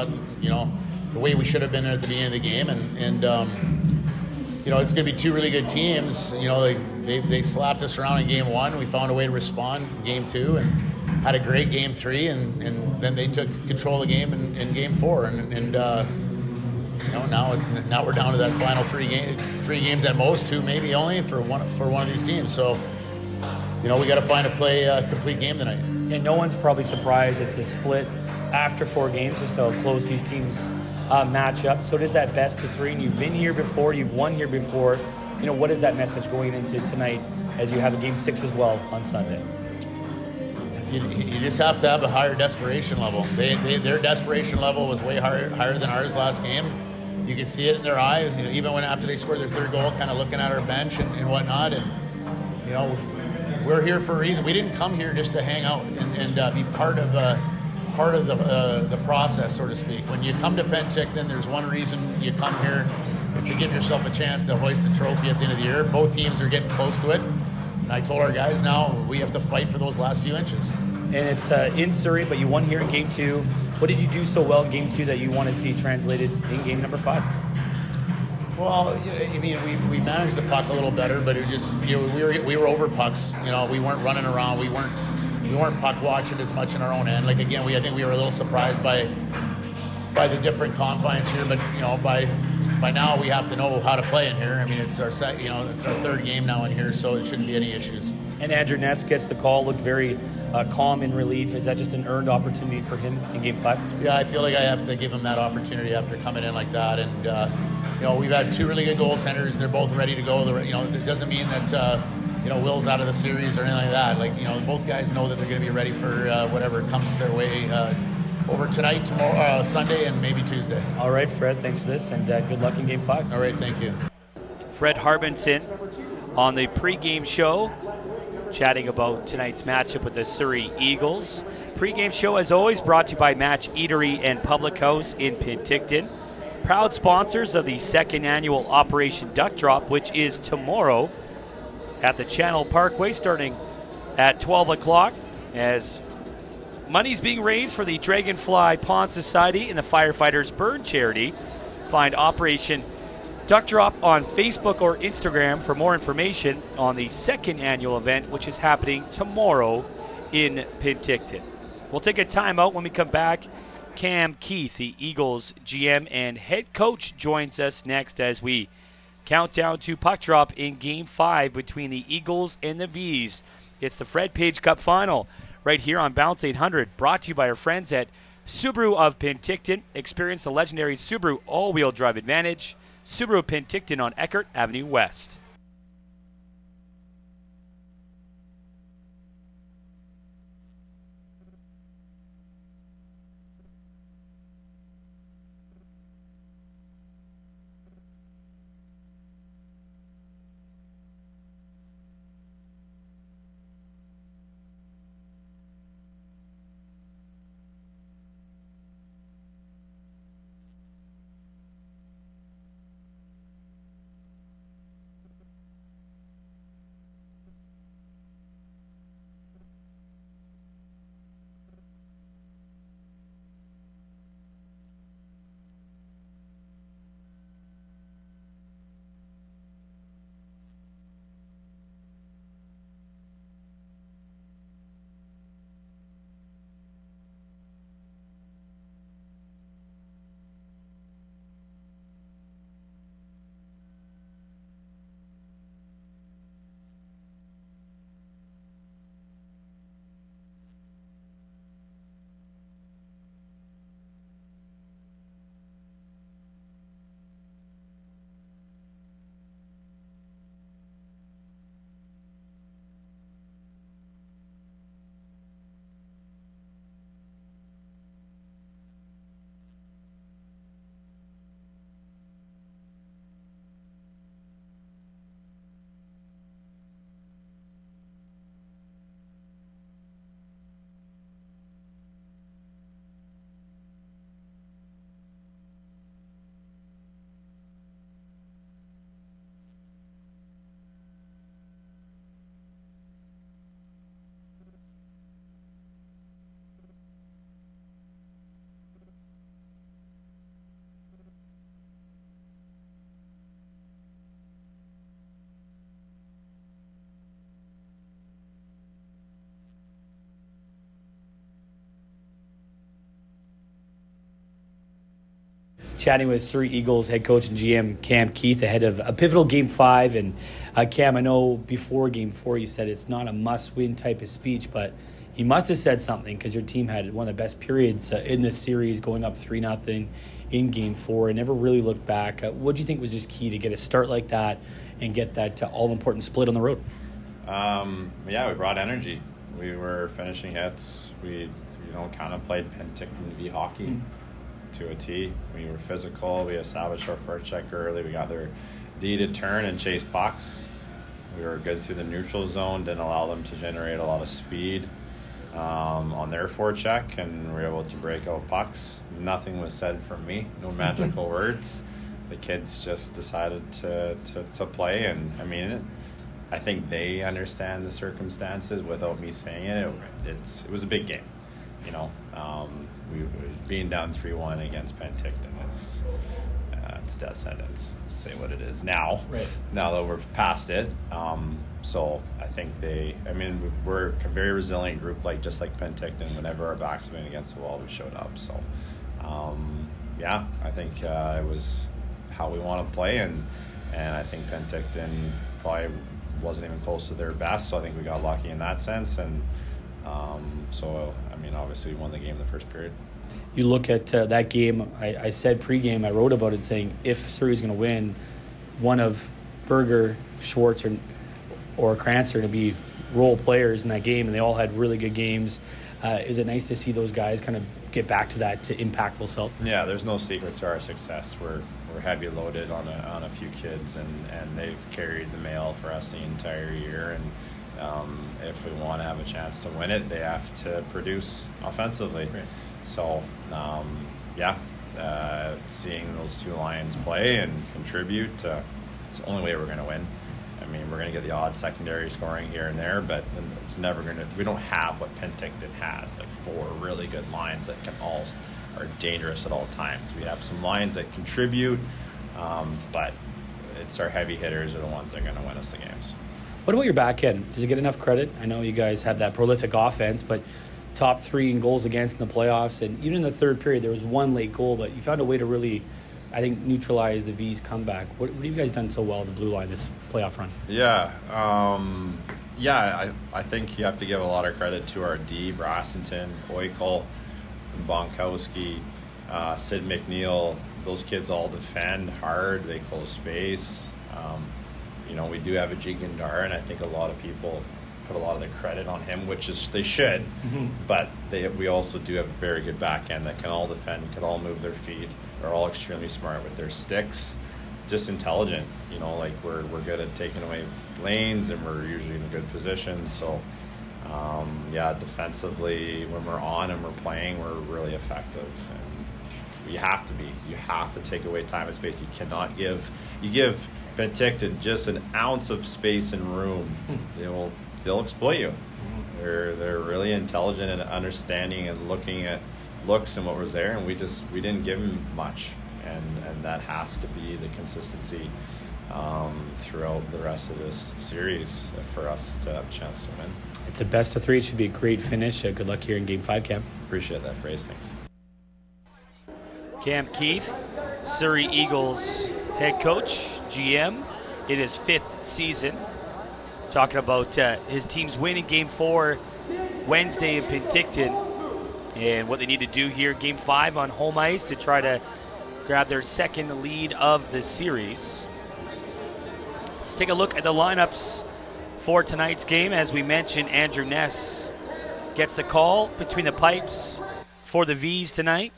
the way we should have been at the beginning of the game, and it's going to be two really good teams. They slapped us around in game 1. We found a way to respond in game 2 and had a great game 3, and then they took control of the game in game 4, now we're down to that final 3 games at most, 2 maybe only for one of these teams. So we got to find a complete game tonight. And no one's probably surprised it's a split after 4 games, just how close these teams match up. So it is that best of 3, and you've been here before, you've won here before. What is that message going into tonight as you have a game 6 as well on Sunday? You just have to have a higher desperation level. Their desperation level was way higher than ours last game. You could see it in their eyes, even after they scored their 3rd goal, kind of looking at our bench and whatnot. And we're here for a reason. We didn't come here just to hang out and be part of the process, so to speak. When you come to Penticton, there's one reason you come here. It's to give yourself a chance to hoist a trophy at the end of the year. Both teams are getting close to it. And I told our guys now we have to fight for those last few inches. And it's in Surrey, but you won here in game 2. What did you do so well in game 2 that you want to see translated in game number 5? Well, we managed the puck a little better, but it was just we were over pucks. We weren't running around. We weren't puck watching as much in our own end. Like again, I think we were a little surprised by the different confines here, but by now we have to know how to play in here. It's our it's our 3rd game now in here, so it shouldn't be any issues. And Andrew Ness gets the call, looked very calm in relief. Is that just an earned opportunity for him in game 5? Yeah, I feel like I have to give him that opportunity after coming in like that. And we've had 2 really good goaltenders. They're both ready to go. It doesn't mean that Will's out of the series or anything like that. Both guys know that they're going to be ready for whatever comes their way over tonight, tomorrow, Sunday, and maybe Tuesday. All right, Fred, thanks for this, and good luck in game 5. All right, thank you. Fred Harbinson on the pregame show, chatting about tonight's matchup with the Surrey Eagles. Pregame show, as always, brought to you by Match Eatery and Public House in Penticton. Proud sponsors of the 2nd annual Operation Duck Drop, which is tomorrow at the Channel Parkway, starting at 12 o'clock, as money's being raised for the Dragonfly Pond Society and the Firefighters Burn Charity. Find Operation Duck Drop on Facebook or Instagram for more information on the 2nd annual event, which is happening tomorrow in Penticton. We'll take a timeout. When we come back, Cam Keith, the Eagles GM and head coach, joins us next as we count down to puck drop in Game 5 between the Eagles and the Vees. It's the Fred Page Cup Final right here on Bounce 800, brought to you by our friends at Subaru of Penticton. Experience the legendary Subaru all-wheel drive advantage. Subaru Penticton on Eckert Avenue West. chatting with Surrey Eagles head coach and GM Cam Keith ahead of a pivotal Game 5. And Cam, I know before Game 4 you said it's not a must-win type of speech, but you must have said something because your team had one of the best periods in this series, going up 3-0 in Game 4 and never really looked back. What do you think was just key to get a start like that and get that all-important split on the road? We brought energy. We were finishing hits. We kind of played Penticton FloHockey to a T. We were physical. We established our forecheck early. We got their D to turn and chase pucks. We were good through the neutral zone, didn't allow them to generate a lot of speed on their forecheck, and we were able to break out pucks. Nothing was said from me, no magical words. The kids just decided to play, and I mean it. I think they understand the circumstances without me saying it. It was a big game, we being down 3-1 against Penticton is it's death sentence. Say what it is now. Right. Now that we're past it, so I think we're a very resilient group, just like Penticton. Whenever our backs went against the wall, we showed up. So, I think it was how we want to play, and I think Penticton probably wasn't even close to their best, so I think we got lucky in that sense, and obviously we won the game in the first period. You look at that game, I said pregame, I wrote about it saying if Surrey's going to win, one of Berger, Schwartz, or Krantz are going to be role players in that game, and they all had really good games. Is it nice to see those guys kind of get back to that impactful self? Yeah, there's no secret to our success. We're heavy loaded on a few kids, and they've carried the mail for us the entire year, and if we want to have a chance to win it, they have to produce offensively. Right. So, seeing those two lines play and contribute, it's the only way we're going to win. We're going to get the odd secondary scoring here and there, but it's never going to. We don't have what Penticton has, 4 really good lines that are dangerous at all times. We have some lines that contribute, but it's our heavy hitters are the ones that are going to win us the games. What about your back end? Does it get enough credit? I know you guys have that prolific offense, but top 3 in goals against in the playoffs, and even in the third period there was one late goal, but you found a way to really, I think, neutralize the Vees comeback. What have you guys done so well, the blue line, this playoff run? I think you have to give a lot of credit to our D, Brassington, Oikle, Bonkowski, Sid McNeil. Those kids all defend hard, they close space. We do have a Jigandar, and I think a lot of people put a lot of the credit on him, which is they should, but we also do have a very good back end that can all defend, can all move their feet. They're all extremely smart with their sticks, just intelligent. We're good at taking away lanes, and we're usually in a good position. So, defensively, when we're on and we're playing, we're really effective. And you have to be. You have to take away time and space. You cannot give. You give Penticton just an ounce of space and room, they'll exploit you. They're really intelligent and understanding and looking at looks and what was there, and we didn't give them much, and that has to be the consistency throughout the rest of this series for us to have a chance to win. It's a best of 3. It should be a great finish. Good luck here in Game 5, Cam. Appreciate that phrase. Thanks. Cam Keith, Surrey Eagles head coach, GM, in his 5th season. Talking about his team's win in Game 4 Wednesday in Penticton and what they need to do here Game 5 on home ice to try to grab their second lead of the series. Let's take a look at the lineups for tonight's game. As we mentioned, Andrew Ness gets the call between the pipes for the Vees tonight.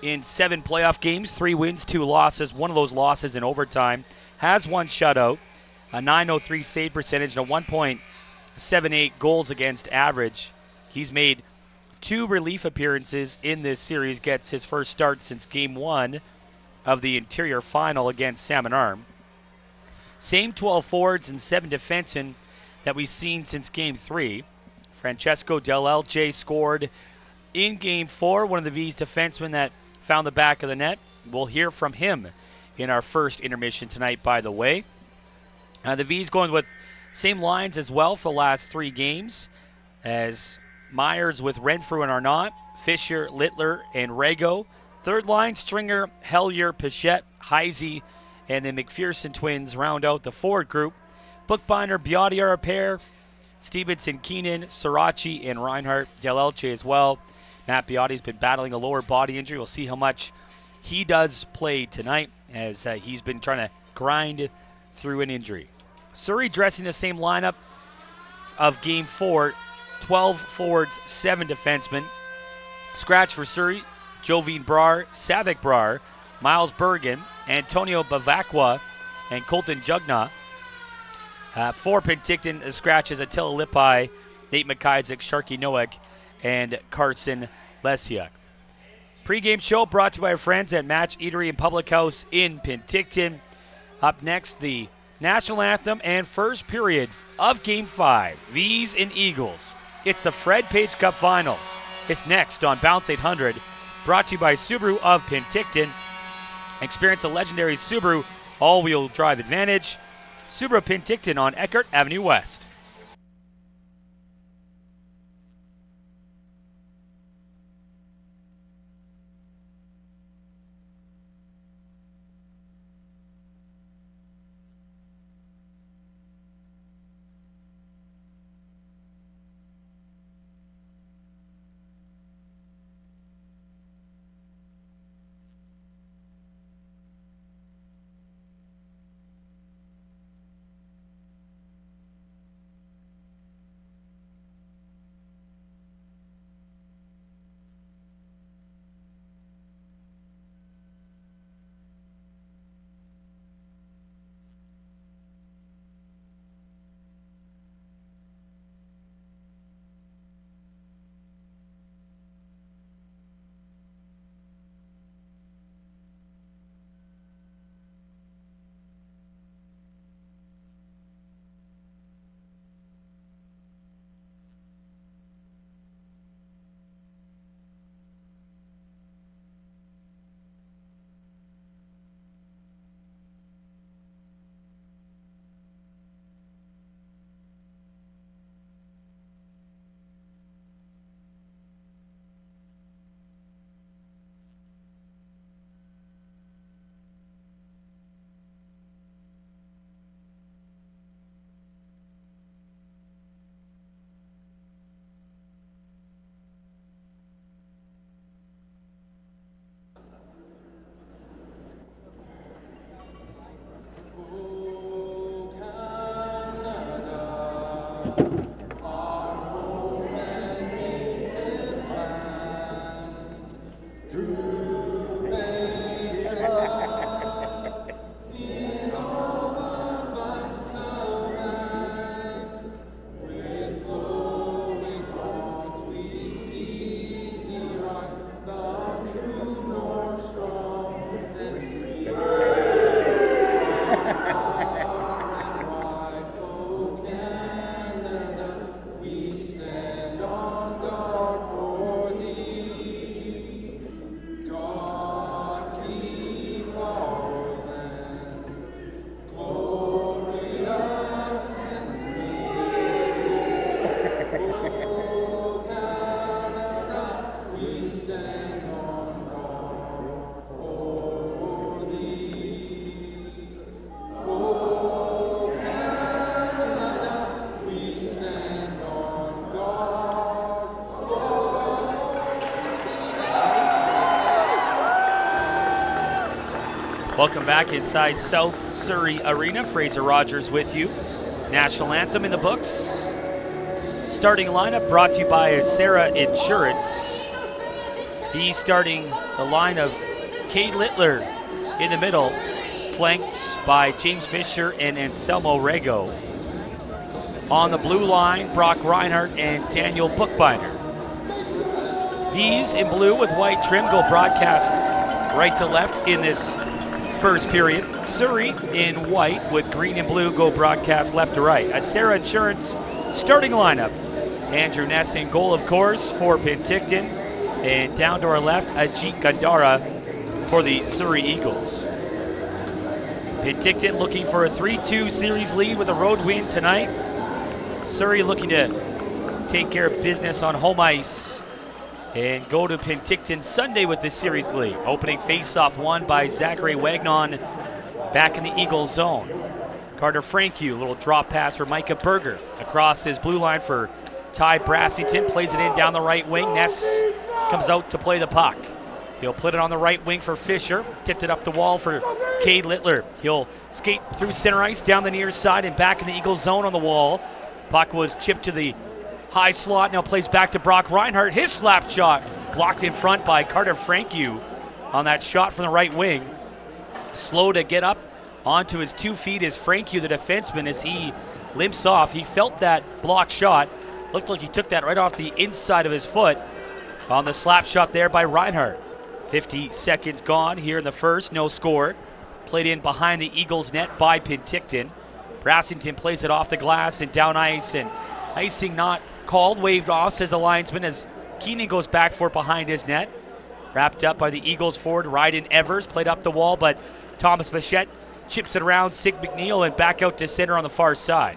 In 7 playoff games, 3 wins, 2 losses. One of those losses in overtime. Has 1 shutout, a .903 save percentage, and a 1.78 goals against average. He's made 2 relief appearances in this series. Gets his first start since Game 1 of the interior final against Salmon Arm. Same 12 forwards and 7 defensemen that we've seen since Game 3. Francesco Del Elche scored in Game 4, one of the Vees defensemen that found the back of the net. We'll hear from him in our first intermission tonight, by the way. The Vees going with same lines as well for the last 3 games, as Myers with Renfrew and Arnott, Fisher, Littler, and Rago, Third line, Stringer, Hellier, Pichette, Heisey, and the McPherson twins round out the forward group. Bookbinder, Biotti are a pair. Stevenson, Keenan, Sirachi, and Reinhardt, Del Elche as well. Matt Biotti's been battling a lower body injury. We'll see how much he does play tonight, as he's been trying to grind through an injury. Surrey dressing the same lineup of Game 4, 12 forwards, 7 defensemen. Scratch for Surrey, Jovine Brar, Savik Brar, Miles Bergen, Antonio Bavacqua, and Colton Jugna. For Penticton, the scratch is Attila Lippi, Nate McIsaac, Sharky Noack, and Carson Lesiak. Pre-game show brought to you by our friends at Match Eatery and Public House in Penticton. Up next, the national anthem and first period of Game 5, Vees and Eagles. It's the Fred Page Cup Final. It's next on Bounce 800, brought to you by Subaru of Penticton. Experience a legendary Subaru all-wheel drive advantage. Subaru Penticton on Eckert Avenue West. Welcome back inside South Surrey Arena. Fraser Rogers with you. National anthem in the books. Starting lineup brought to you by Sarah Insurance. He's starting the line of Cade Littler in the middle, flanked by James Fisher and Anselmo Rego. On the blue line, Brock Reinhardt and Daniel Bookbinder. These in blue with white trim go broadcast right to left in this first period. Surrey in white with green and blue go broadcast left to right. A Sarah Insurance starting lineup. Andrew Ness in goal, of course, for Penticton. And down to our left, Ajit Gandara for the Surrey Eagles. Penticton looking for a 3-2 series lead with a road win tonight. Surrey looking to take care of business on home ice and go to Penticton Sunday with this series lead. Opening faceoff won by Zachary Wagnon back in the Eagles zone. Carter Frankiw, little drop pass for Micah Berger across his blue line for Ty Brassington, plays it in down the right wing. Ness comes out to play the puck. He'll put it on the right wing for Fisher, tipped it up the wall for Cade Littler. He'll skate through center ice, down the near side, and back in the Eagles zone on the wall. Puck was chipped to the high slot, now plays back to Brock Reinhardt. His slap shot blocked in front by Carter Frankiw on that shot from the right wing. Slow to get up onto his 2 feet is Frankiw, the defenseman, as he limps off. He felt that block shot. Looked like he took that right off the inside of his foot on the slap shot there by Reinhardt. 50 seconds gone here in the first, no score. Played in behind the Eagles net by Penticton. Brassington plays it off the glass and down ice, and icing not called, waved off, says the linesman, as Keenan goes back for it behind his net. Wrapped up by the Eagles forward, Ryden Evers, played up the wall, but Thomas Bichette chips it around Sig McNeil and back out to center on the far side.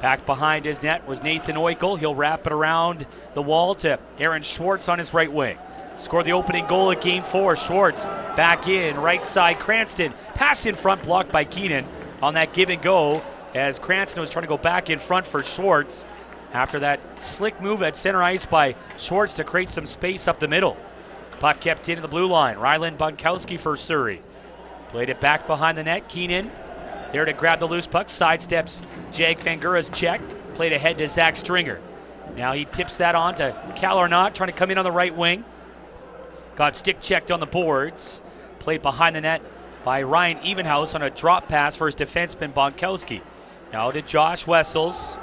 Back behind his net was Nathan Oikel. He'll wrap it around the wall to Aaron Schwartz on his right wing. Scored the opening goal of Game 4. Schwartz back in, right side, Cranston. Pass in front, blocked by Keenan on that give and go, as Cranston was trying to go back in front for Schwartz after that slick move at center ice by Schwartz to create some space up the middle. Puck kept in the blue line. Ryland Bunkowski for Surrey. Played it back behind the net. Keenan there to grab the loose puck. Sidesteps Jag Fangura's check. Played ahead to Zach Stringer. Now he tips that on to Cal Arnott, trying to come in on the right wing. Got stick checked on the boards. Played behind the net by Ryan Evenhouse on a drop pass for his defenseman Bonkowski. Now to Josh Wessels.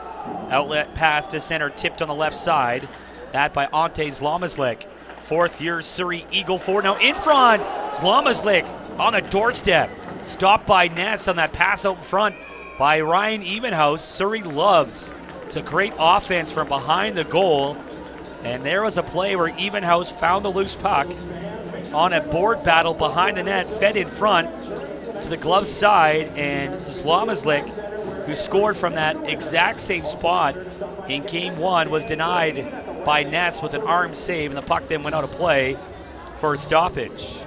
Outlet pass to center, tipped on the left side. That by Ante Zlomazlik. 4th-year Surrey Eagle forward. Now in front, Zlomazlik on the doorstep. Stopped by Ness on that pass out in front by Ryan Evenhouse. Surrey loves to create offense from behind the goal. And there was a play where Evenhouse found the loose puck on a board battle behind the net, fed in front to the glove side, and Zlomazlik, who scored from that exact same spot in Game 1, was denied by Ness with an arm save, and the puck then went out of play for a stoppage.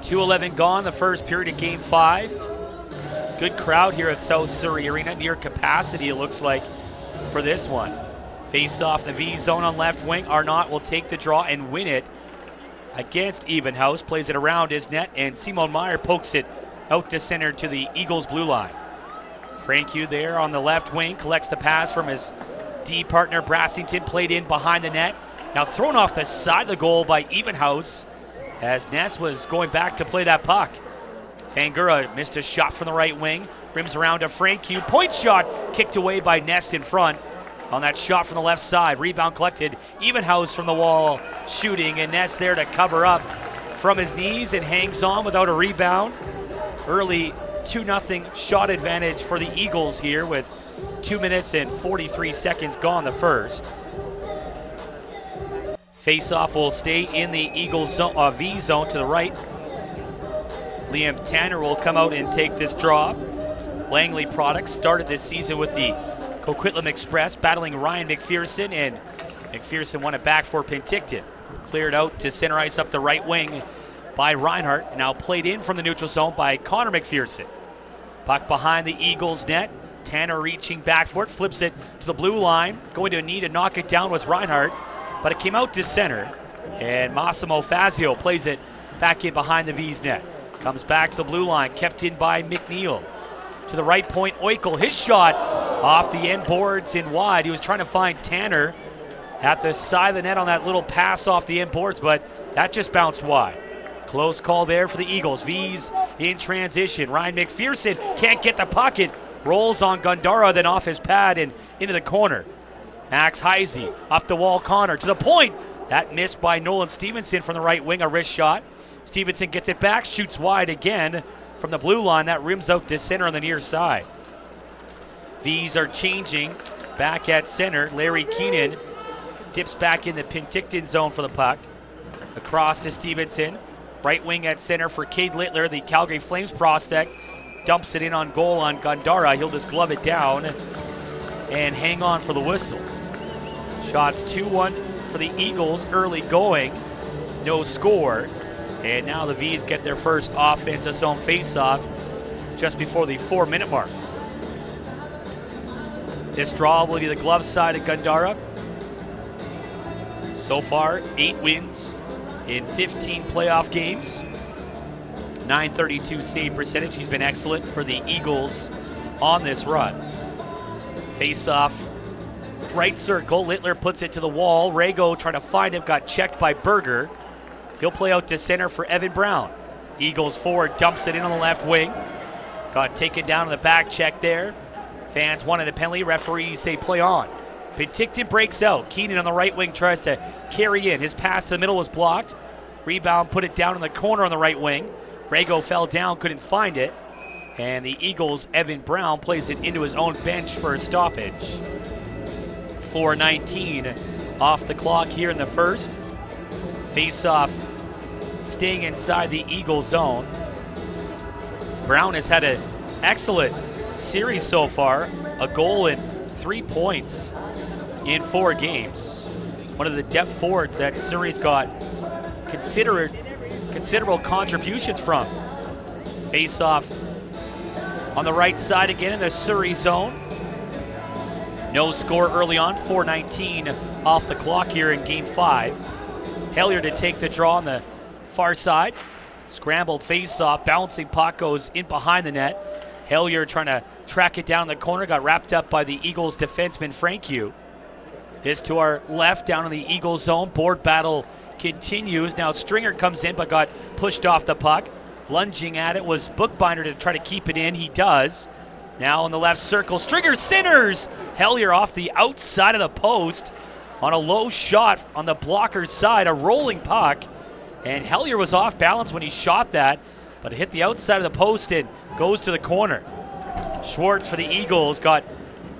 2:11 gone, the first period of Game 5. Good crowd here at South Surrey Arena, near capacity it looks like for this one. Face off the Vees zone on left wing. Arnott will take the draw and win it against Evenhouse. Plays it around his net, and Simon Meyer pokes it out to center to the Eagles blue line. Frankiw there on the left wing collects the pass from his D partner Brassington. Played in behind the net. Now thrown off the side of the goal by Evenhouse as Ness was going back to play that puck. Fangura missed a shot from the right wing. Rims around to Frankiw. Point shot kicked away by Ness in front on that shot from the left side. Rebound collected. Evenhouse from the wall shooting, and Ness there to cover up from his knees and hangs on without a rebound. Early 2-0 shot advantage for the Eagles here with 2 minutes and 43 seconds gone the first. Face-off will stay in the Eagles zone, V zone to the right. Liam Tanner will come out and take this draw. Langley Products started this season with the Coquitlam Express, battling Ryan McPherson, and McPherson won it back for Penticton. Cleared out to center ice up the right wing by Reinhardt, now played in from the neutral zone by Connor McPherson. Puck behind the Eagles net. Tanner reaching back for it, flips it to the blue line. Going to need to knock it down with Reinhardt, but it came out to center, and Massimo Fazio plays it back in behind the Vees net. Comes back to the blue line, kept in by McNeil. To the right point, Oikel, his shot off the end boards in wide. He was trying to find Tanner at the side of the net on that little pass off the end boards, but that just bounced wide. Close call there for the Eagles. Vees in transition. Ryan McPherson can't get the puck. It rolls on Gundara, then off his pad and into the corner. Max Heisey up the wall, Connor to the point. That missed by Nolan Stevenson from the right wing, a wrist shot. Stevenson gets it back, shoots wide again from the blue line. That rims out to center on the near side. Vees are changing back at center. Larry Keenan dips back in the Penticton zone for the puck. Across to Stevenson. Right wing at center for Cade Littler, the Calgary Flames prospect. Dumps it in on goal on Gundara. He'll just glove it down and hang on for the whistle. Shots 2-1 for the Eagles early going. No score. And now the Vees get their first offensive zone faceoff just before the 4-minute mark. This draw will be the glove side of Gundara. So far, 8 wins in 15 playoff games. .932 save percentage. He's been excellent for the Eagles on this run. Face-off, right circle. Littler puts it to the wall. Rago trying to find him, got checked by Berger. He'll play out to center for Evan Brown. Eagles forward dumps it in on the left wing. Got taken down on the back check there. Fans wanted a penalty. Referees say play on. Penticton breaks out. Keenan on the right wing tries to carry in. His pass to the middle was blocked. Rebound, put it down in the corner on the right wing. Rago fell down, couldn't find it. And the Eagles' Evan Brown plays it into his own bench for a stoppage. 4:19 off the clock here in the first. Face-off staying inside the Eagle zone. Brown has had an excellent series so far. A goal and 3 points in 4 games. One of the depth forwards that Surrey's got considerable contributions from. Face-off on the right side again in the Surrey zone. No score early on, 4:19 off the clock here in Game 5. Hellier to take the draw on the far side. Scrambled face-off, bouncing puck goes in behind the net. Hellier trying to track it down in the corner, got wrapped up by the Eagles defenseman Frank Hugh. This to our left down in the Eagles zone. Board battle continues. Now Stringer comes in but got pushed off the puck. Lunging at it was Bookbinder to try to keep it in. He does. Now in the left circle, Stringer centers. Hellier off the outside of the post on a low shot on the blocker's side, a rolling puck. And Hellier was off balance when he shot that, but it hit the outside of the post and goes to the corner. Schwartz for the Eagles got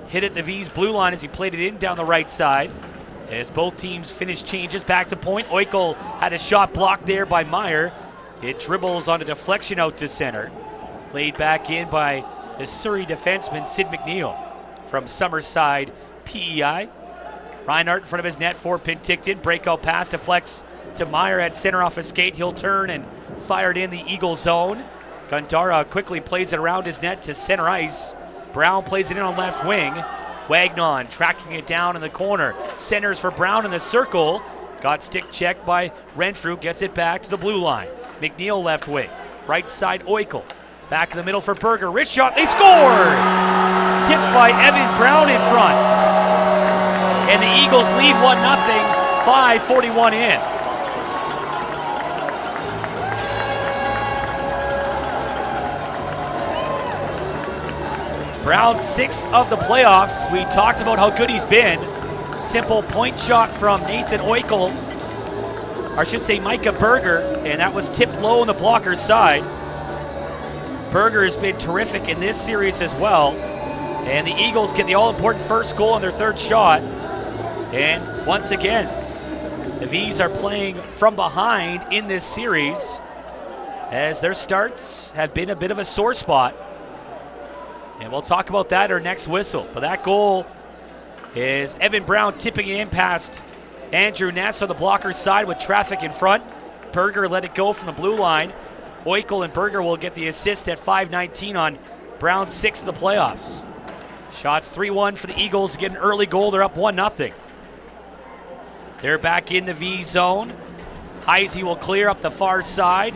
hit at the Vees blue line as he played it in down the right side. As both teams finish changes, back to point. Oikel had a shot blocked there by Meyer. It dribbles on a deflection out to center. Laid back in by the Surrey defenseman Sid McNeil from Summerside, PEI. Reinhardt in front of his net for Penticton. Breakout pass deflects to Meyer at center off a skate. He'll turn and fire it in the Eagle zone. Gundara quickly plays it around his net to center ice. Brown plays it in on left wing. Wagnon tracking it down in the corner. Centers for Brown in the circle. Got stick checked by Renfrew. Gets it back to the blue line. McNeil left wing. Right side Oikel. Back in the middle for Berger. Wrist shot. They score! Tipped by Evan Brown in front. And the Eagles lead 1-0. 5:41 in. Brown, 6th of the playoffs. We talked about how good he's been. Simple point shot from Nathan Oikel, or I should say Micah Berger, and that was tipped low on the blocker's side. Berger has been terrific in this series as well. And the Eagles get the all-important first goal on their 3rd shot. And once again, the Vees are playing from behind in this series as their starts have been a bit of a sore spot. And we'll talk about that at our next whistle. But that goal is Evan Brown tipping it in past Andrew Ness on the blocker's side with traffic in front. Berger let it go from the blue line. Oikel and Berger will get the assist at 5:19 on Brown's 6th of the playoffs. Shots 3-1 for the Eagles to get an early goal. They're up 1-0. They're back in the V zone. Heisey will clear up the far side.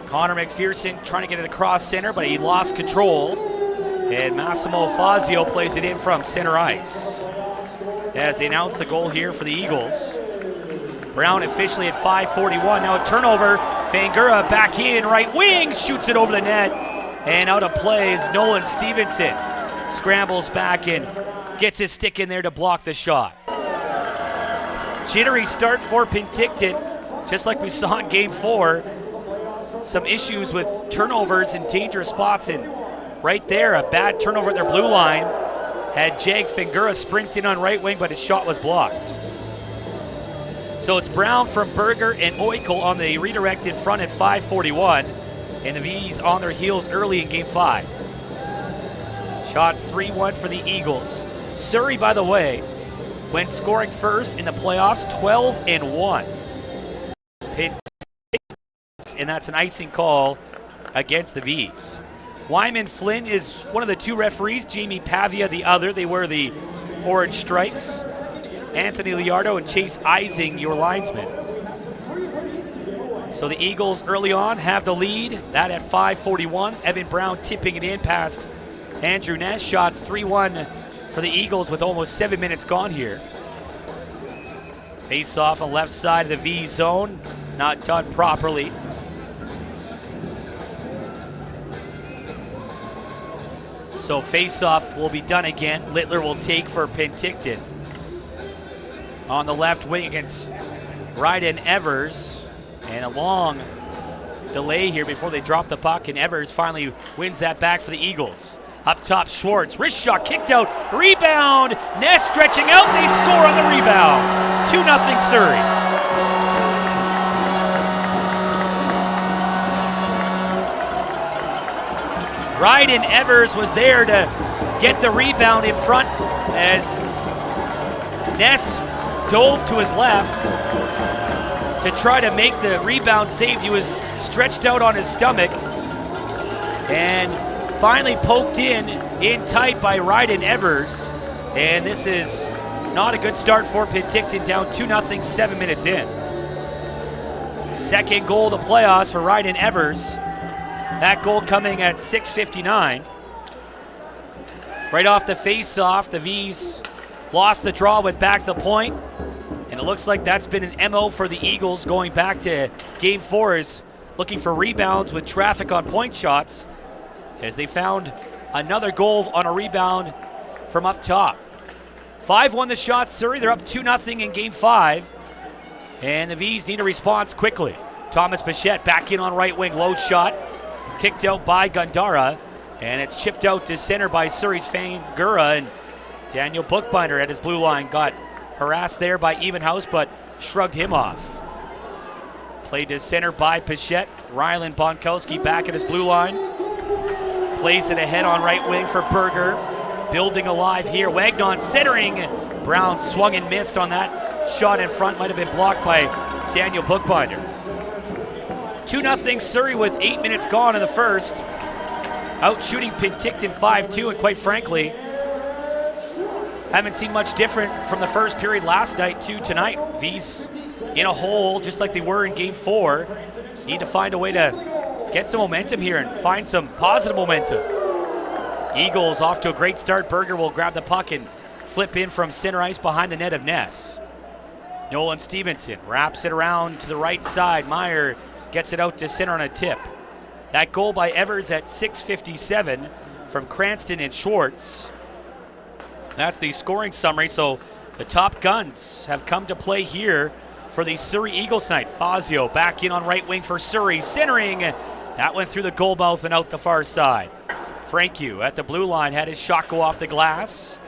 Connor McPherson trying to get it across center, but he lost control. And Massimo Fazio plays it in from center ice. As they announce the goal here for the Eagles. Brown officially at 5:41. Now a turnover. Fangura back in, right wing, shoots it over the net. And out of play is Nolan Stevenson. Scrambles back and gets his stick in there to block the shot. Jittery start for Penticton, just like we saw in Game 4. Some issues with turnovers and dangerous spots, and right there, a bad turnover at their blue line. Had Jag Fangura sprint in on right wing, but his shot was blocked. So it's Brown from Berger and Oikel on the redirected front at 5:41, and the Vees on their heels early in Game 5. Shots 3-1 for the Eagles. Surrey, by the way, went scoring first in the playoffs, 12-1. And that's an icing call against the Vees. Wyman Flynn is one of the two referees, Jamie Pavia the other. They wear the orange stripes. Anthony Liardo and Chase Ising, your linesmen. So the Eagles early on have the lead, that at 5:41. Evan Brown tipping it in past Andrew Ness. Shots 3-1 for the Eagles with almost 7 minutes gone here. Face off on the left side of the V zone, not done properly. So face-off will be done again. Littler will take for Penticton. On the left wing against Ryden Evers. And a long delay here before they drop the puck. And Evers finally wins that back for the Eagles. Up top, Schwartz. Wrist shot kicked out. Rebound. Ness stretching out. They score on the rebound. 2-0 Surrey. Ryden Evers was there to get the rebound in front as Ness dove to his left to try to make the rebound save. He was stretched out on his stomach and finally poked in tight by Ryden Evers. And this is not a good start for Penticton, down 2-0, 7 minutes in. Second goal of the playoffs for Ryden Evers. That goal coming at 6:59. Right off the face-off, the Vees lost the draw, went back to the point, and it looks like that's been an MO for the Eagles going back to Game 4, is looking for rebounds with traffic on point shots, as they found another goal on a rebound from up top. 5-1 the shot, Surrey. They're up 2-0 in Game 5, and the Vees need a response quickly. Thomas Bichette back in on right wing, low shot. Kicked out by Gandara, and it's chipped out to center by Surrey's Fane Gura, and Daniel Bookbinder at his blue line got harassed there by Evenhouse, but shrugged him off. Played to center by Bichette. Rylan Bonkowski back at his blue line. Plays it ahead on right wing for Berger. Building alive here. Wagnon centering. Brown swung and missed on that shot in front. Might have been blocked by Daniel Bookbinder. 2-0 Surrey with 8 minutes gone in the first. Out shooting Penticton 5-2, and quite frankly, haven't seen much different from the first period last night to tonight. Vees in a hole, just like they were in Game 4. Need to find a way to get some momentum here and find some positive momentum. Eagles off to a great start. Berger will grab the puck and flip in from center ice behind the net of Ness. Nolan Stevenson wraps it around to the right side. Meyer gets it out to center on a tip. That goal by Evers at 6:57 from Cranston and Schwartz. That's the scoring summary. So the top guns have come to play here for the Surrey Eagles tonight. Fazio back in on right wing for Surrey, centering. That went through the goal mouth and out the far side. Frankie at the blue line had his shot go off the glass.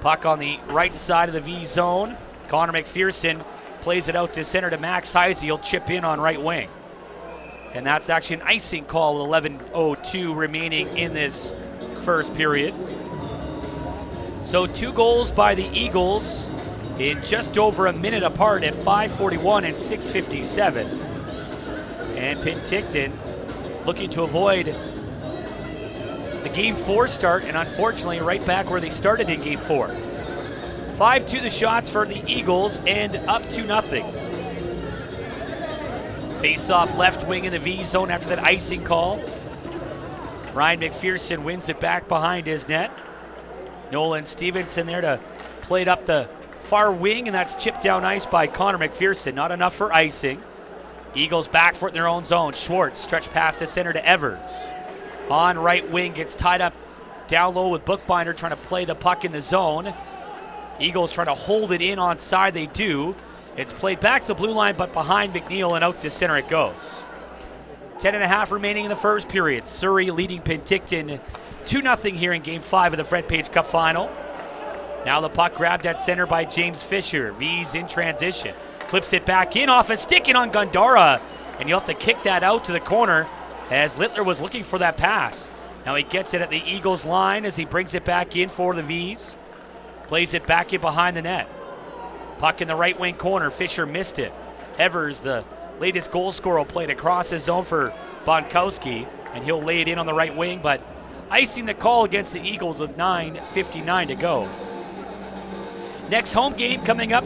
Puck on the right side of the V zone. Connor McPherson plays it out to center to Max Heisey. He'll chip in on right wing. And that's actually an icing call with 11:02 remaining in this first period. So 2 goals by the Eagles in just over a minute apart at 5:41 and 6:57. And Penticton looking to avoid the Game 4 start, and unfortunately right back where they started in Game 4. 5-2 the shots for the Eagles, and up 2-0. Face-off left wing in the V zone after that icing call. Ryan McPherson wins it back behind his net. Nolan Stevenson there to play it up the far wing, and that's chipped down ice by Connor McPherson. Not enough for icing. Eagles back for it in their own zone. Schwartz stretch pass to center to Evers. On right wing, gets tied up down low with Bookbinder trying to play the puck in the zone. Eagles trying to hold it in on side, they do. It's played back to the blue line, but behind McNeil, and out to center it goes. 10.5 remaining in the first period. Surrey leading Penticton 2-0 here in Game 5 of the Fred Page Cup Final. Now the puck grabbed at center by James Fisher. Vees in transition. Flips it back in off a stick in on Gandara. And you'll have to kick that out to the corner as Littler was looking for that pass. Now he gets it at the Eagles line as he brings it back in for the Vees. Plays it back in behind the net. Puck in the right wing corner. Fisher missed it. Evers, the latest goal scorer, will play it across his zone for Bonkowski, and he'll lay it in on the right wing, but icing the call against the Eagles with 9:59 to go. Next home game coming up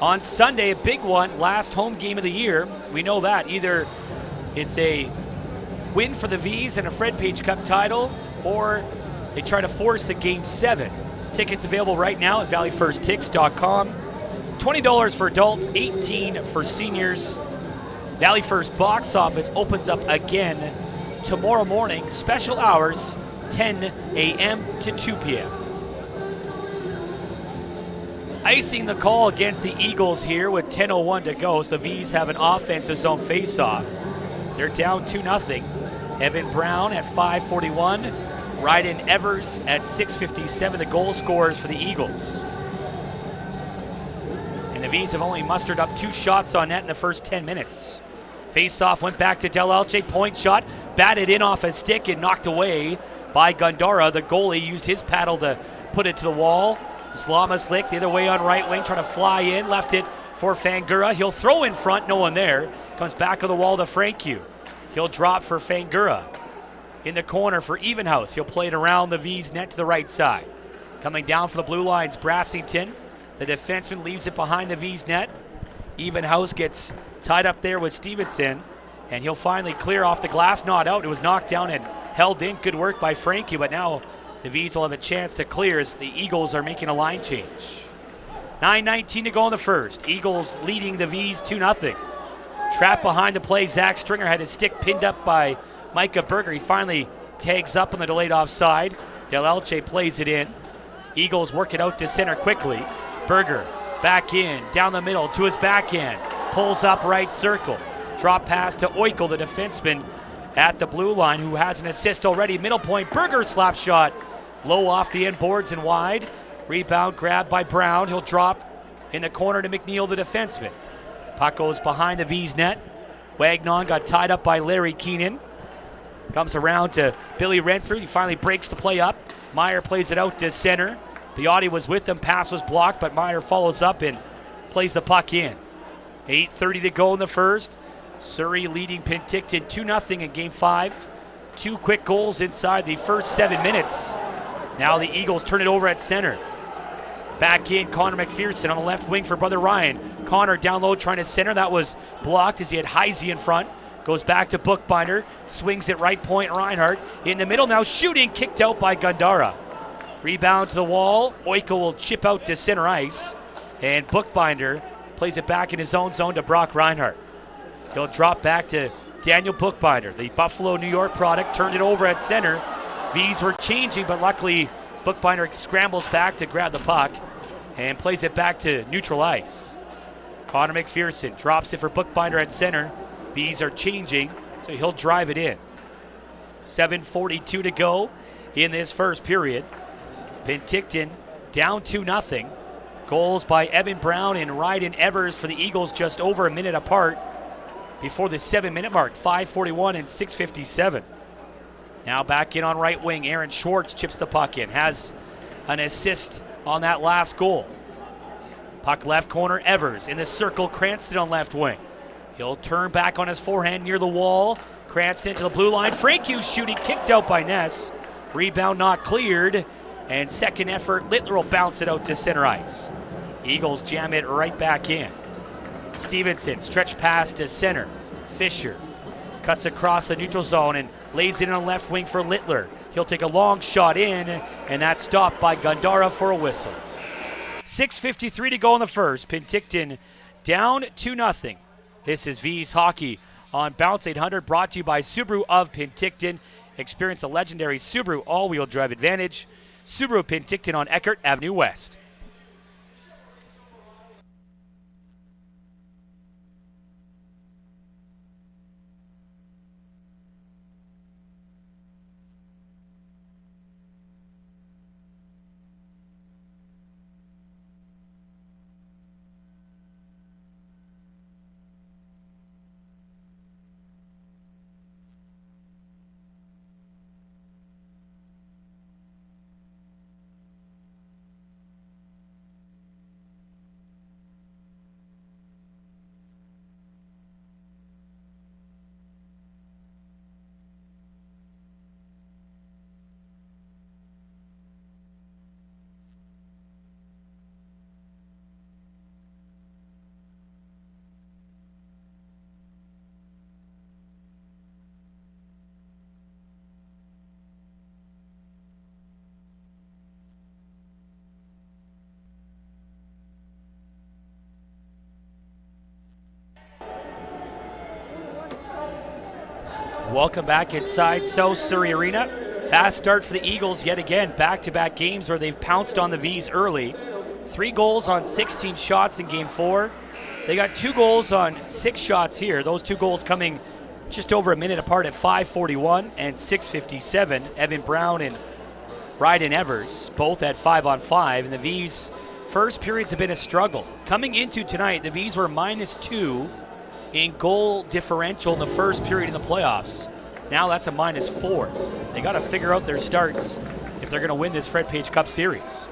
on Sunday, a big one, last home game of the year. We know that. Either it's a win for the Vees and a Fred Page Cup title, or they try to force a Game 7. Tickets available right now at valleyfirsttix.com. $20 for adults, $18 for seniors. Valley First box office opens up again tomorrow morning, special hours, 10 a.m. to 2 p.m. Icing the call against the Eagles here with 10:01 to go. So the Vees have an offensive zone faceoff. They're down 2-0. Evan Brown at 5:41. Ryden Evers at 6:57, the goal scorers for the Eagles. And the Vees have only mustered up 2 shots on net in the first 10 minutes. Face-off went back to Del Elche. Point shot, batted in off a stick and knocked away by Gundara. The goalie used his paddle to put it to the wall. Zlamaslik the other way on right wing, trying to fly in, left it for Fangura. He'll throw in front, no one there. Comes back on the wall to Franku. He'll drop for Fangura. In the corner for Evenhouse. He'll play it around the Vees net to the right side. Coming down for the blue lines, Brassington. The defenseman leaves it behind the Vees net. Evenhouse gets tied up there with Stevenson, and he'll finally clear off the glass. Not out. It was knocked down and held in. Good work by Frankie, but now the Vees will have a chance to clear as the Eagles are making a line change. 9:19 to go in the first. Eagles leading the Vees 2-0. Trapped behind the play, Zach Stringer had his stick pinned up by Micah Berger. He finally tags up on the delayed offside. Del Elche plays it in. Eagles work it out to center quickly. Berger back in, down the middle to his backhand. Pulls up right circle. Drop pass to Oikel, the defenseman at the blue line, who has an assist already. Middle point, Berger slap shot. Low off the end boards and wide. Rebound grabbed by Brown. He'll drop in the corner to McNeil, the defenseman. Puck goes behind the Vees net. Wagnon got tied up by Larry Keenan. Comes around to Billy Renfrew. He finally breaks the play up. Meyer plays it out to center. Biotti was with him. Pass was blocked, but Meyer follows up and plays the puck in. 8:30 to go in the first. Surrey leading Penticton 2-0 in Game 5. 2 quick goals inside the first 7 minutes. Now the Eagles turn it over at center. Back in, Connor McPherson on the left wing for Brother Ryan. Connor down low trying to center. That was blocked as he had Heisey in front. Goes back to Bookbinder. Swings it right point, Reinhardt. In the middle now, shooting, kicked out by Gundara. Rebound to the wall. Oikel will chip out to center ice. And Bookbinder plays it back in his own zone to Brock Reinhardt. He'll drop back to Daniel Bookbinder. The Buffalo, New York product turned it over at center. Vees were changing, but luckily Bookbinder scrambles back to grab the puck and plays it back to neutral ice. Connor McPherson drops it for Bookbinder at center. Vees are changing, so he'll drive it in. 7:42 to go in this first period. Penticton down 2-0. Goals by Evan Brown and Ryden Evers for the Eagles just over a minute apart before the 7-minute mark, 5:41 and 6:57. Now back in on right wing, Aaron Schwartz chips the puck in, has an assist on that last goal. Puck left corner, Evers in the circle, Cranston on left wing. He'll turn back on his forehand near the wall. Cranston to the blue line. Franku shooting, kicked out by Ness. Rebound not cleared. And second effort, Littler will bounce it out to center ice. Eagles jam it right back in. Stevenson, stretch pass to center. Fisher cuts across the neutral zone and lays it on left wing for Littler. He'll take a long shot in, and that's stopped by Gundara for a whistle. 6:53 to go in the first. Penticton down 2-0. This is Vees Hockey on Bounce 800, brought to you by Subaru of Penticton. Experience a legendary Subaru all-wheel drive advantage. Subaru Penticton on Eckert Avenue West. Welcome back inside South Surrey Arena. Fast start for the Eagles yet again. Back-to-back games where they've pounced on the Vees early. 3 goals on 16 shots in Game 4. They got 2 goals on 6 shots here. Those 2 goals coming just over a minute apart at 5:41 and 6:57. Evan Brown and Ryden Evers, both at 5-on-5. And the Vees' first periods have been a struggle. Coming into tonight, the Vees were -2 in goal differential in the first period in the playoffs. Now that's a -4. They got to figure out their starts if they're going to win this Fred Page Cup Series.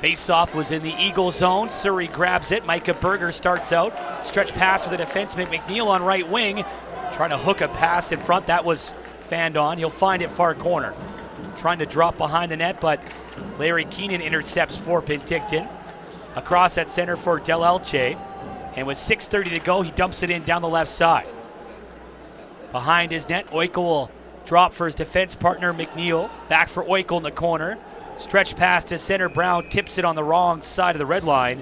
Face-off was in the Eagle zone. Surrey grabs it. Micah Berger starts out. Stretch pass for the defenseman McNeil on right wing. Trying to hook a pass in front. That was fanned on. He'll find it far corner. Trying to drop behind the net, but Larry Keenan intercepts for Penticton. Across at center for Del Elche. And with 6:30 to go, he dumps it in down the left side. Behind his net, Oikel will drop for his defense partner, McNeil. Back for Oikel in the corner. Stretch pass to center. Brown tips it on the wrong side of the red line.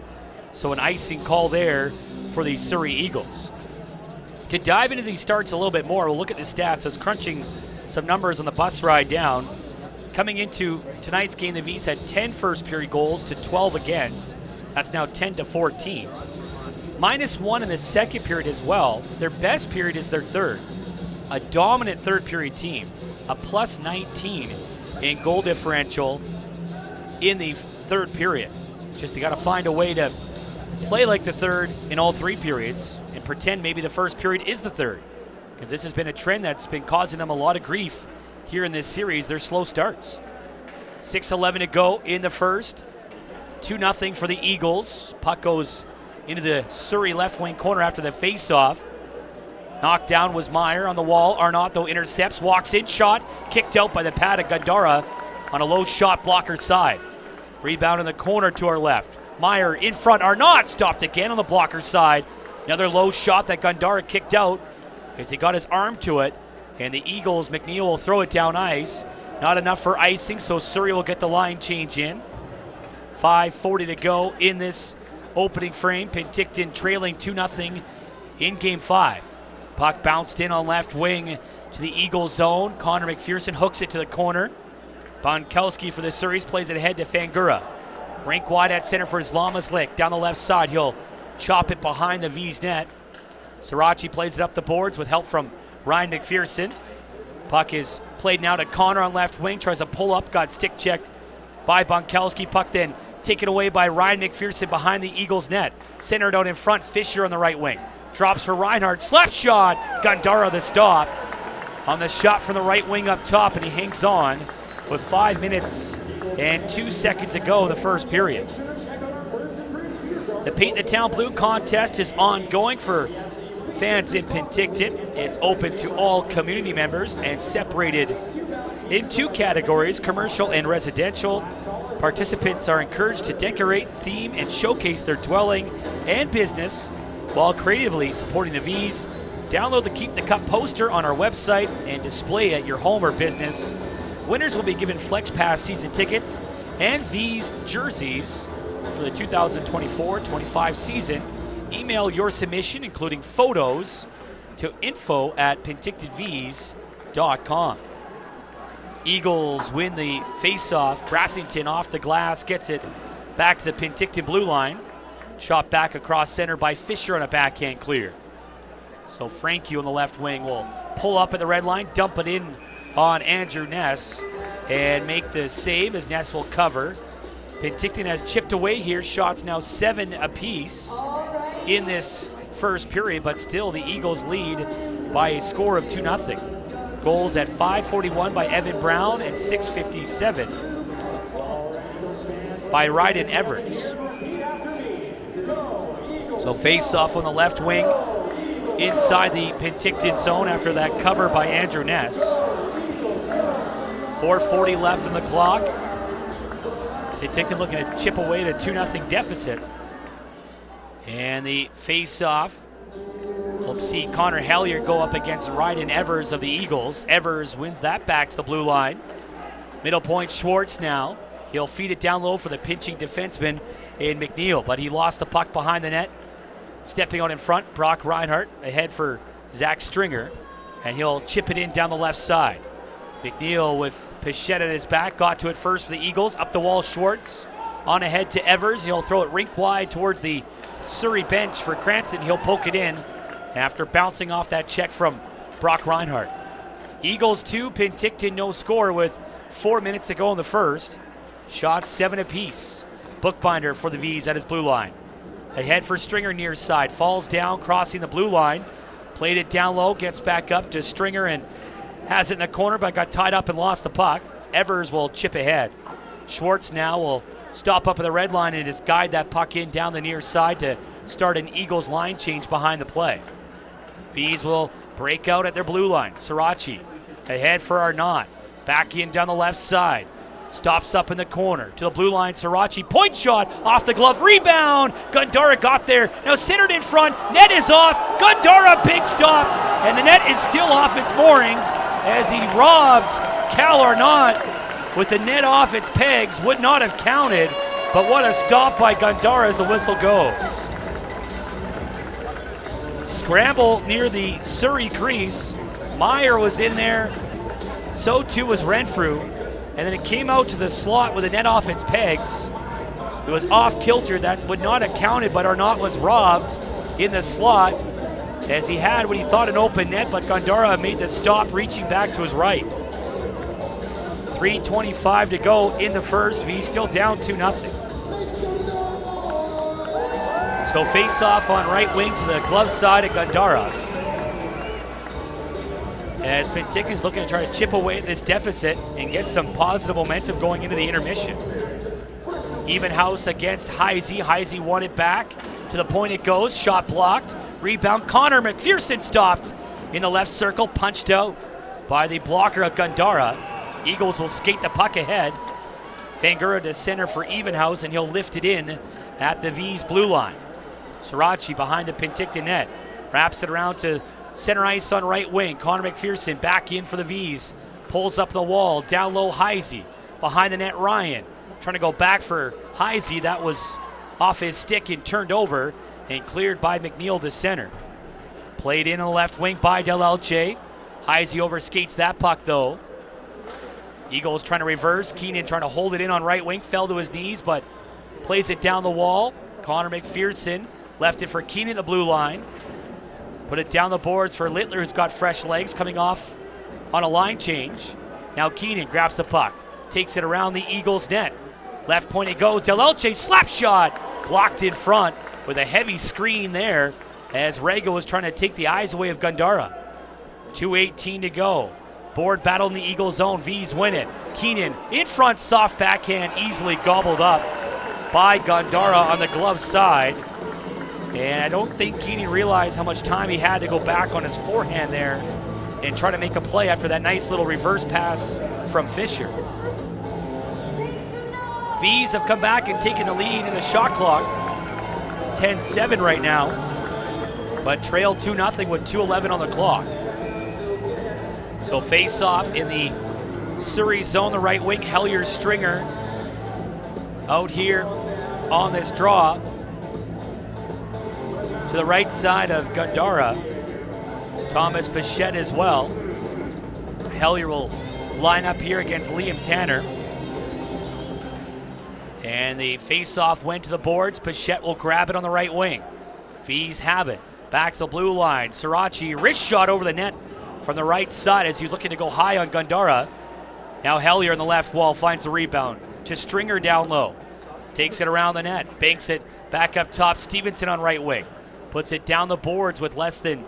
So an icing call there for the Surrey Eagles. To dive into these starts a little bit more, we'll look at the stats. I was crunching some numbers on the bus ride down. Coming into tonight's game, the Vees had 10 first period goals to 12 against. That's now 10-14. -1 in the second period as well. Their best period is their third. A dominant third period team. A +19 in goal differential in the third period. Just they got to find a way to play like the third in all 3 periods and pretend maybe the first period is the third. Because this has been a trend that's been causing them a lot of grief here in this series, their slow starts. 6:11 to go in the first. 2-0 for the Eagles. Puck goes into the Surrey left wing corner after the face-off. Knocked down was Meyer on the wall. Arnott, though, intercepts, walks in, shot, kicked out by the pad of Gandara on a low shot blocker side. Rebound in the corner to our left. Meyer in front, Arnott stopped again on the blocker side. Another low shot that Gandara kicked out as he got his arm to it. And the Eagles, McNeil will throw it down ice. Not enough for icing, so Surrey will get the line change in. 5:40 to go in this opening frame. Penticton trailing 2-0 in Game 5. Puck bounced in on left wing to the Eagles zone. Connor McPherson hooks it to the corner. Bonkowski for the Surreys plays it ahead to Fangura. Rink wide at center for Zlamaslik. Down the left side, he'll chop it behind the Vees net. Sirachi plays it up the boards with help from Ryan McPherson. Puck is played now to Connor on left wing. Tries to pull up, got stick checked by Bonkowski. Puck then taken away by Ryan McPherson behind the Eagles net. Centered out in front, Fisher on the right wing. Drops for Reinhardt, slap shot. Gandara the stop on the shot from the right wing up top, and he hangs on with 5 minutes and 2 seconds to go in the first period. The Paint the Town Blue contest is ongoing for fans in Penticton. It's open to all community members and separated in 2 categories, commercial and residential. Participants are encouraged to decorate, theme, and showcase their dwelling and business while creatively supporting the Vees. Download the Keep the Cup poster on our website and display at your home or business. Winners will be given Flex Pass season tickets and Vees jerseys for the 2024-25 season. Email your submission, including photos, to info@pentictonvees.com. Eagles win the face-off. Brassington off the glass, gets it back to the Penticton blue line. Shot back across center by Fisher on a backhand clear. So Frankie on the left wing will pull up at the red line, dump it in on Andrew Ness, and make the save as Ness will cover. Penticton has chipped away here. Shots now 7 apiece in this first period, but still the Eagles lead by a score of 2-0. Goals at 5:41 by Evan Brown and 6:57 by Ryden Evers. So face off on the left wing inside the Penticton zone after that cover by Andrew Ness. 4:40 left on the clock. Penticton looking to chip away to 2-0 deficit. And the face-off, we'll see Connor Hellier go up against Ryden Evers of the Eagles. Evers wins that back to the blue line. Middle point, Schwartz now. He'll feed it down low for the pinching defenseman in McNeil, but he lost the puck behind the net. Stepping on in front, Brock Reinhardt ahead for Zach Stringer. and he'll chip it in down the left side. McNeil with Pichette at his back, got to it first for the Eagles. Up the wall, Schwartz on ahead to Evers. He'll throw it rink wide towards the Surrey bench for Cranston. He'll poke it in after bouncing off that check from Brock Reinhardt. Eagles 2, Penticton no score with 4 minutes to go in the first. Shots 7 apiece. Bookbinder for the Vees at his blue line. Ahead for Stringer near side. Falls down, crossing the blue line. Played it down low, gets back up to Stringer and has it in the corner, but got tied up and lost the puck. Evers will chip ahead. Schwartz now will stop up at the red line and just guide that puck in down the near side to start an Eagles line change behind the play. Vees will break out at their blue line. Sirachi ahead for Arnott. Back in down the left side. Stops up in the corner to the blue line. Sirachi, point shot off the glove. Rebound. Gundara got there. Now centered in front. Net is off. Gundara, big stop. And the net is still off its moorings as he robbed Cal Arnott with the net off its pegs. Would not have counted, but what a stop by Gundara as the whistle goes. Scramble near the Surrey crease. Meyer was in there. So too was Renfrew. And then it came out to the slot with the net off its pegs. It was off kilter. That would not have counted, but Arnott was robbed in the slot as he had what he thought an open net, but Gundara made the stop reaching back to his right. 3:25 to go in the first. Vees still down 2-0. So face off on right wing to the glove side of Gundara. As Penticton's looking to try to chip away at this deficit and get some positive momentum going into the intermission. Even house against Heisey. Heisey won it back. To the point it goes. Shot blocked. Rebound. Connor McPherson stopped in the left circle. Punched out by the blocker of Gundara. Eagles will skate the puck ahead. Fangura to center for Evenhouse, and he'll lift it in at the Vees blue line. Sirachi behind the Penticton net. Wraps it around to center ice on right wing. Connor McPherson back in for the Vees. Pulls up the wall. Down low, Heisey. Behind the net, Ryan. Trying to go back for Heisey. That was off his stick and turned over and cleared by McNeil to center. Played in on the left wing by Del Elche. Heisey overskates that puck though. Eagles trying to reverse. Keenan trying to hold it in on right wing. Fell to his knees, but plays it down the wall. Connor McPherson left it for Keenan, the blue line. Put it down the boards for Littler, who's got fresh legs coming off on a line change. Now Keenan grabs the puck. Takes it around the Eagles net. Left point it goes. Del Elche slap shot. Blocked in front with a heavy screen there as Rego was trying to take the eyes away of Gundara. 2:18 to go. Board battle in the Eagles zone. Vees win it. Keenan in front, soft backhand, easily gobbled up by Gundara on the glove side. And I don't think Keenan realized how much time he had to go back on his forehand there and try to make a play after that nice little reverse pass from Fisher. Vees have come back and taken the lead in the shot clock. 10-7 right now, but trail 2-0 with 2:11 on the clock. So face off in the Surrey zone, the right wing. Hellier Stringer out here on this draw. To the right side of Gundara, Thomas Pichette as well. Hellier will line up here against Liam Tanner. And the face-off went to the boards. Pichette will grab it on the right wing. Vees have it. Back to the blue line. Sirachi, wrist shot over the net from the right side as he's looking to go high on Gundara. Now Hellier on the left wall finds the rebound to Stringer down low. Takes it around the net. Banks it back up top. Stevenson on right wing. Puts it down the boards with less than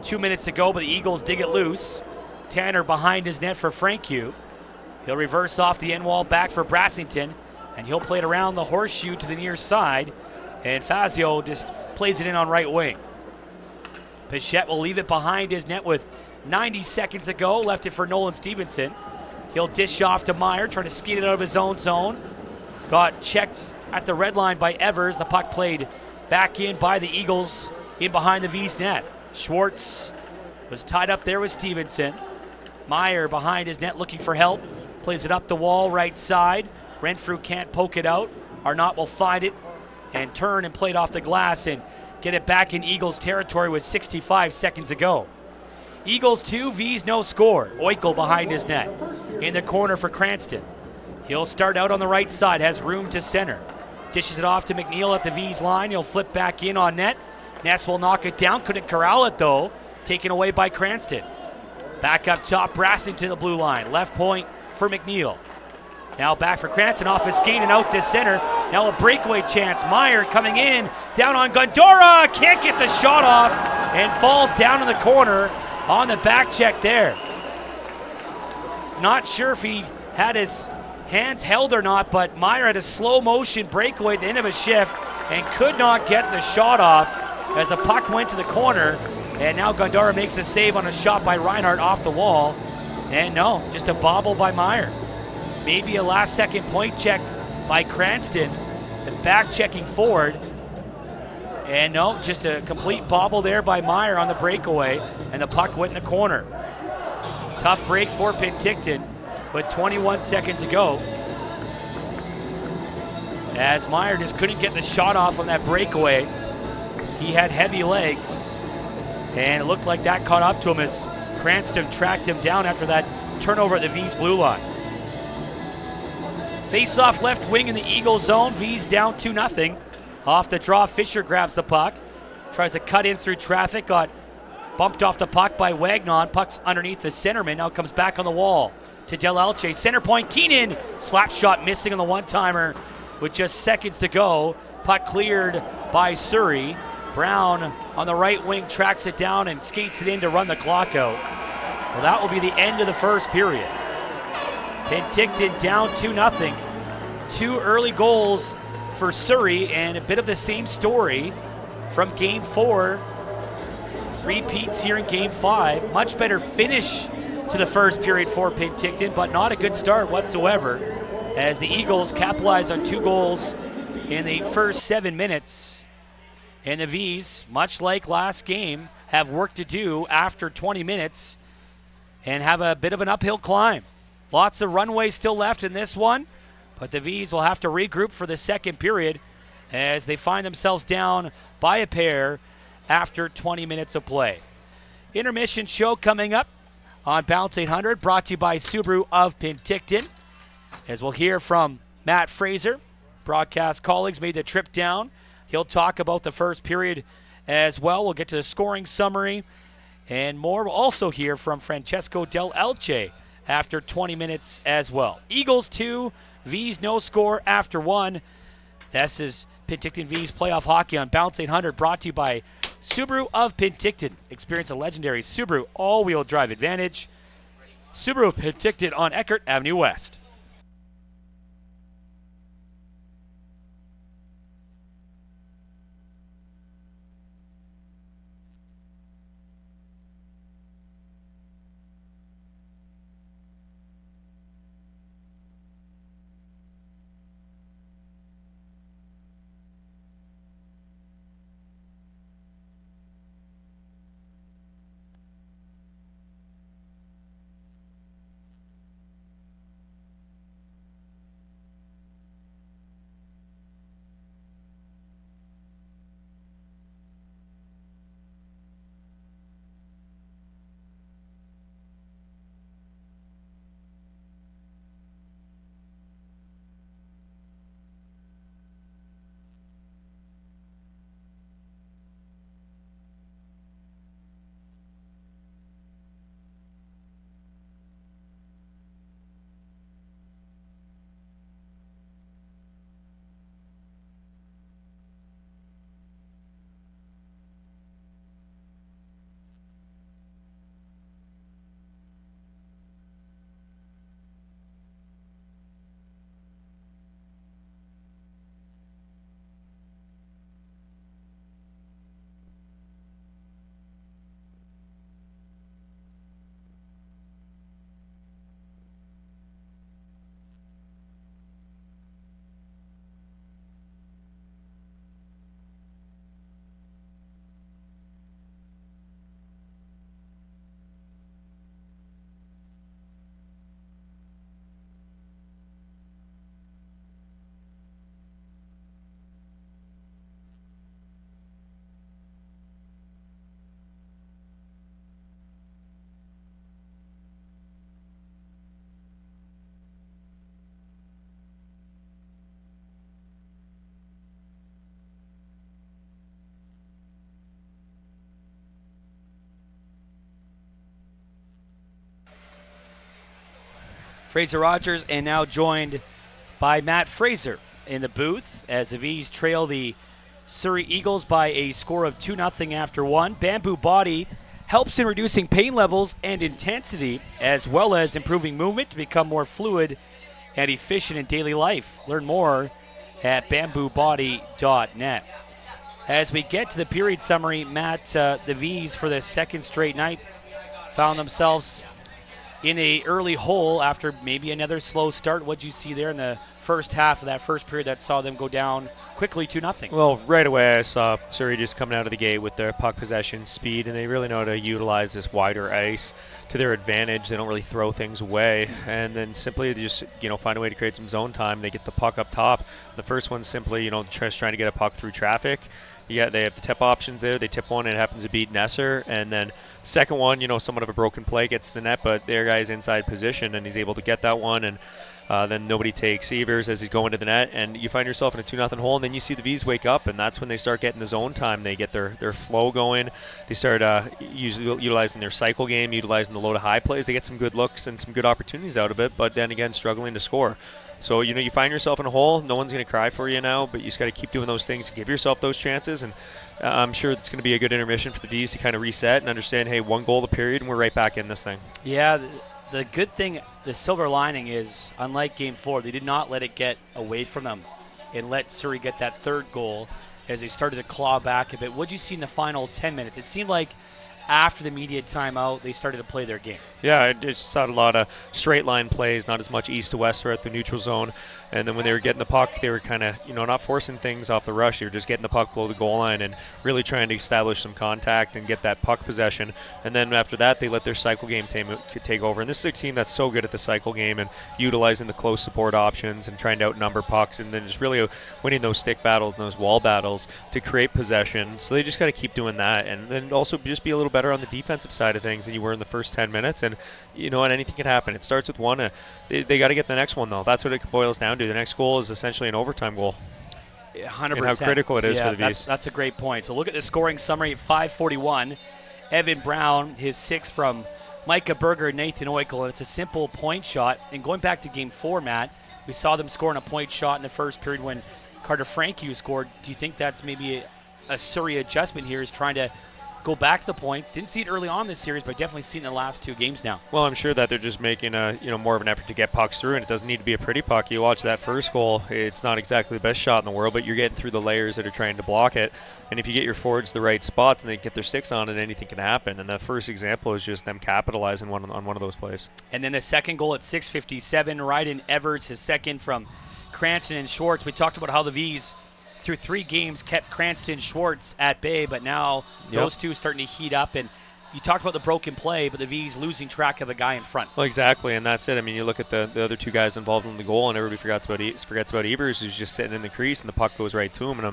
2 minutes to go, but the Eagles dig it loose. Tanner behind his net for Franku. He'll reverse off the end wall back for Brassington, and he'll play it around the horseshoe to the near side, and Fazio just plays it in on right wing. Pichette will leave it behind his net with 90 seconds to go. Left it for Nolan Stevenson. He'll dish off to Meyer, trying to skate it out of his own zone. Got checked at the red line by Evers. The puck played back in by the Eagles in behind the Vees net. Schwartz was tied up there with Stevenson. Meyer behind his net looking for help. Plays it up the wall right side. Renfrew can't poke it out. Arnott will find it and turn and play it off the glass and get it back in Eagles territory with 65 seconds to go. Eagles 2, Vees no score. Oikel behind his net. In the corner for Cranston. He'll start out on the right side, has room to center. Dishes it off to McNeil at the Vees line. He'll flip back in on net. Ness will knock it down. Couldn't corral it though. Taken away by Cranston. Back up top, Brassing to the blue line. Left point for McNeil. Now back for Cranston off his skate and out to center. Now a breakaway chance. Meyer coming in. Down on Gondora. Can't get the shot off and falls down in the corner on the back check there. Not sure if he had his hands held or not, but Meyer had a slow motion breakaway at the end of a shift and could not get the shot off as the puck went to the corner. And now Gondara makes a save on a shot by Reinhardt off the wall. And no, just a bobble by Meyer. Maybe a last second point check by Cranston. And back checking forward. And no, just a complete bobble there by Meyer on the breakaway. And the puck went in the corner. Tough break for Penticton with 21 seconds to go. As Meyer just couldn't get the shot off on that breakaway. He had heavy legs. And it looked like that caught up to him as Cranston tracked him down after that turnover at the Vees blue line. Face-off left wing in the Eagle zone. Vees down 2-0. Off the draw, Fisher grabs the puck. Tries to cut in through traffic. Got bumped off the puck by Wagnon. Puck's underneath the centerman. Now comes back on the wall to Del Elche. Center point, Keenan. Slap shot missing on the one-timer with just seconds to go. Puck cleared by Surrey. Brown on the right wing tracks it down and skates it in to run the clock out. Well, that will be the end of the first period. Penticton down 2-0. 2 early goals for Surrey and a bit of the same story from Game 4. Repeats here in Game 5. Much better finish to the first period for Penticton, but not a good start whatsoever as the Eagles capitalize on 2 goals in the first 7 minutes. And the Vees, much like last game, have work to do after 20 minutes and have a bit of an uphill climb. Lots of runway still left in this one, but the Vees will have to regroup for the second period as they find themselves down by a pair after 20 minutes of play. Intermission show coming up on Bounce 800, brought to you by Subaru of Penticton. As we'll hear from Matt Fraser, broadcast colleagues made the trip down. He'll talk about the first period as well. We'll get to the scoring summary and more. We'll also hear from Francesco Del Elche after 20 minutes as well. Eagles 2, Vees no score after 1. This is Penticton Vees playoff hockey on Bounce 800, brought to you by Subaru of Penticton. Experience a legendary Subaru all-wheel drive advantage. Subaru of Penticton on Eckert Avenue West. Fraser Rogers, and now joined by Matt Fraser in the booth as the Vees trail the Surrey Eagles by a score of 2-0 after one. Bamboo Body helps in reducing pain levels and intensity, as well as improving movement to become more fluid and efficient in daily life. Learn more at bamboobody.net. As we get to the period summary, Matt, the Vees for the second straight night found themselves in a early hole after maybe another slow start. What'd you see there in the first half of that first period that saw them go down quickly 2-0? Well, right away I saw Surrey just coming out of the gate with their puck possession speed, and they really know how to utilize this wider ice to their advantage. They don't really throw things away, and then simply just find a way to create some zone time. They get the puck up top. The first one's simply just trying to get a puck through traffic. Yeah, they have the tip options there. They tip one and it happens to beat Nesser, and then second one, somewhat of a broken play gets to the net, but their guy's inside position and he's able to get that one, and then nobody takes Evers as he's going to the net, and you find yourself in a 2-0 hole, and then you see the Vees wake up, and that's when they start getting the zone time. They get their flow going. They start utilizing their cycle game, utilizing the low to high plays. They get some good looks and some good opportunities out of it, but then again, struggling to score. So, you find yourself in a hole. No one's going to cry for you now, but you just got to keep doing those things to give yourself those chances. And I'm sure it's going to be a good intermission for the Vees to kind of reset and understand, hey, one goal a period, and we're right back in this thing. Yeah, the good thing, the silver lining is, unlike Game 4, they did not let it get away from them and let Surrey get that third goal as they started to claw back a bit. What did you see in the final 10 minutes? It seemed like after the immediate timeout, they started to play their game. Yeah, I just saw a lot of straight line plays, not as much east to west throughout the neutral zone. And then when they were getting the puck, they were kind of, not forcing things off the rush. They were just getting the puck below the goal line and really trying to establish some contact and get that puck possession. And then after that, they let their cycle game take over. And this is a team that's so good at the cycle game and utilizing the close support options and trying to outnumber pucks, and then just really winning those stick battles and those wall battles to create possession. So they just got to keep doing that, and then also just be a little better on the defensive side of things than you were in the first 10 minutes. And and anything can happen. It starts with one. They got to get the next one, though. That's what it boils down to. The next goal is essentially an overtime goal. 100%. And how critical it is for the Vees. That's a great point. So look at the scoring summary. 5:41. Evan Brown, his sixth from Micah Berger and Nathan Oikel. And it's a simple point shot. And going back to Game 4, Matt, we saw them scoring a point shot in the first period when Carter Frankie scored. Do you think that's maybe a Surrey adjustment here, is trying to go back to the points? Didn't see it early on this series, but definitely seen it in the last two games now. Well, I'm sure that they're just making more of an effort to get pucks through, and it doesn't need to be a pretty puck. You watch that first goal, it's not exactly the best shot in the world, but you're getting through the layers that are trying to block it. And if you get your forwards the right spots and they get their sticks on it, anything can happen. And the first example is just them capitalizing on one of those plays. And then the second goal at 6:57, Ryden Evers, his second from Cranston and Schwartz. We talked about how the Vees through 3 games kept Cranston Schwartz at bay, but now those two starting to heat up. And you talked about the broken play, but the Vees losing track of a guy in front. Well, exactly, and that's it. I mean, you look at the other two guys involved in the goal, and everybody forgets about Evers, who's just sitting in the crease, and the puck goes right to him. And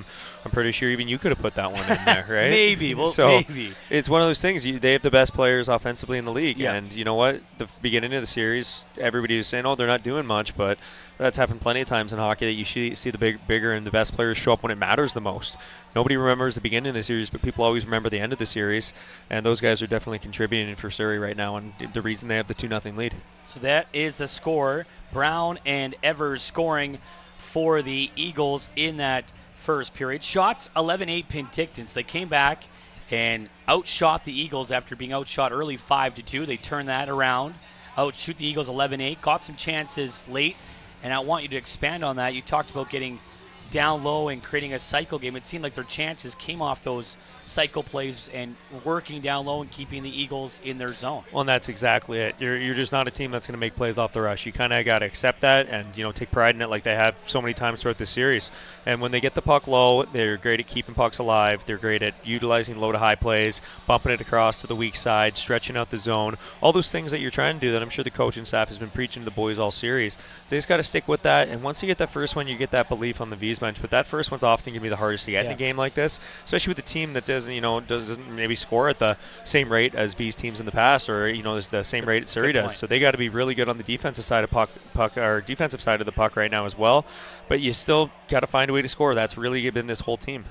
I'm pretty sure even you could have put that one in there, right? Maybe. Well, so maybe. It's one of those things. They have the best players offensively in the league, yeah. And you know what? The beginning of the series, everybody was saying, "Oh, they're not doing much," but that's happened plenty of times in hockey that you see the bigger and the best players show up when it matters the most. Nobody remembers the beginning of the series, but people always remember the end of the series, and those guys are definitely contributing for Surrey right now, and the reason they have the 2-0 lead. So that is the score. Brown and Evers scoring for the Eagles in that first period. Shots 11-8 Penticton. So they came back and outshot the Eagles after being outshot early 5-2. They turned that around, outshoot the Eagles 11-8, got some chances late. And I want you to expand on that. You talked about getting down low and creating a cycle game. It seemed like their chances came off those cycle plays and working down low and keeping the Eagles in their zone. Well, and that's exactly it. You're just not a team that's going to make plays off the rush. You kind of got to accept that and take pride in it, like they have so many times throughout the series. And when they get the puck low, they're great at keeping pucks alive. They're great at utilizing low to high plays, bumping it across to the weak side, stretching out the zone, all those things that you're trying to do that I'm sure the coaching staff has been preaching to the boys all series. So they just got to stick with that. And once you get that first one, you get that belief on the Vees bench. But that first one's often going to be the hardest to get in a game like this, especially with a team that doesn't maybe score at the same rate as Vees teams in the past, or is the same rate Surrey does. So they got to be really good on the defensive side of puck or defensive side of the puck right now as well. But you still got to find a way to score. That's really been this whole team.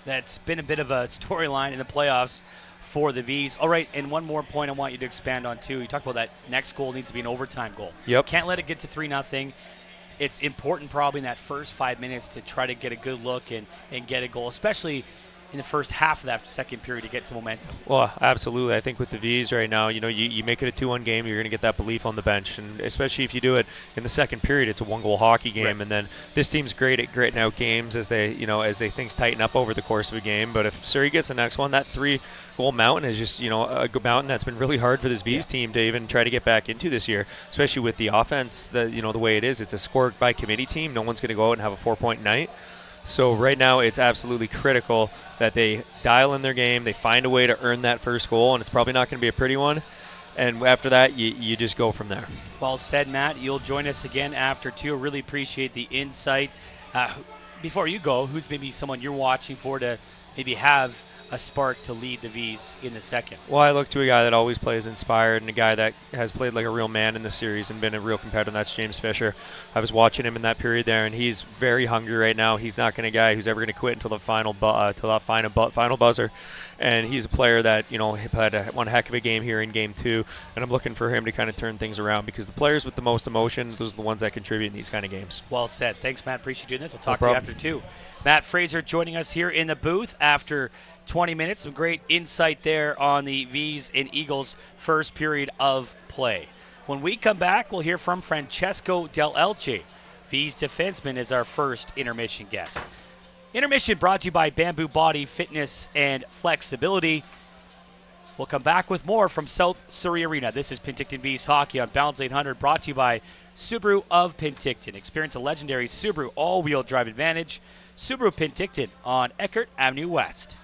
That's been a bit of a storyline in the playoffs for the Vees. All right, and one more point I want you to expand on too. You talked about that next goal needs to be an overtime goal. Yep. Can't let it get to 3-0. It's important probably in that first 5 minutes to try to get a good look and get a goal, especially in the first half of that second period to get some momentum. Well, absolutely. I think with the Vees right now, you make it a 2-1 game, you're going to get that belief on the bench, and especially if you do it in the second period, it's a 1-goal hockey game. Right. And then this team's great at gritting out games as things tighten up over the course of a game. But if Surrey gets the next one, that 3-goal mountain is just a mountain that's been really hard for this Vees team to even try to get back into this year, especially with the offense. The way it is, it's a score by committee team. No one's going to go out and have a 4-point night. So right now it's absolutely critical that they dial in their game, they find a way to earn that first goal, and it's probably not going to be a pretty one. And after that, you just go from there. Well said, Matt. You'll join us again after 2. Really appreciate the insight. Before you go, who's maybe someone you're watching for to maybe have a spark to lead the Vees in the second? Well, I look to a guy that always plays inspired and a guy that has played like a real man in the series and been a real competitor, and that's James Fisher. I was watching him in that period there, and he's very hungry right now. He's not a guy who's ever going to quit until the final buzzer. And he's a player that, had one heck of a game here in Game 2, and I'm looking for him to kind of turn things around because the players with the most emotion, those are the ones that contribute in these kind of games. Well said. Thanks, Matt. Appreciate you doing this. We'll talk to you after 2. Matt Fraser joining us here in the booth after 20 minutes. Some great insight there on the Vees and Eagles' first period of play. When we come back, we'll hear from Francesco Del Elche. Vees defenseman is our first intermission guest. Intermission brought to you by Bamboo Body Fitness and Flexibility. We'll come back with more from South Surrey Arena. This is Penticton Vees Hockey on Balance 800, brought to you by Subaru of Penticton. Experience a legendary Subaru all-wheel drive advantage. Subaru Penticton on Eckert Avenue West.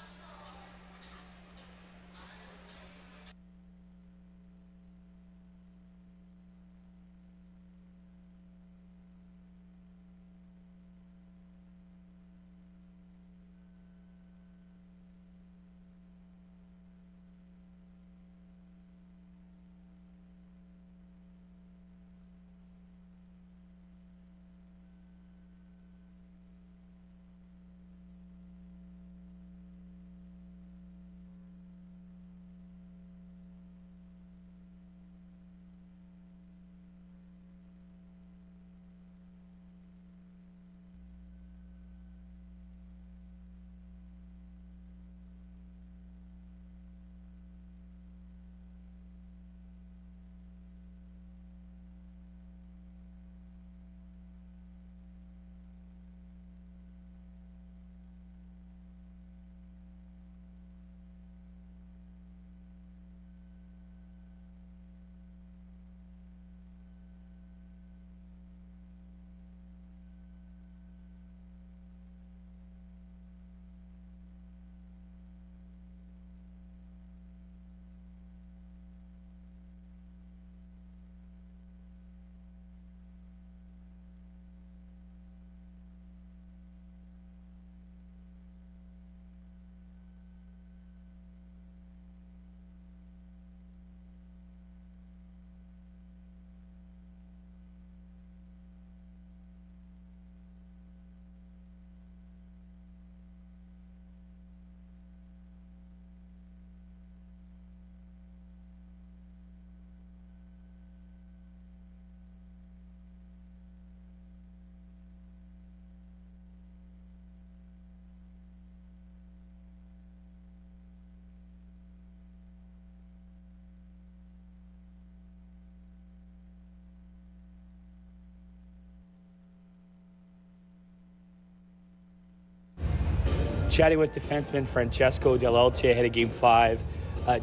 Chatting with defenseman Francesco Del Elche ahead of Game 5.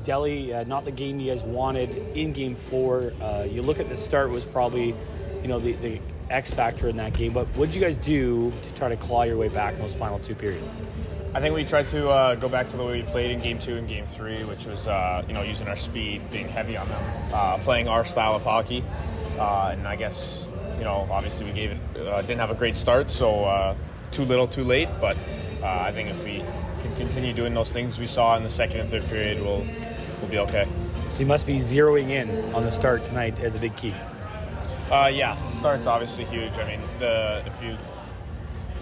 Deli, not the game you guys wanted in Game 4. You look at the start was probably, the X factor in that game. But what did you guys do to try to claw your way back in those final 2 periods? I think we tried to go back to the way we played in Game 2 and Game 3, which was using our speed, being heavy on them, playing our style of hockey. And I guess obviously we didn't have a great start, so too little, too late. But I think if we can continue doing those things we saw in the second and third period, we'll be okay. So you must be zeroing in on the start tonight as a big key. Yeah, start's obviously huge. I mean,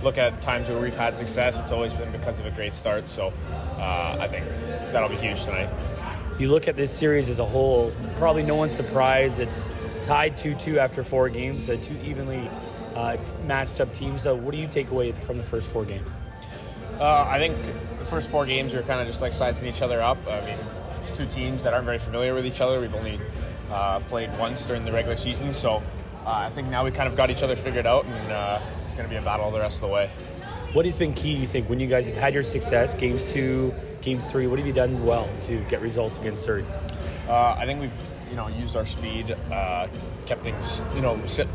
look at times where we've had success, it's always been because of a great start. So I think that'll be huge tonight. You look at this series as a whole, probably no one's surprised. It's tied 2-2 after 4 games, 2 evenly matched up teams. What do you take away from the first 4 games? I think the first 4 games are kind of just like sizing each other up. I mean, it's 2 teams that aren't very familiar with each other. We've only played once during the regular season, so I think now we kind of got each other figured out, and it's going to be a battle the rest of the way. What has been key, you think, when you guys have had your success, games 2, games 3? What have you done well to get results against Surrey? I think we've used our speed, kept things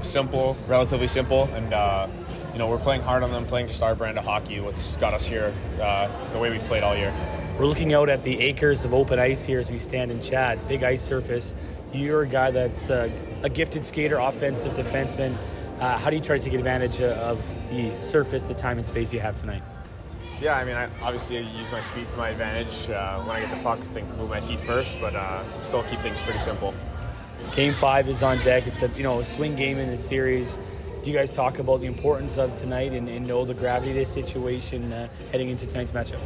simple, relatively simple, and we're playing hard on them, playing just our brand of hockey. What's got us here, the way we've played all year. We're looking out at the acres of open ice here as we stand and chat. Big ice surface. You're a guy that's a gifted skater, offensive defenseman. How do you try to take advantage of the surface, the time and space you have tonight? Yeah, I mean, obviously I use my speed to my advantage. When I get the puck, I think move my feet first, but still keep things pretty simple. Game 5 is on deck. It's a swing game in this series. Do you guys talk about the importance of tonight and know the gravity of this situation heading into tonight's matchup?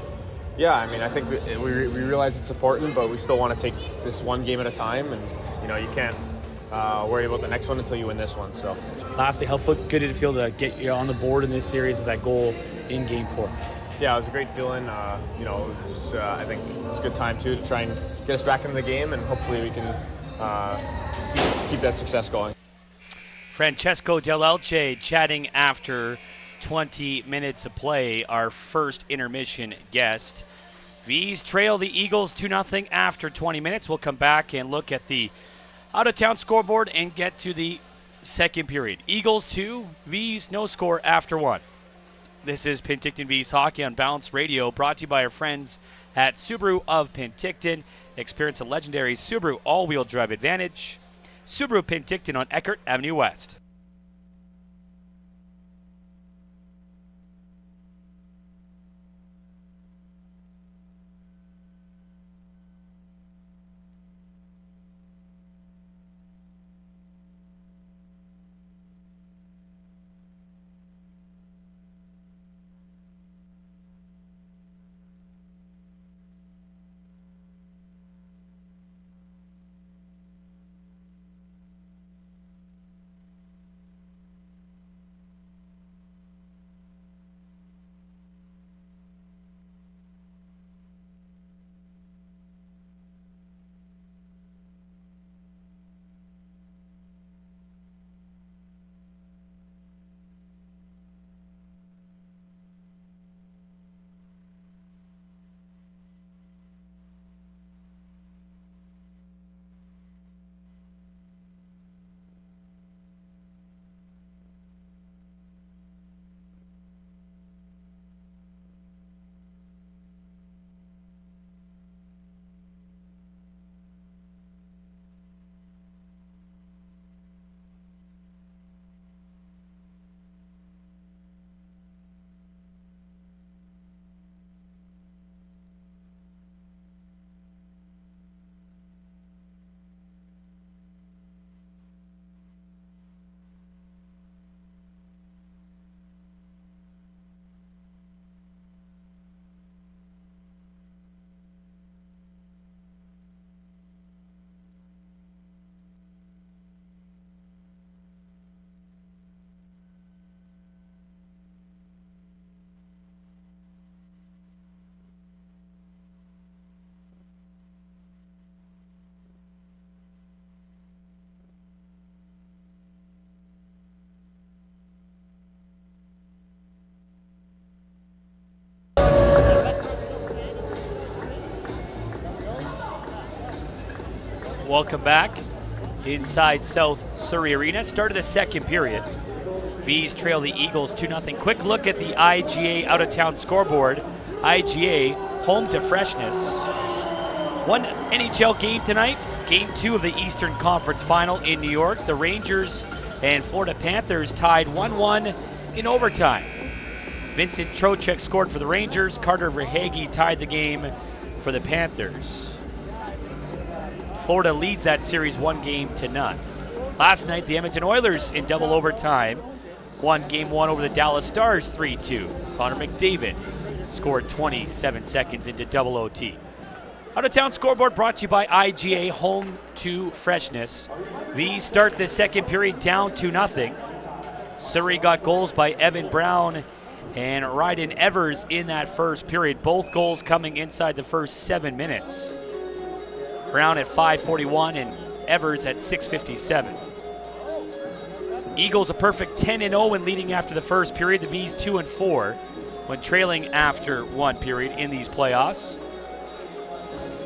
Yeah, I mean, I think we realize it's important, but we still want to take this one game at a time, and you can't worry about the next one until you win this one. So, lastly, how good did it feel to get you on the board in this series with that goal in Game 4? Yeah, it was a great feeling. I think it's a good time too to try and get us back into the game, and hopefully we can keep that success going. Francesco Del Elche chatting after 20 minutes of play, our first intermission guest. Vees trail the Eagles 2-0 after 20 minutes. We'll come back and look at the out-of-town scoreboard and get to the second period. Eagles 2, Vees no score after 1. This is Penticton Vees Hockey on Balance Radio, brought to you by our friends at Subaru of Penticton. Experience a legendary Subaru all-wheel drive advantage. Subaru Penticton on Eckert Avenue West. Welcome back inside South Surrey Arena. Start of the second period. Vees trail the Eagles 2-0. Quick look at the IGA out-of-town scoreboard. IGA home to freshness. One NHL game tonight. Game 2 of the Eastern Conference Final in New York. The Rangers and Florida Panthers tied 1-1 in overtime. Vincent Trocheck scored for the Rangers. Carter Verhaeghe tied the game for the Panthers. Florida leads that series 1-0. Last night, the Edmonton Oilers in double overtime won Game 1 over the Dallas Stars 3-2. Connor McDavid scored 27 seconds into double OT. Out-of-town scoreboard brought to you by IGA, home to freshness. Vees start the second period down 2-0. Surrey got goals by Evan Brown and Ryden Evers in that first period. Both goals coming inside the first 7 minutes. Brown at 5:41 and Evers at 6:57. Eagles a perfect 10-0 when leading after the first period. The Vees 2-4 when trailing after one period in these playoffs.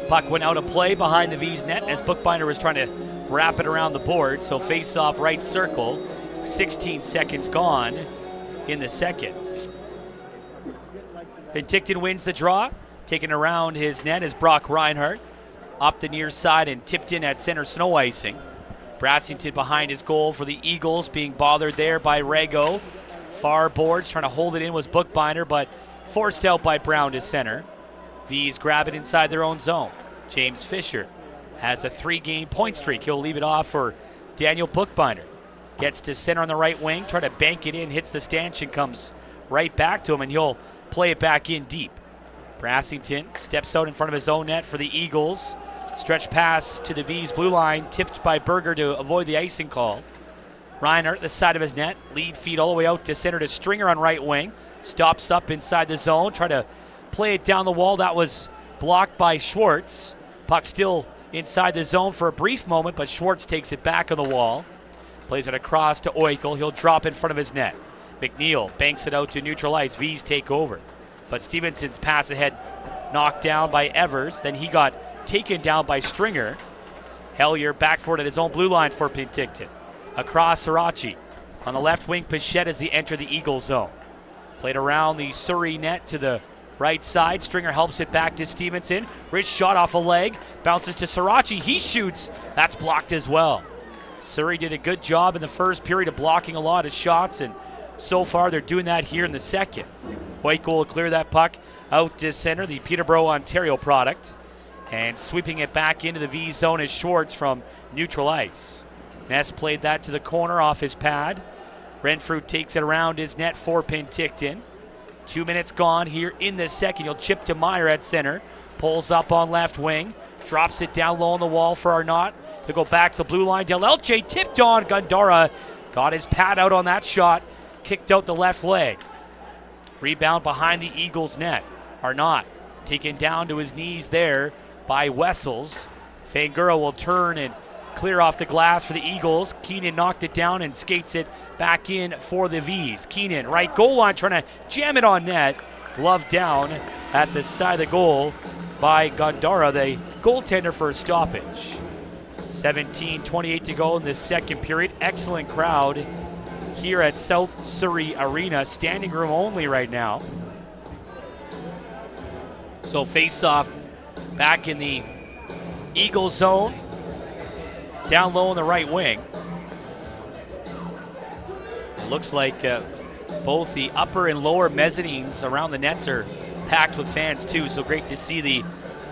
Puck went out of play behind the Vees net as Bookbinder was trying to wrap it around the board. So face-off right circle, 16 seconds gone in the second. Penticton wins the draw. Taken around his net is Brock Reinhardt. Up the near side and tipped in at center, snow icing. Brassington behind his goal for the Eagles, being bothered there by Rago. Far boards, trying to hold it in was Bookbinder, but forced out by Brown to center. Vees grab it inside their own zone. James Fisher has a 3-game point streak. He'll leave it off for Daniel Bookbinder. Gets to center on the right wing, try to bank it in, hits the stanchion, comes right back to him, and he'll play it back in deep. Brassington steps out in front of his own net for the Eagles. Stretch pass to the Vees blue line, tipped by Berger to avoid the icing call. Reinhardt, the side of his net, lead feed all the way out to center to Stringer on right wing. Stops up inside the zone, try to play it down the wall. That was blocked by Schwartz. Puck still inside the zone for a brief moment, but Schwartz takes it back on the wall. Plays it across to Eichel. He'll drop in front of his net. McNeil banks it out to neutral ice. Vees take over. But Stevenson's pass ahead knocked down by Evers. Then he got taken down by Stringer. Hellier back for it at his own blue line for Penticton. Across Sirachi. On the left wing, Pichette as they enter the Eagle zone. Played around the Surrey net to the right side. Stringer helps it back to Stevenson. Rich shot off a leg. Bounces to Sirachi. He shoots. That's blocked as well. Surrey did a good job in the first period of blocking a lot of shots, and so far they're doing that here in the second. Eichel will clear that puck out to center, the Peterborough, Ontario product. And sweeping it back into the V zone is Schwartz from neutral ice. Ness played that to the corner off his pad. Renfrew takes it around his net for Penticton. 2 minutes gone here in the second. He'll chip to Meyer at center. Pulls up on left wing. Drops it down low on the wall for Arnott. He'll go back to the blue line. Del Elche tipped on. Gandara got his pad out on that shot. Kicked out the left leg. Rebound behind the Eagles net. Arnott taken down to his knees there by Wessels. Fangura will turn and clear off the glass for the Eagles. Keenan knocked it down and skates it back in for the Vees. Keenan, right goal line, trying to jam it on net. Glove down at the side of the goal by Gandara, the goaltender, for a stoppage. 17:28 to go in the second period. Excellent crowd here at South Surrey Arena. Standing room only right now. So face-off back in the Eagles zone. Down low on the right wing. It looks like both the upper and lower mezzanines around the nets are packed with fans too, so great to see the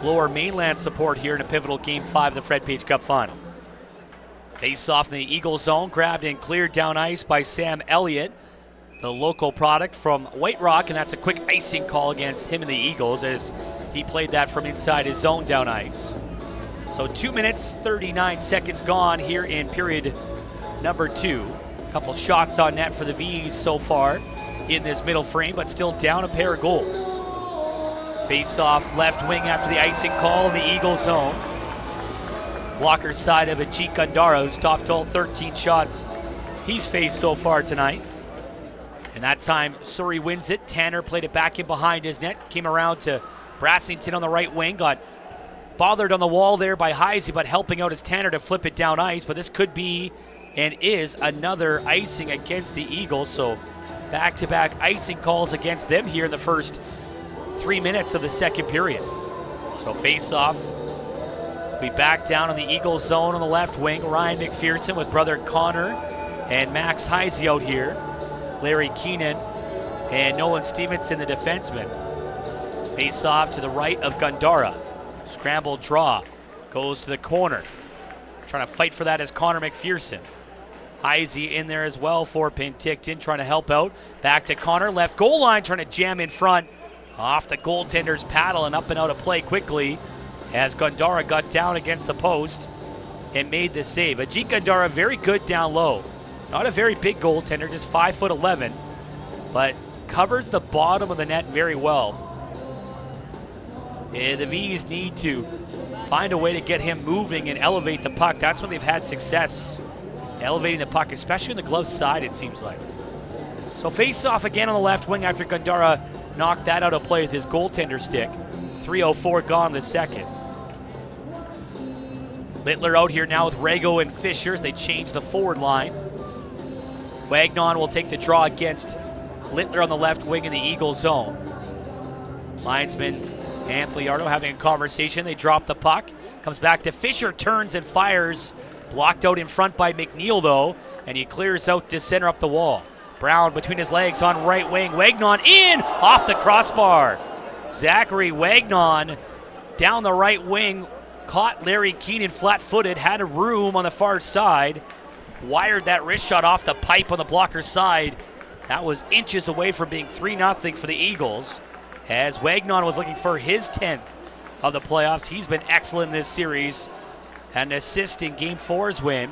lower mainland support here in a pivotal Game 5 of the Fred Page Cup Final. Face off in the Eagle zone, grabbed and cleared down ice by Sam Elliott, the local product from White Rock, and that's a quick icing call against him and the Eagles as he played that from inside his zone down ice. So 2 minutes, 39 seconds gone here in period number 2. A couple shots on net for the Vees so far in this middle frame, but still down a pair of goals. Face off left wing after the icing call in the Eagle zone. Blocker side of Ajit Gandara, who's topped all 13 shots he's faced so far tonight. And that time Surrey wins it. Tanner played it back in behind his net, came around to Brassington on the right wing, got bothered on the wall there by Heisey, but helping out his Tanner to flip it down ice. But this could be and is another icing against the Eagles. So back-to-back icing calls against them here in the first 3 minutes of the second period. So face-off, we back down in the Eagles zone on the left wing. Ryan McPherson with brother Connor and Max Heisey out here. Larry Keenan and Nolan Stevenson, the defenseman. Face-off to the right of Gandara. Scramble draw, goes to the corner. Trying to fight for that is Connor McPherson. Heisey in there as well for Penticton, trying to help out. Back to Connor, left goal line, trying to jam in front. Off the goaltender's paddle and up and out of play quickly as Gandara got down against the post and made the save. Ajit Gandara very good down low. Not a very big goaltender, just 5'11", but covers the bottom of the net very well. And the Vees need to find a way to get him moving and elevate the puck. That's when they've had success, elevating the puck, especially on the glove side, it seems like. So face off again on the left wing after Gandara knocked that out of play with his goaltender stick. 3:04 gone in the second. Littler out here now with Rego and Fisher as they change the forward line. Wagnon will take the draw against Littler on the left wing in the Eagle zone. Linesman Anthony Ardo having a conversation. They drop the puck. Comes back to Fisher, turns and fires. Blocked out in front by McNeil though, and he clears out to center up the wall. Brown between his legs on right wing. Wagnon in off the crossbar. Zachary Wagnon down the right wing. Caught Larry Keenan flat-footed. Had a room on the far side. Wired that wrist shot off the pipe on the blocker side. That was inches away from being 3-0 for the Eagles. As Wagnon was looking for his 10th of the playoffs. He's been excellent in this series. An assist in Game 4's win.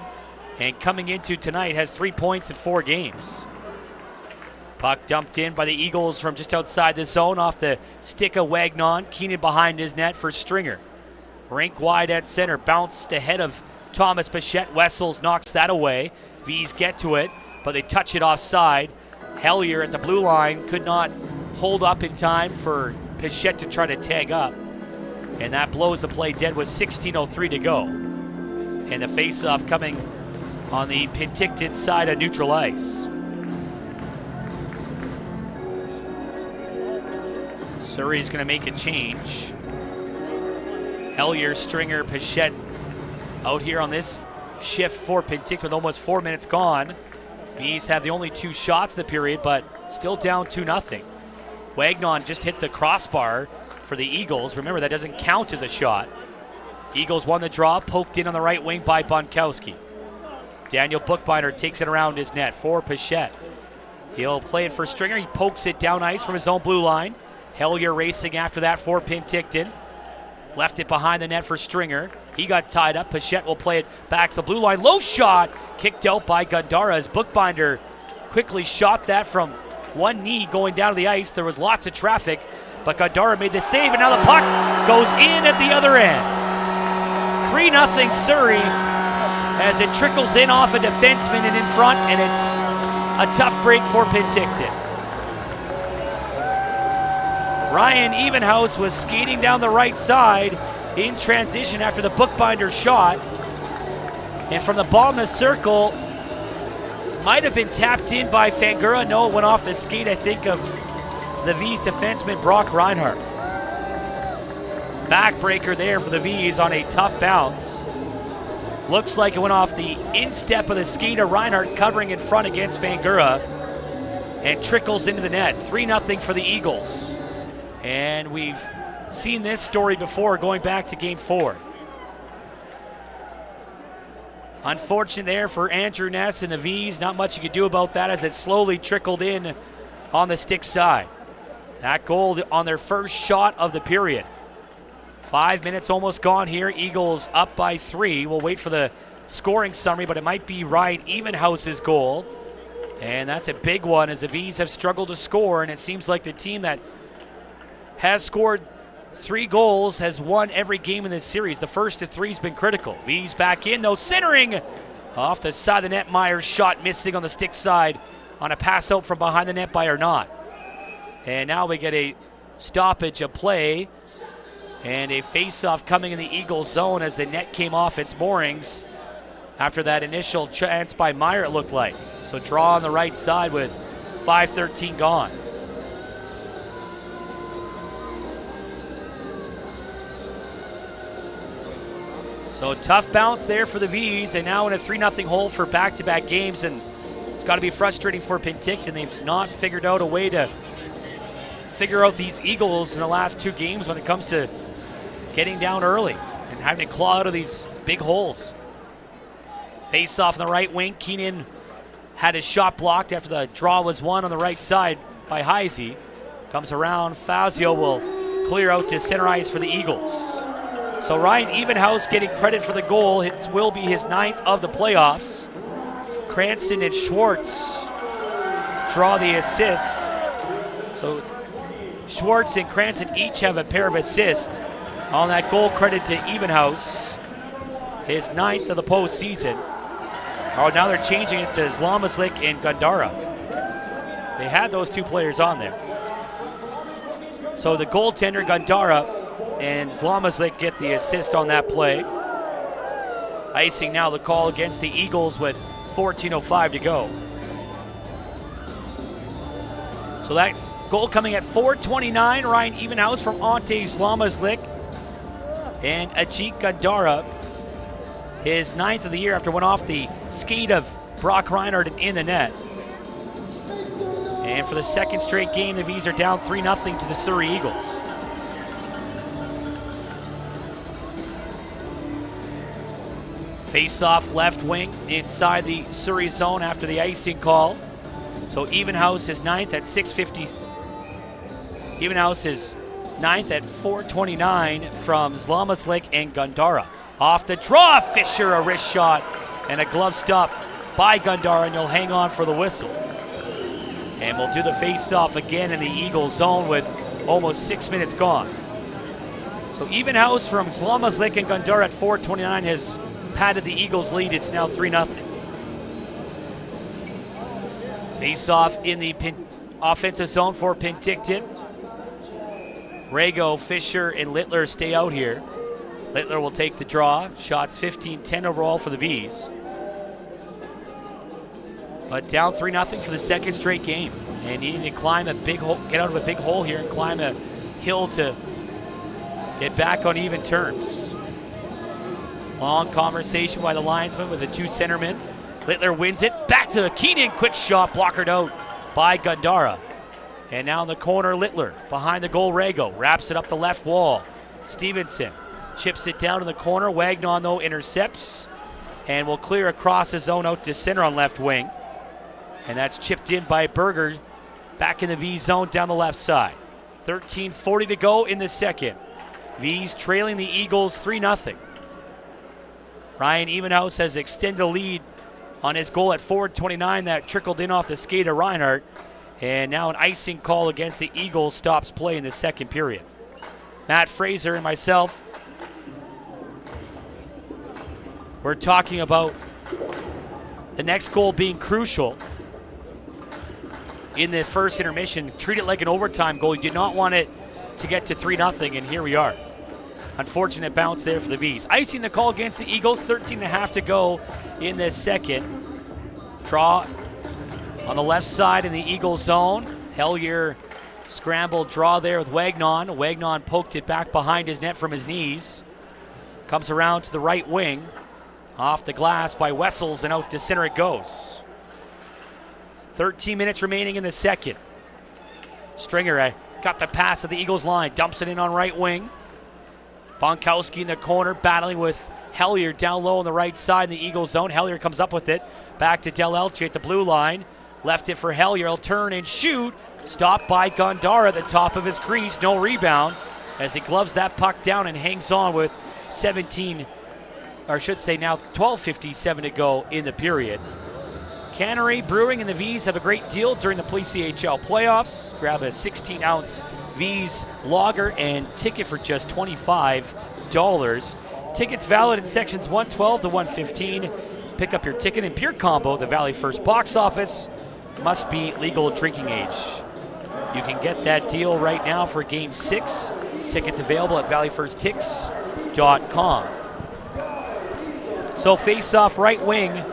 And coming into tonight has 3 points in 4 games. Puck dumped in by the Eagles from just outside the zone off the stick of Wagnon. Keenan behind his net for Stringer. Rink wide at center. Bounced ahead of Thomas Bichette. Wessels knocks that away. Vees get to it, but they touch it offside. Hellier at the blue line could not hold up in time for Bichette to try to tag up. And that blows the play dead with 16:03 to go. And the face-off coming on the Penticton side of neutral ice. Surrey's going to make a change. Hellier, Stringer, Bichette out here on this shift for Penticton with almost 4 minutes gone. Vees have the only 2 shots in the period, but still down 2-0. Wagnon just hit the crossbar for the Eagles. Remember, that doesn't count as a shot. Eagles won the draw, poked in on the right wing by Bonkowski. Daniel Bookbinder takes it around his net for Bichette. He'll play it for Stringer. He pokes it down ice from his own blue line. Hellier racing after that for Penticton. Left it behind the net for Stringer. He got tied up. Bichette will play it back to the blue line. Low shot kicked out by Gandara as Bookbinder quickly shot that from one knee going down to the ice. There was lots of traffic, but Gandara made the save, and now the puck goes in at the other end. 3-0 Surrey as it trickles in off a defenseman and in front, and it's a tough break for Penticton. Ryan Evenhouse was skating down the right side in transition after the Bookbinder shot. And from the bottom of the circle, might have been tapped in by Fangura. No, it went off the skate, I think, of the Vees defenseman Brock Reinhardt. Backbreaker there for the Vees on a tough bounce. Looks like it went off the instep of the skate of Reinhardt covering in front against Fangura and trickles into the net. 3-0 for the Eagles. And we've seen this story before going back to Game 4. Unfortunate there for Andrew Ness and the Vees. Not much you could do about that as it slowly trickled in on the stick side. That goal on their first shot of the period. 5 minutes almost gone here. Eagles up by 3. We'll wait for the scoring summary, but it might be Ryan Evenhouse's goal. And that's a big one as the Vees have struggled to score, and it seems like the team that has scored 3 goals has won every game in this series. The first of 3 has been critical. Vees back in though, centering off the side of the net. Myers shot missing on the stick side on a pass out from behind the net by Arnott. And now we get a stoppage of play and a face-off coming in the Eagles zone as the net came off its moorings after that initial chance by Meyer, it looked like. So draw on the right side with 5:13 gone. So tough bounce there for the Vees, and now in a 3-0 hole for back-to-back games, and it's got to be frustrating for Penticton. They've not figured out a way to figure out these Eagles in the last 2 games when it comes to getting down early and having to claw out of these big holes. Face off in the right wing. Keenan had his shot blocked after the draw was won on the right side by Heisey. Comes around, Fazio will clear out to center ice for the Eagles. So Ryan Evenhouse getting credit for the goal. It will be his 9th of the playoffs. Cranston and Schwartz draw the assists. So Schwartz and Cranston each have a pair of assists on that goal, credit to Evenhouse. His 9th of the postseason. Oh, now they're changing it to Zlomazlik and Gandara. They had those 2 players on there. So the goaltender, Gandara, and Zlomazlik get the assist on that play. Icing now the call against the Eagles with 14:05 to go. So that goal coming at 4:29, Ryan Evenhouse from Ante Zlomazlik and Ajit Gandara. His 9th of the year after went off the skate of Brock Reinhardt in the net. And for the 2nd straight game, the Vees are down 3-0 to the Surrey Eagles. Face-off left wing inside the Surrey zone after the icing call. So Evenhouse is 9th at 6:50. Evenhouse is 9th at 4:29 from Zlomazlik and Gandara. Off the draw, Fisher, a wrist shot and a glove stop by Gandara, and he'll hang on for the whistle. And we'll do the face-off again in the Eagle zone with almost 6 minutes gone. So Evenhouse from Zlomazlik and Gandara at 4:29 has padded the Eagles' lead. It's now 3-0. Face-off in the offensive zone for Penticton. Rago, Fisher, and Littler stay out here. Littler will take the draw. Shots 15-10 overall for the Vees. But down 3-0 for the 2nd straight game. And needing to climb a big hole, get out of a big hole here and climb a hill to get back on even terms. Long conversation by the linesman with the 2 centermen. Littler wins it. Back to the Keenan. Quick shot blockered out by Gandara. And now in the corner, Littler. Behind the goal, Rago. Wraps it up the left wall. Stevenson chips it down in the corner. Wagnon, though, intercepts and will clear across the zone out to center on left wing. And that's chipped in by Berger back in the V zone down the left side. 13:40 to go in the 2nd. Vees trailing the Eagles 3-0. Ryan Evenhouse has extended the lead on his goal at 4:29 that trickled in off the skate of Reinhardt. And now an icing call against the Eagles stops play in the 2nd period. Matt Fraser and myself, we're talking about the next goal being crucial in the first intermission. Treat it like an overtime goal. You did not want it to get to 3-0, and here we are. Unfortunate bounce there for the Vees. Icing the call against the Eagles, 13.5 to go in this 2nd. Draw on the left side in the Eagle zone. Hellier scrambled draw there with Wagnon. Wagnon poked it back behind his net from his knees. Comes around to the right wing. Off the glass by Wessels, and out to center it goes. 13 minutes remaining in the 2nd. Stringer got the pass at the Eagles line. Dumps it in on right wing. Bonkowski in the corner battling with Hellier down low on the right side in the Eagles zone. Hellier comes up with it. Back to Del Elche at the blue line. Left it for Hellier. He'll turn and shoot. Stopped by Gandara at the top of his crease. No rebound as he gloves that puck down and hangs on with 17, or I should say now 12:57 to go in the period. Cannery Brewing and the Vees have a great deal during the BCHL playoffs. Grab a 16-ounce Vees lager and ticket for just $25. Tickets valid in sections 112 to 115. Pick up your ticket in Beer Combo, the Valley First box office. Must be legal drinking age. You can get that deal right now for Game 6. Tickets available at valleyfirsttix.com. So face-off right wing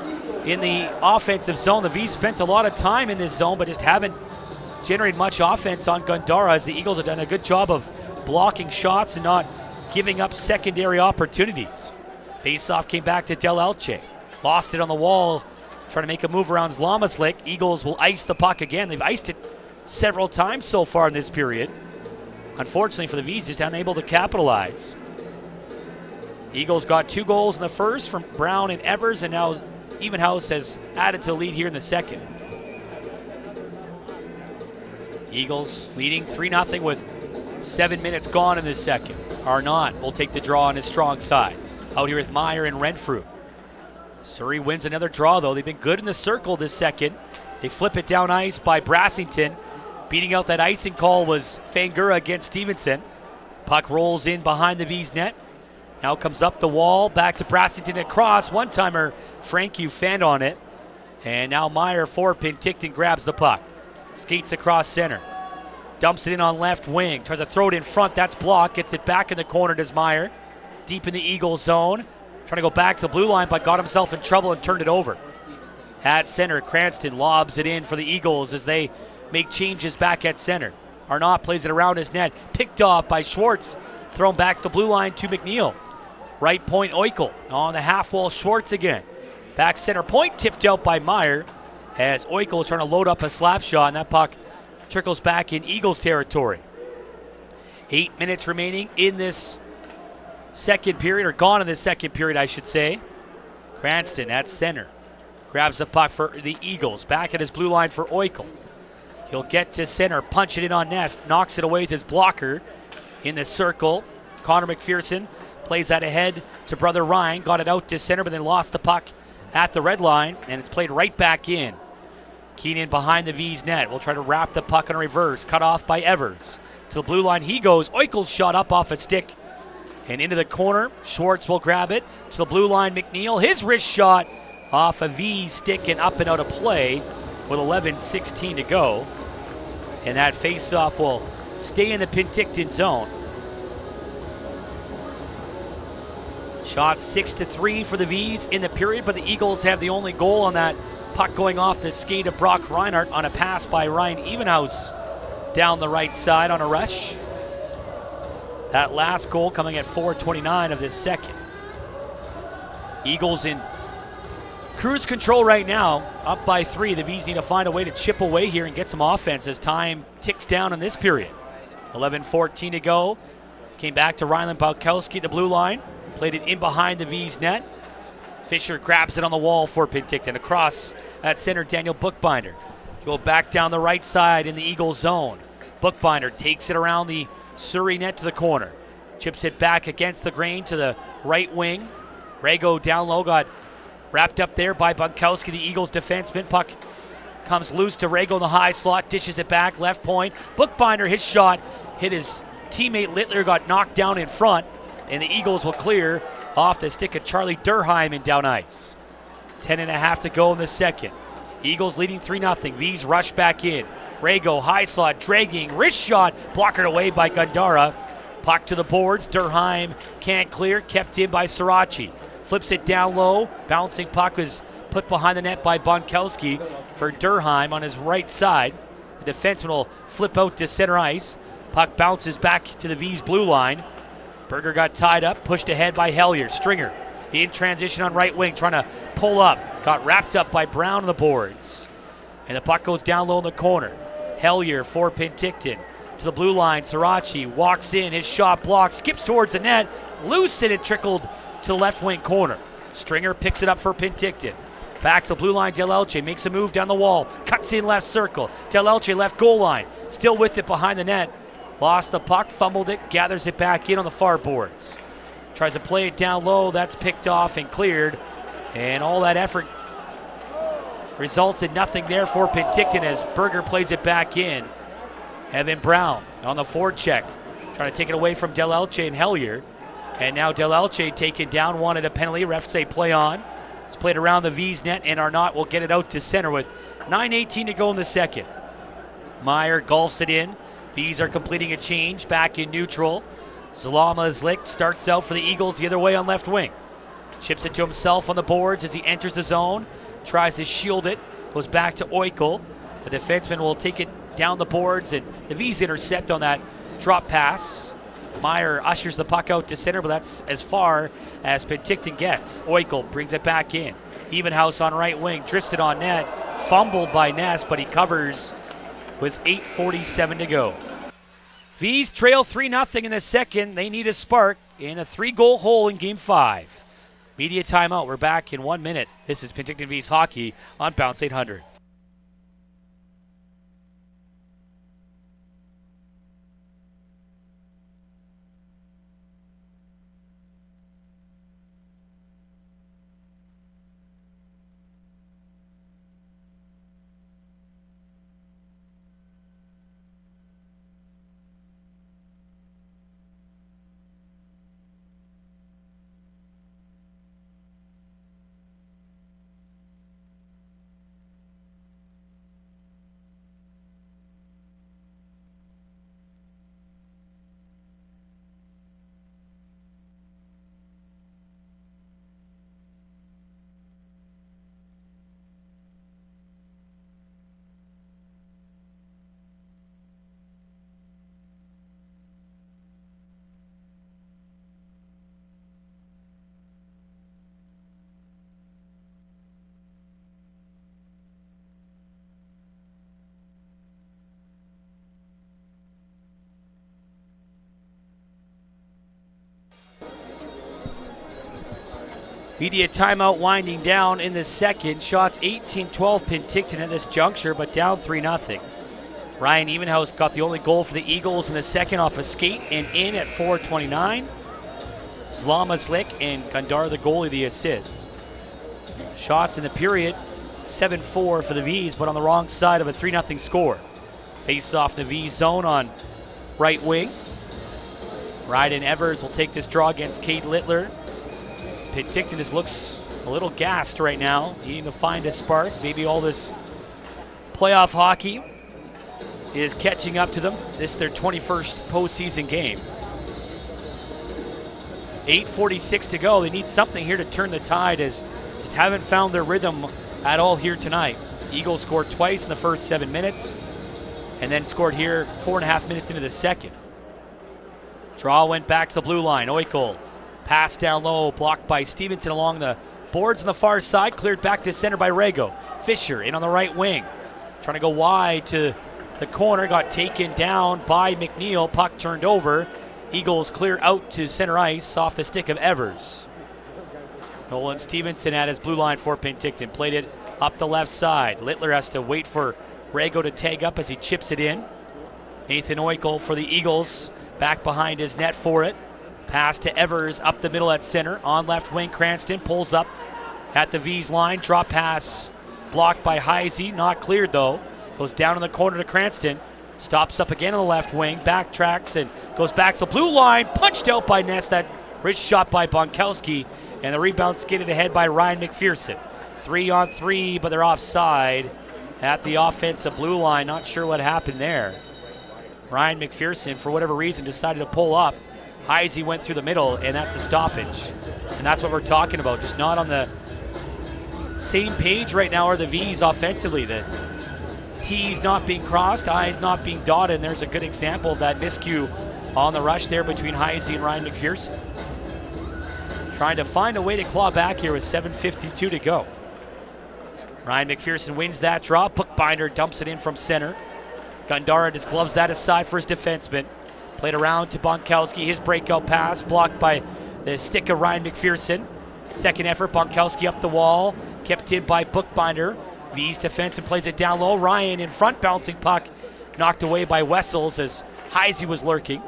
in the offensive zone. The Vees spent a lot of time in this zone, but just haven't generated much offense on Gandara, as the Eagles have done a good job of blocking shots and not giving up secondary opportunities. Face-off came back to Del Elche. Lost it on the wall, trying to make a move around Zlomazlik. Eagles will ice the puck again. They've iced it several times so far in this period. Unfortunately for the Vees, just unable to capitalize. Eagles got 2 goals in the first from Brown and Evers, and now Evenhouse has added to the lead here in the second. Eagles leading 3-0 with 7 minutes gone in this second. Arnott will take the draw on his strong side. Out here with Meyer and Renfrew. Surrey wins another draw, though. They've been good in the circle this second. They flip it down ice by Brassington. Beating out that icing call was Fangura against Stevenson. Puck rolls in behind the Vees net. Now comes up the wall, back to Brassington across. One-timer, Frank fanned on it. And now Meyer for Penticton grabs the puck. Skates across center. Dumps it in on left wing. Tries to throw it in front. That's blocked. Gets it back in the corner, does Meyer. Deep in the Eagles zone. Trying to go back to the blue line, but got himself in trouble and turned it over. At center, Cranston lobs it in for the Eagles as they make changes back at center. Arnott plays it around his net. Picked off by Schwartz. Thrown back to the blue line to McNeil. Right point, Oikel. On the half wall, Schwartz again. Back center point, tipped out by Meyer as Oikel is trying to load up a slap shot, and that puck trickles back in Eagles territory. 8 minutes remaining in this second period, or gone in this second period, I should say. Cranston at center. Grabs the puck for the Eagles. Back at his blue line for Oikel. He'll get to center, punch it in on Nest, knocks it away with his blocker in the circle. Connor McPherson plays that ahead to brother Ryan. Got it out to center, but then lost the puck at the red line, and it's played right back in. Keenan behind the Vees net. Will try to wrap the puck on reverse. Cut off by Evers. To the blue line he goes. Oikel's shot up off a stick and into the corner. Schwartz will grab it. To the blue line, McNeil. His wrist shot off a Vees stick and up and out of play with 11:16 to go. And that face-off will stay in the Penticton zone. Shot 6-3 for the Vees in the period, but the Eagles have the only goal on that puck going off the skate of Brock Reinhardt on a pass by Ryan Evenhouse down the right side on a rush. That last goal coming at 4:29 of this second. Eagles in cruise control right now, up by 3. The Vees need to find a way to chip away here and get some offense as time ticks down in this period. 11:14 to go. Came back to Ryland Balkowski at the blue line. Played it in behind the Vees net. Fisher grabs it on the wall for Penticton. Across at center, Daniel Bookbinder. Go back down the right side in the Eagles zone. Bookbinder takes it around the Surrey net to the corner. Chips it back against the grain to the right wing. Rago down low, got wrapped up there by Bunkowski, the Eagles defenseman. Puck comes loose to Rago in the high slot, dishes it back, left point. Bookbinder, his shot hit his teammate Littler, got knocked down in front, and the Eagles will clear off the stick of Charlie Durheim in down ice. 10.5 to go in the second. Eagles leading 3-0. Vees rush back in. Rago, high slot, dragging, wrist shot, blocked away by Gandara. Puck to the boards. Durheim can't clear, kept in by Sirachi. Flips it down low. Bouncing puck was put behind the net by Bonkowski for Durheim on his right side. The defenseman will flip out to center ice. Puck bounces back to the Vees blue line. Berger got tied up, pushed ahead by Hellier. Stringer in transition on right wing, trying to pull up. Got wrapped up by Brown on the boards. And the puck goes down low in the corner. Hellier for Penticton. To the blue line, Sirachi walks in, his shot blocked, skips towards the net. Loose, and it trickled to the left wing corner. Stringer picks it up for Penticton. Back to the blue line, Del Elche makes a move down the wall. Cuts in left circle. Del Elche left goal line. Still with it behind the net. Lost the puck, fumbled it, gathers it back in on the far boards. Tries to play it down low, that's picked off and cleared. And all that effort results in nothing there for Penticton as Berger plays it back in. Evan Brown on the forecheck, trying to take it away from Del Elche and Hellier. And now Del Elche taken down, wanted a penalty. Refs say play on. It's played around the Vees net, and Arnott will get it out to center with 9:18 to go in the second. Meyer golfs it in. Vees are completing a change back in neutral. Zalama starts out for the Eagles the other way on left wing. Chips it to himself on the boards as he enters the zone. Tries to shield it. Goes back to Oikel. The defenseman will take it down the boards, and the Vees intercept on that drop pass. Meyer ushers the puck out to center, but that's as far as Penticton gets. Oikel brings it back in. Evenhouse on right wing, drifts it on net. Fumbled by Ness, but he covers with 8:47 to go. Vees trail 3-0 in the second. They need a spark in a 3-goal hole in Game 5. Media timeout. We're back in 1 minute. This is Penticton Vees Hockey on Bounce 800. Media timeout winding down in the second. Shots 18-12 Penticton at this juncture, but down 3-0. Ryan Evenhouse got the only goal for the Eagles in the second off a skate and in at 4:29. Zlamaslik and Gundar, the goalie, the assist. Shots in the period, 7-4 for the Vees, but on the wrong side of a 3-0 score. Face off the Vees zone on right wing. Ryden Evers will take this draw against Cade Littler. Penticton just looks a little gassed right now, needing to find a spark. Maybe all this playoff hockey is catching up to them. This is their 21st postseason game. 8:46 to go. They need something here to turn the tide, as just haven't found their rhythm at all here tonight. Eagles scored twice in the first 7 minutes and then scored here 4.5 minutes into the second. Draw went back to the blue line. Oikol. Pass down low, blocked by Stevenson along the boards on the far side, cleared back to center by Rego. Fisher in on the right wing, trying to go wide to the corner, got taken down by McNeil, puck turned over. Eagles clear out to center ice off the stick of Evers. Nolan Stevenson at his blue line for Penticton, played it up the left side. Littler has to wait for Rego to tag up as he chips it in. Nathan Oikol for the Eagles, back behind his net for it. Pass to Evers up the middle at center. On left wing, Cranston pulls up at the Vees line. Drop pass blocked by Heisey. Not cleared though. Goes down in the corner to Cranston. Stops up again on the left wing. Backtracks and goes back to the blue line. Punched out by Ness. That wrist shot by Bonkowski. And the rebound skidded ahead by Ryan McPherson. 3-on-3, but they're offside at the offensive blue line. Not sure what happened there. Ryan McPherson, for whatever reason, decided to pull up. Heisey went through the middle, and that's a stoppage. And that's what we're talking about. Just not on the same page right now are the Vees offensively. The T's not being crossed, I's not being dotted, and there's a good example of that miscue on the rush there between Heisey and Ryan McPherson. Trying to find a way to claw back here with 7:52 to go. Ryan McPherson wins that draw. Bookbinder dumps it in from center. Gundara just gloves that aside for his defenseman. Played around to Bonkowski. His breakout pass blocked by the stick of Ryan McPherson. Second effort, Bonkowski up the wall. Kept in by Bookbinder. Vees defenseman plays it down low. Ryan in front, bouncing puck. Knocked away by Wessels as Heisey was lurking.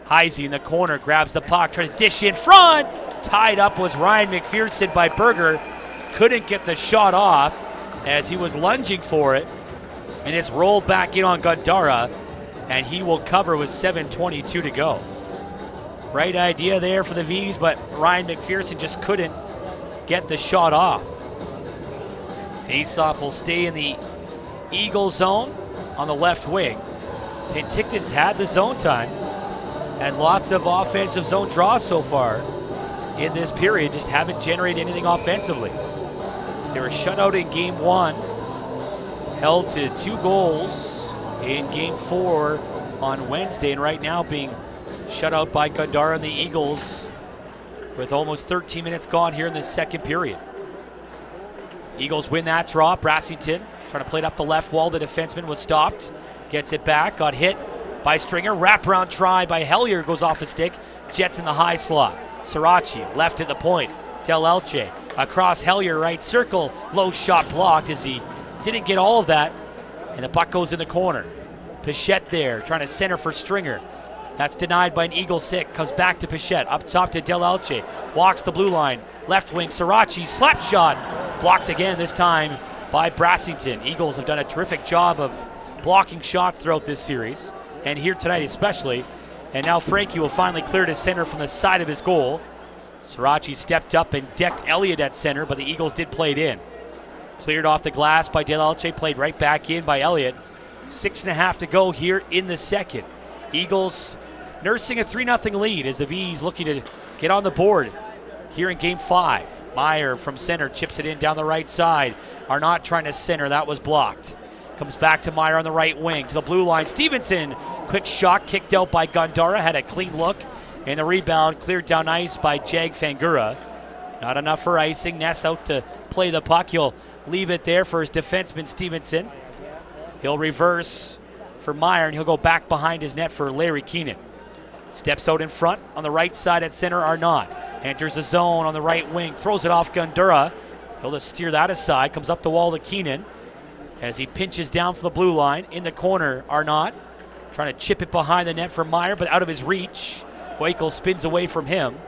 Heisey in the corner, grabs the puck, tries to dish in front. Tied up was Ryan McPherson by Berger. Couldn't get the shot off as he was lunging for it. And it's rolled back in on Gundara, and he will cover with 7:22 to go. Right idea there for the Vees, but Ryan McPherson just couldn't get the shot off. Faceoff will stay in the Eagle zone on the left wing. Penticton's had the zone time and lots of offensive zone draws so far in this period, just haven't generated anything offensively. They were shut out in game one, held to 2 goals in game 4 on Wednesday, and right now being shut out by Gundara and the Eagles with almost 13 minutes gone here in the second period. Eagles win that draw. Brassington trying to play it up the left wall. The defenseman was stopped. Gets it back. Got hit by Stringer. Wraparound try by Hellier goes off the stick. Jets in the high slot. Srirachi left at the point. Del Elche across Hellier, right circle. Low shot blocked as he didn't get all of that. And the puck goes in the corner. Pichette there trying to center for Stringer. That's denied by an Eagle stick. Comes back to Pichette. Up top to Del Elche. Walks the blue line. Left wing Srirachi. Slap shot. Blocked again, this time by Brassington. Eagles have done a terrific job of blocking shots throughout this series. And here tonight especially. And now Frankie will finally clear to center from the side of his goal. Srirachi stepped up and decked Elliott at center, but the Eagles did play it in. Cleared off the glass by Del Elche. Played right back in by Elliott. 6.5 to go here in the second. Eagles nursing a 3-0 lead as the Vees looking to get on the board here in game 5. Meyer from center chips it in down the right side. Arnott trying to center, that was blocked. Comes back to Meyer on the right wing to the blue line. Stevenson, quick shot kicked out by Gandara, had a clean look, and the rebound cleared down ice by Jag Fangura. Not enough for icing. Ness out to play the puck. He'll leave it there for his defenseman Stevenson. He'll reverse for Meyer, and he'll go back behind his net for Larry Keenan. Steps out in front on the right side at center, Arnott. Enters the zone on the right wing, throws it off Gandura. He'll just steer that aside, comes up the wall to Keenan as he pinches down for the blue line. In the corner, Arnott trying to chip it behind the net for Meyer, but out of his reach. Weichel spins away from him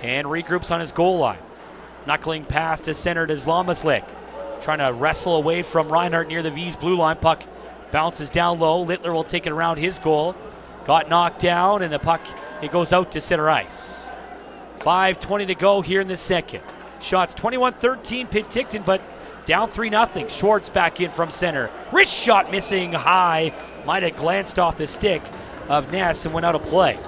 and regroups on his goal line. Knuckling pass to center to Zlomislik. Trying to wrestle away from Reinhardt near the Vees blue line. Puck bounces down low. Littler will take it around his goal. Got knocked down, and the puck, it goes out to center ice. 5:20 to go here in the second. Shots 21-13 Penticton, but down 3-0. Schwartz back in from center. Wrist shot missing high. Might have glanced off the stick of Ness and went out of play.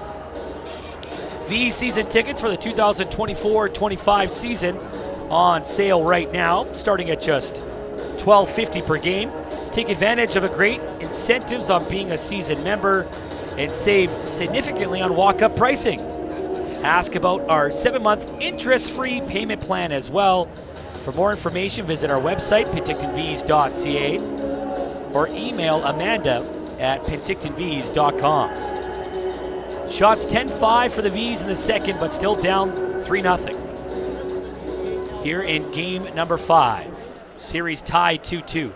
Vees season tickets for the 2024-25 season on sale right now, starting at just $12.50 per game. Take advantage of a great incentives on being a season member and save significantly on walk-up pricing. Ask about our 7-month interest-free payment plan as well. For more information, visit our website, pentictonvees.ca, or email Amanda at pentictonvees.com. Shots 10-5 for the Vees in the second, but still down 3-0. Here in game number 5. Series tied 2-2.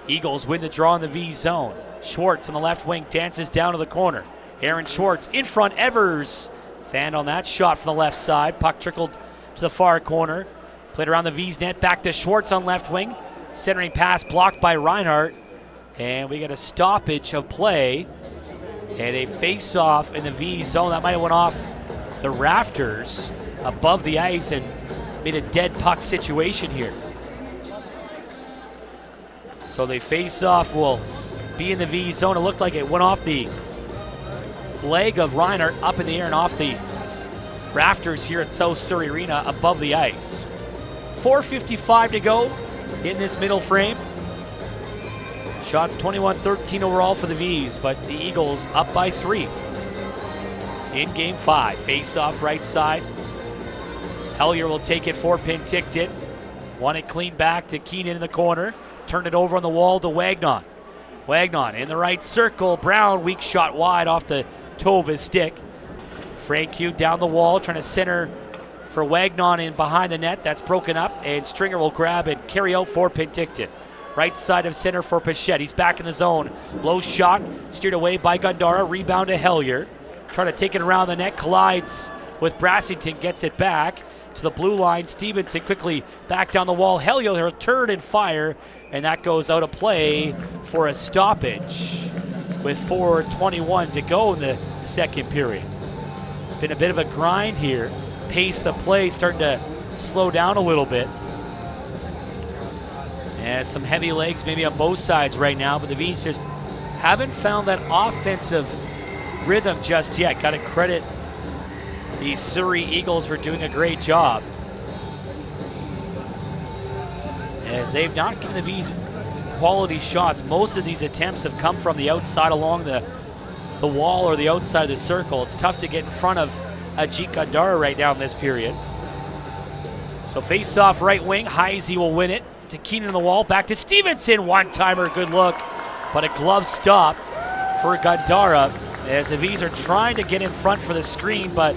Eagles win the draw in the Vees zone. Schwartz on the left wing dances down to the corner. Aaron Schwartz in front. Evers fanned on that shot from the left side. Puck trickled to the far corner. Played around the Vees net. Back to Schwartz on left wing. Centering pass blocked by Reinhardt. And we get a stoppage of play. And a face-off in the Vees zone. That might have went off the rafters above the ice and made a dead puck situation here. So the face-off will be in the Vees zone. It looked like it went off the leg of Reinhardt up in the air and off the rafters here at South Surrey Arena above the ice. 4:55 to go in this middle frame. Shots 21-13 overall for the Vees, but the Eagles up by 3 in game 5. Face-off right side. Hellier will take it for Penticton. Won it clean back to Keenan in the corner. Turned it over on the wall to Wagnon. Wagnon in the right circle. Brown, weak shot wide off the toe of his stick. Franque down the wall, trying to center for Wagnon in behind the net. That's broken up, and Stringer will grab and carry out for Penticton. Right side of center for Pichette. He's back in the zone. Low shot, steered away by Gandara. Rebound to Hellier. Trying to take it around the net. Collides with Brassington. Gets it back to the blue line. Stevenson quickly back down the wall. Hellier will turn and fire, and that goes out of play for a stoppage with 4:21 to go in the second period. It's been a bit of a grind here. Pace of play starting to slow down a little bit. And some heavy legs maybe on both sides right now, but the Vees just haven't found that offensive rhythm just yet. Got to credit the Surrey Eagles for doing a great job, as they've not given the Vees quality shots. Most of these attempts have come from the outside along the wall or the outside of the circle. It's tough to get in front of Ajit Gandara right now in this period. So face off right wing, Heisey will win it to Keenan on the wall, back to Stevenson, one-timer, good look, but a glove stop for Gandara as the Vees are trying to get in front for the screen, but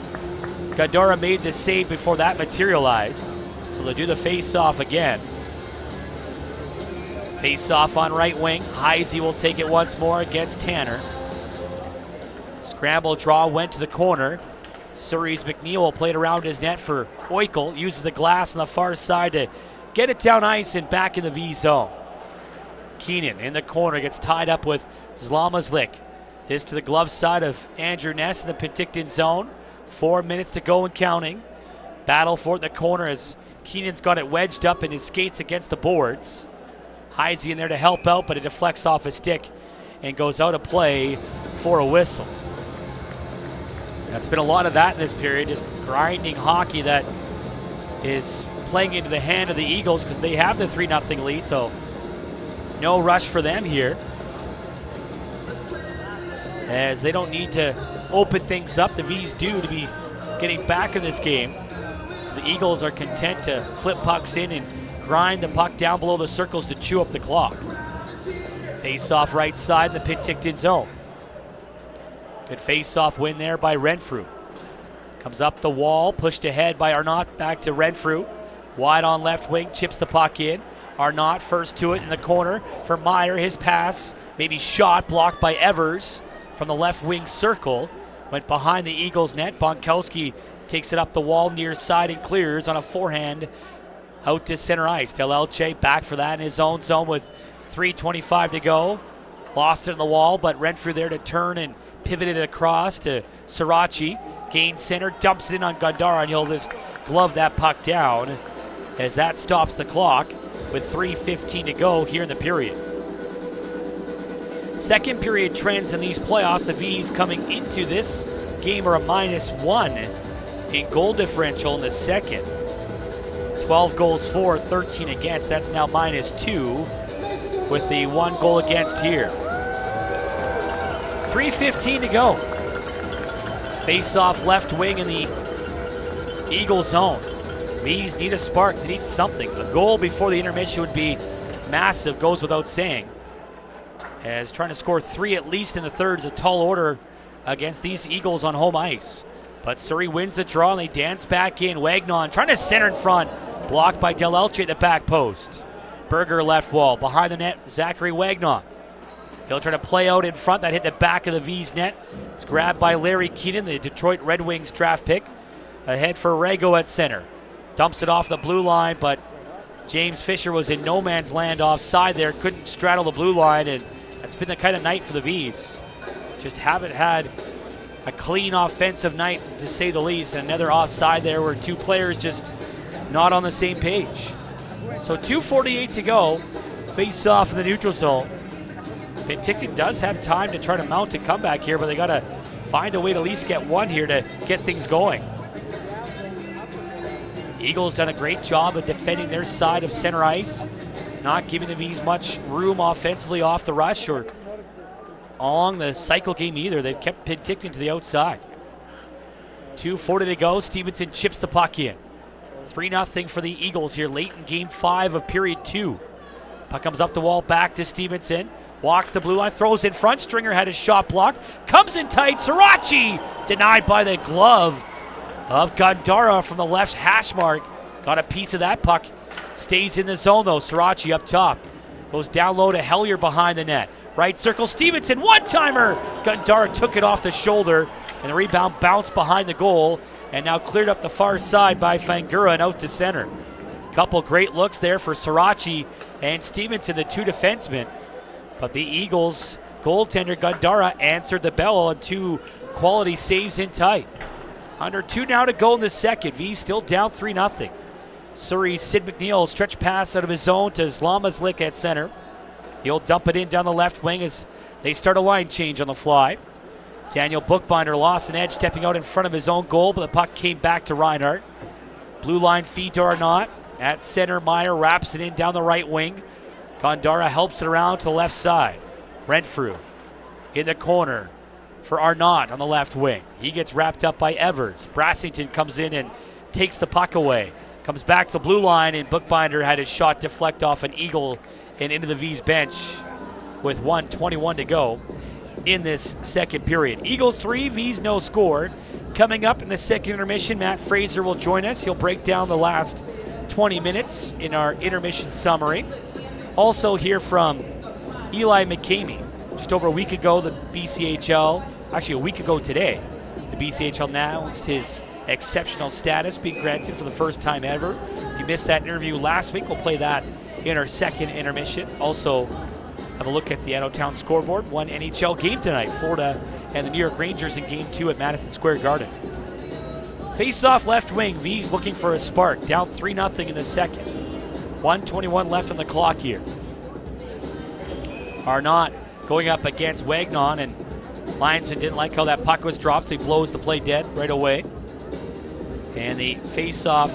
Gandara made the save before that materialized. So they'll do the face-off again. Face-off on right wing. Heisey will take it once more against Tanner. Scramble draw went to the corner. Surrey's McNeil will play it around his net for Oikel. Uses the glass on the far side to get it down ice and back in the V zone. Keenan in the corner gets tied up with Zlamazlik. This to the glove side of Andrew Ness in the Penticton zone. 4 minutes to go and counting. Battle for it in the corner as Keenan's got it wedged up in his skates against the boards. Heisey in there to help out, but it deflects off his stick and goes out of play for a whistle. That's been a lot of that in this period, just grinding hockey that is playing into the hand of the Eagles because they have the 3-0 lead, so no rush for them here. As they don't need to open things up, the Vees do, to be getting back in this game. So the Eagles are content to flip pucks in and grind the puck down below the circles to chew up the clock. Face-off right side in the Penticton zone. Good face-off win there by Renfrew. Comes up the wall, pushed ahead by Arnott, back to Renfrew. Wide on left wing, chips the puck in. Arnott first to it in the corner for Meyer. His pass, maybe shot, blocked by Evers from the left wing circle. Went behind the Eagles net. Bonkowski takes it up the wall near side and clears on a forehand out to center ice. Del Elche back for that in his own zone with 3:25 to go. Lost it in the wall, but Renfrew there to turn and pivot it across to Sirachi. Gains center, dumps it in on Gandara, and he'll just glove that puck down as that stops the clock with 3:15 to go here in the period. Second period trends in these playoffs. The Vees coming into this game are a -1 in goal differential in the second. 12 goals for, 13 against. That's now -2 with the 1 goal against here. 3:15 to go. Face-off left wing in the Eagle zone. Vees need a spark. They need something. The goal before the intermission would be massive, goes without saying. As trying to score 3 at least in the third is a tall order against these Eagles on home ice. But Surrey wins the draw and they dance back in. Wagnon trying to center in front. Blocked by Del Elche at the back post. Berger left wall. Behind the net, Zachary Wagnon. He'll try to play out in front. That hit the back of the Vees net. It's grabbed by Larry Keenan, the Detroit Red Wings draft pick. Ahead for Rago at center. Dumps it off the blue line, but James Fisher was in no man's land offside there. Couldn't straddle the blue line, and that's been the kind of night for the Vees. Just haven't had a clean offensive night, to say the least. Another offside there where two players just not on the same page. So 2:48 to go. Face off in the neutral zone. Penticton does have time to try to mount a comeback here, but they got to find a way to at least get one here to get things going. Eagles done a great job of defending their side of center ice, not giving the Vees much room offensively off the rush or along the cycle game either. They've kept Penticton to the outside. 2:40 to go. Stevenson chips the puck in. 3-0 for the Eagles here late in game 5 of period 2. Puck comes up the wall, back to Stevenson. Walks the blue line, throws in front. Stringer had his shot blocked. Comes in tight. Sirachi denied by the glove of Gandara from the left hash mark. Got a piece of that puck. Stays in the zone though. Sirachi up top. Goes down low to Hellier behind the net. Right circle. Stevenson, one-timer. Gandara took it off the shoulder, and the rebound bounced behind the goal and now cleared up the far side by Fangura and out to center. Couple great looks there for Sirachi and Stevenson, the two defensemen. But the Eagles goaltender Gandara answered the bell on 2 quality saves in tight. Under 2 now to go in the second. Vees still down 3-0. Surrey's Sid McNeil stretch pass out of his zone to Zlamazlik at center. He'll dump it in down the left wing as they start a line change on the fly. Daniel Bookbinder lost an edge stepping out in front of his own goal, but the puck came back to Reinhardt. Blue line feed to Arnott. At center, Meyer wraps it in down the right wing. Gandara helps it around to the left side. Renfrew in the corner for Arnott on the left wing. He gets wrapped up by Evers. Brassington comes in and takes the puck away. Comes back to the blue line, and Bookbinder had his shot deflect off an Eagle and into the Vees bench with 1:21 to go in this second period. Eagles 3, Vees no score. Coming up in the second intermission, Matt Fraser will join us. He'll break down the last 20 minutes in our intermission summary. Also hear from Eli McKim. Just over a week ago, the BCHL, actually a week ago today, the BCHL announced his exceptional status being granted for the first time ever. If you missed that interview last week, we'll play that in our second intermission. Also, have a look at the out-of-town scoreboard. One NHL game tonight, Florida and the New York Rangers in Game 2 at Madison Square Garden. Face-off left wing, Vees looking for a spark. Down 3-0 in the second. 1:21 left on the clock here. Arnott going up against Wagnon, and linesman didn't like how that puck was dropped, so he blows the play dead right away. And the face-off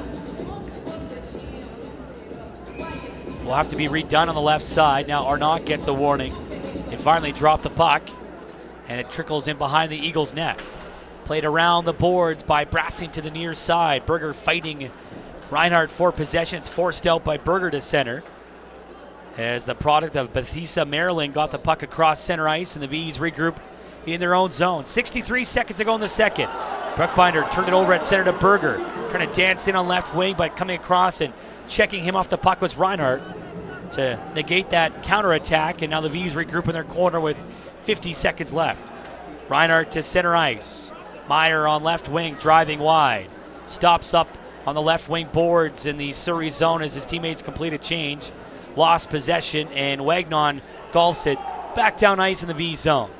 will have to be redone on the left side. Now Arnott gets a warning. It finally dropped the puck, and it trickles in behind the Eagles' net. Played around the boards by Brassing to the near side. Berger fighting Reinhardt for possession. It's forced out by Berger to center, as the product of Bethesda, Maryland, got the puck across center ice, and the Vees regroup in their own zone. 63 seconds to go in the second. Bruckbinder turned it over at center to Berger, trying to dance in on left wing, but coming across and checking him off the puck was Reinhardt to negate that counterattack, and now the Vees regroup in their corner with 50 seconds left. Reinhardt to center ice. Meyer on left wing, driving wide. Stops up on the left wing boards in the Surrey zone as his teammates complete a change. Lost possession, and Wagnon golfs it back down ice in the V zone.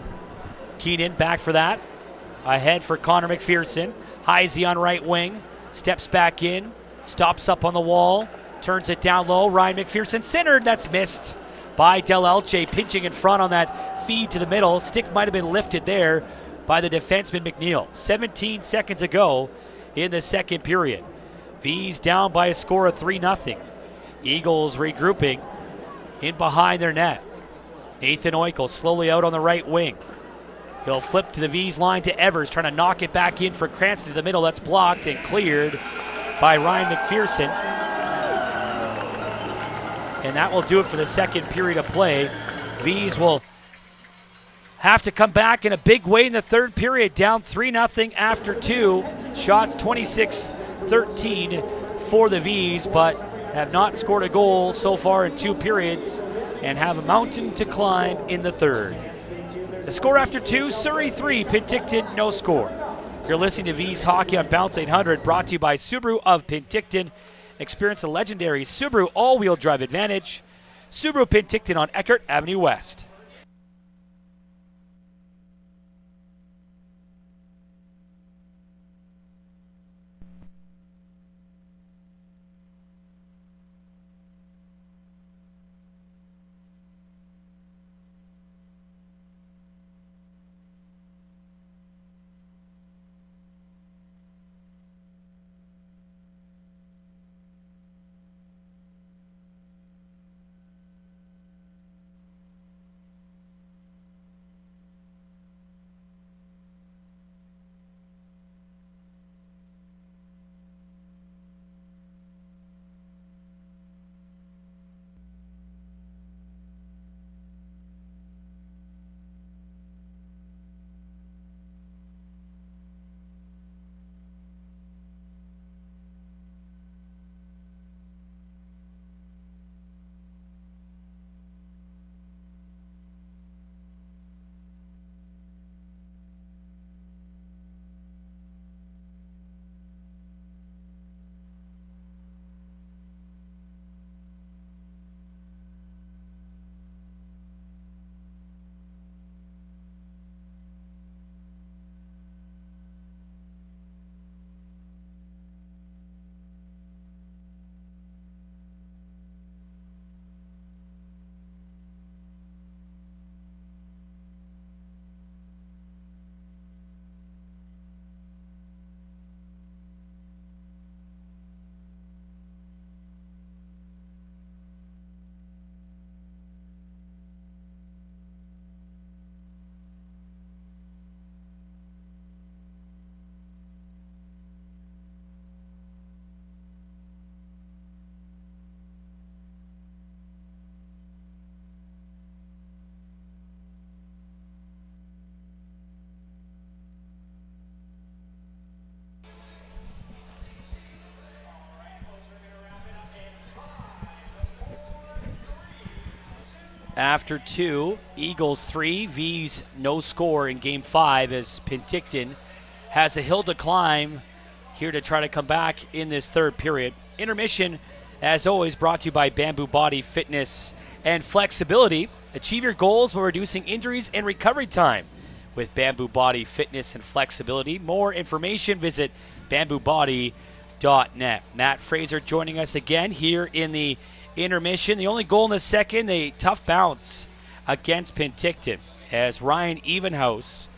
Keenan back for that. Ahead for Connor McPherson. Heisey on right wing. Steps back in. Stops up on the wall. Turns it down low. Ryan McPherson centered. That's missed by Del Elche, pinching in front on that feed to the middle. Stick might have been lifted there by the defenseman McNeil. 17 seconds ago in the second period. Vees down by a score of 3-0. Eagles regrouping in behind their net. Nathan Oikel slowly out on the right wing. He'll flip to the Vees line to Evers, trying to knock it back in for Cranston to the middle. That's blocked and cleared by Ryan McPherson. And that will do it for the second period of play. Vees will have to come back in a big way in the third period, down 3-0 after 2. Shots 26-13 for the Vees, but have not scored a goal so far in 2 periods and have a mountain to climb in the third. The score after 2, Surrey 3, Penticton no score. You're listening to Vees Hockey on Bounce 800, brought to you by Subaru of Penticton. Experience the legendary Subaru all-wheel drive advantage. Subaru Penticton on Eckert Avenue West. after 2. Eagles 3, Vees no score in Game 5 as Penticton has a hill to climb here to try to come back in this third period. Intermission, as always, brought to you by Bamboo Body Fitness and Flexibility. Achieve your goals while reducing injuries and recovery time with Bamboo Body Fitness and Flexibility. More information, visit bamboobody.net. Matt Fraser joining us again here in the intermission. The only goal in the second, a tough bounce against Penticton, as Ryan Evenhouse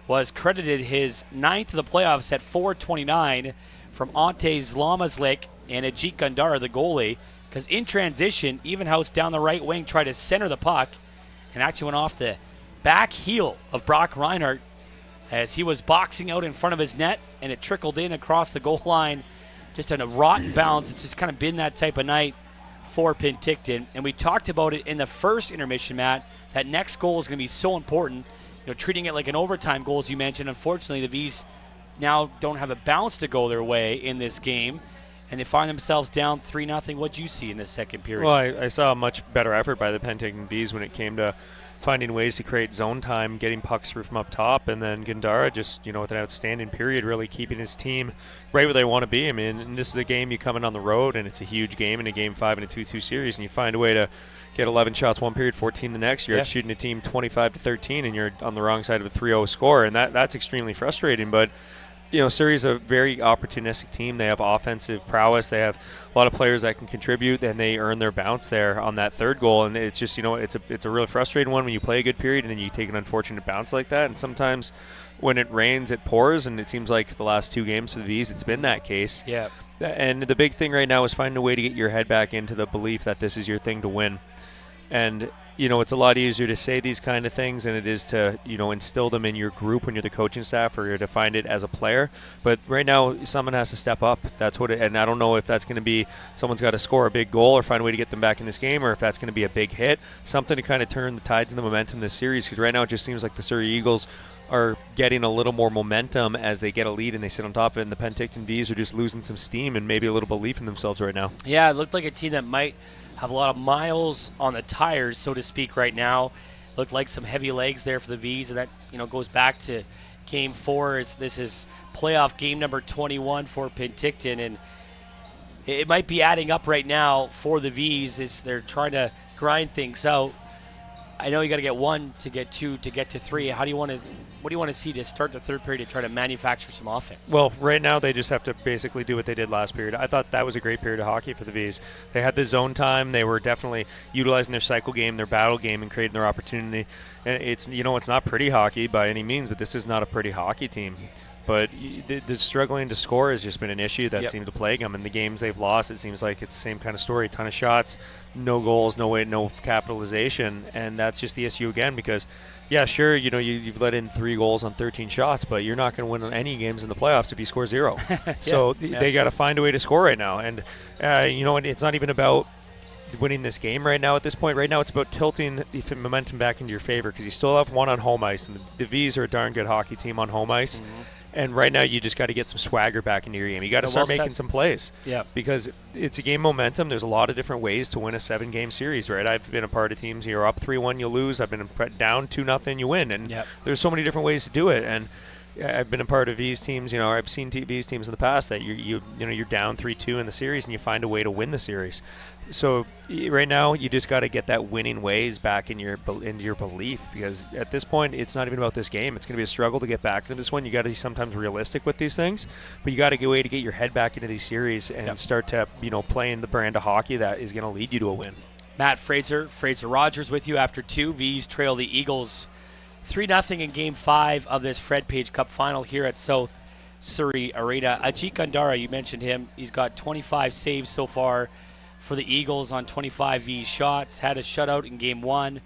was credited his 9th of the playoffs at 4:29 from Ante Zlamazlik and Ajit Gandara, the goalie, because in transition, Evenhouse down the right wing tried to center the puck and actually went off the back heel of Brock Reinhardt as he was boxing out in front of his net, and it trickled in across the goal line. Just on a rotten bounce. It's just kind of been that type of night for Penticton. And we talked about it in the first intermission, Matt. That next goal is going to be so important. You know, treating it like an overtime goal, as you mentioned. Unfortunately, the Vees now don't have a bounce to go their way in this game, and they find themselves down 3-0. What'd you see in the second period? Well, I saw a much better effort by the Penticton Vees when it came to finding ways to create zone time, getting pucks through from up top, and then Gandara just, with an outstanding period, really keeping his team right where they want to be. I mean, and this is a game you come in on the road, and it's a huge game in a Game 5 and a 2-2 series, and you find a way to get 11 shots one period, 14 the next. You're shooting a team 25-13, and you're on the wrong side of a 3-0 score, and that's extremely frustrating. But Surrey's a very opportunistic team. They have offensive prowess. They have a lot of players that can contribute, and they earn their bounce there on that third goal. And it's just, it's a really frustrating one when you play a good period and then you take an unfortunate bounce like that. And sometimes when it rains, it pours, and it seems like the last 2 games for the Vees, it's been that case. Yeah. And the big thing right now is finding a way to get your head back into the belief that this is your thing to win. And it's a lot easier to say these kind of things than it is to, instill them in your group when you're the coaching staff, or to find it as a player. But right now, someone has to step up. That's what and I don't know if that's going to be someone's got to score a big goal or find a way to get them back in this game, or if that's going to be a big hit, something to kind of turn the tides and the momentum in this series. Because right now it just seems like the Surrey Eagles are getting a little more momentum as they get a lead and they sit on top of it, and the Penticton Vees are just losing some steam and maybe a little belief in themselves right now. Yeah, it looked like a team that might have a lot of miles on the tires, so to speak, right now. Looked like some heavy legs there for the Vees, and that goes back to Game 4. This is playoff game number 21 for Penticton, and it might be adding up right now for the Vees as they're trying to grind things out. I know you got to get 1 to get 2 to get to 3. What do you want to see to start the third period to try to manufacture some offense? Well, right now they just have to basically do what they did last period. I thought that was a great period of hockey for the Vees. They had the zone time. They were definitely utilizing their cycle game, their battle game, and creating their opportunity. And it's not pretty hockey by any means, but this is not a pretty hockey team. But the struggling to score has just been an issue that seemed to plague them. In the games they've lost, it seems like it's the same kind of story. A ton of shots, no goals, no capitalization. And that's just the issue again because, yeah, sure, you've let in 3 goals on 13 shots, but you're not going to win any games in the playoffs if you score 0. So they got to find a way to score right now. And, it's not even about winning this game right now at this point. Right now it's about tilting the momentum back into your favor because you still have 1 on home ice, and the Vees are a darn good hockey team on home ice. Mm-hmm. And right now, you just got to get some swagger back into your game. You got to start making some plays. Yeah. Because it's a game momentum. There's a lot of different ways to win a 7-game series, right? I've been a part of teams. You're up 3-1, you lose. I've been down 2-0, you win. And there's so many different ways to do it. And I've been a part of Vees teams. I've seen Vees teams in the past that you're down 3-2 in the series and you find a way to win the series. So right now you just got to get that winning ways back into your belief, because at this point it's not even about this game. It's going to be a struggle to get back into this one. You got to be sometimes realistic with these things, but you got to get a way to get your head back into these series and start to playing the brand of hockey that is going to lead you to a win. Matt Fraser Rogers with you after 2. Vees trail the Eagles 3-0 in Game 5 of this Fred Page Cup final here at South Surrey Arena. Ajit Gandara, you mentioned him. He's got 25 saves so far for the Eagles on 25 Vees shots. Had a shutout in Game 1.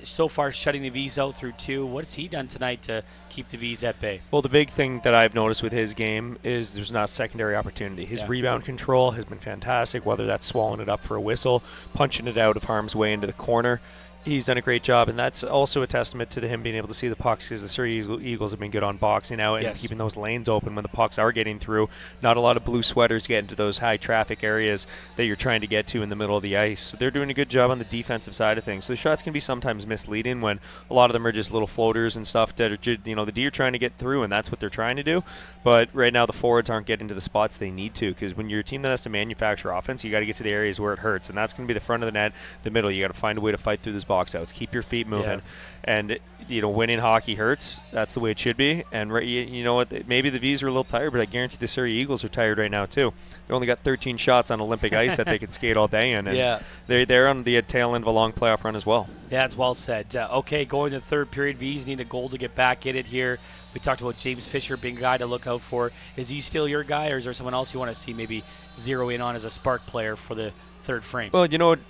So far shutting the Vees out through 2. What's he done tonight to keep the Vees at bay? Well, the big thing that I've noticed with his game is there's not secondary opportunity. His rebound control has been fantastic, whether that's swallowing it up for a whistle, punching it out of harm's way into the corner. he's done a great job, and that's also a testament to him being able to see the pucks, because the Surrey Eagles have been good on boxing out and keeping those lanes open when the pucks are getting through. Not a lot of blue sweaters get into those high traffic areas that you're trying to get to in the middle of the ice. So they're doing a good job on the defensive side of things. So the shots can be sometimes misleading when a lot of them are just little floaters and stuff that are, the D are trying to get through, and that's what they're trying to do. But right now the forwards aren't getting to the spots they need to, because when you're a team that has to manufacture offense, you got to get to the areas where it hurts, and that's going to be the front of the net, the middle. You got to find a way to fight through those box outs, keep your feet moving, and winning hockey hurts. That's the way it should be. And you know what? Maybe the Vees are a little tired, but I guarantee the Surrey Eagles are tired right now too. They only got 13 shots on Olympic ice that they can skate all day in, and they're on the tail end of a long playoff run as well. Yeah, it's well said. Okay, going to the third period, Vees need a goal to get back in it here. We talked about James Fisher being a guy to look out for. Is he still your guy, or is there someone else you want to see maybe zero in on as a spark player for the third frame? Well,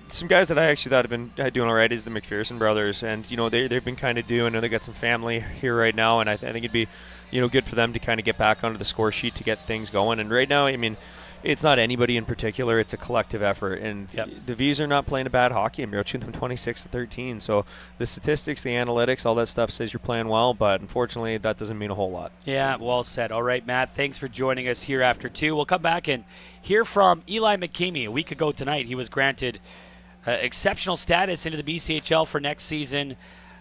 some guys that I actually thought have been doing all right is the McPherson brothers, and they've been kind of due. I know they got some family here right now, and I think it'd be good for them to kind of get back onto the score sheet to get things going. And right now, I mean, it's not anybody in particular, it's a collective effort, and the Vees are not playing a bad hockey. You're shooting them 26-13, so the statistics, the analytics, all that stuff says you're playing well, but unfortunately that doesn't mean a whole lot. Yeah, well said. All right, Matt, thanks for joining us here after 2. We'll come back and hear from Eli McKim. A week ago tonight, he was granted exceptional status into the BCHL for next season,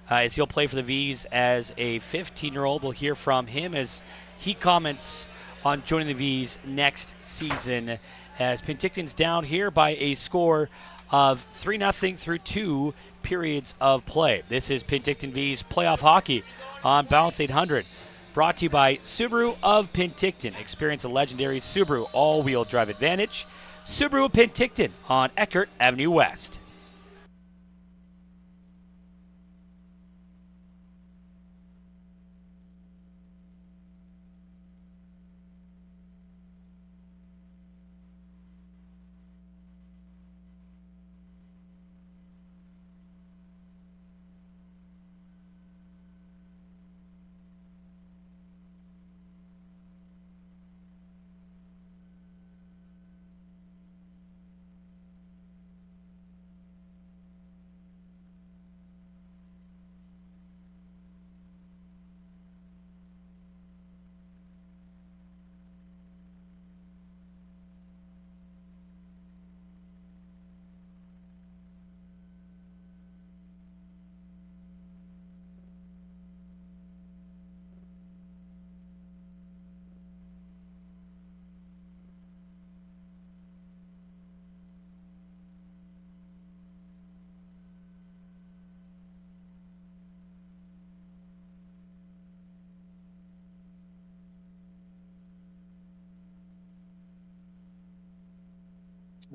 as he'll play for the Vees as a 15-year-old. We'll hear from him as he comments on joining the Vees next season, as Penticton's down here by a score of 3-0 through 2 periods of play. This is Penticton Vees playoff hockey on Balance 800, brought to you by Subaru of Penticton. Experience a legendary Subaru all-wheel drive advantage. Subaru of Penticton on Eckert Avenue West.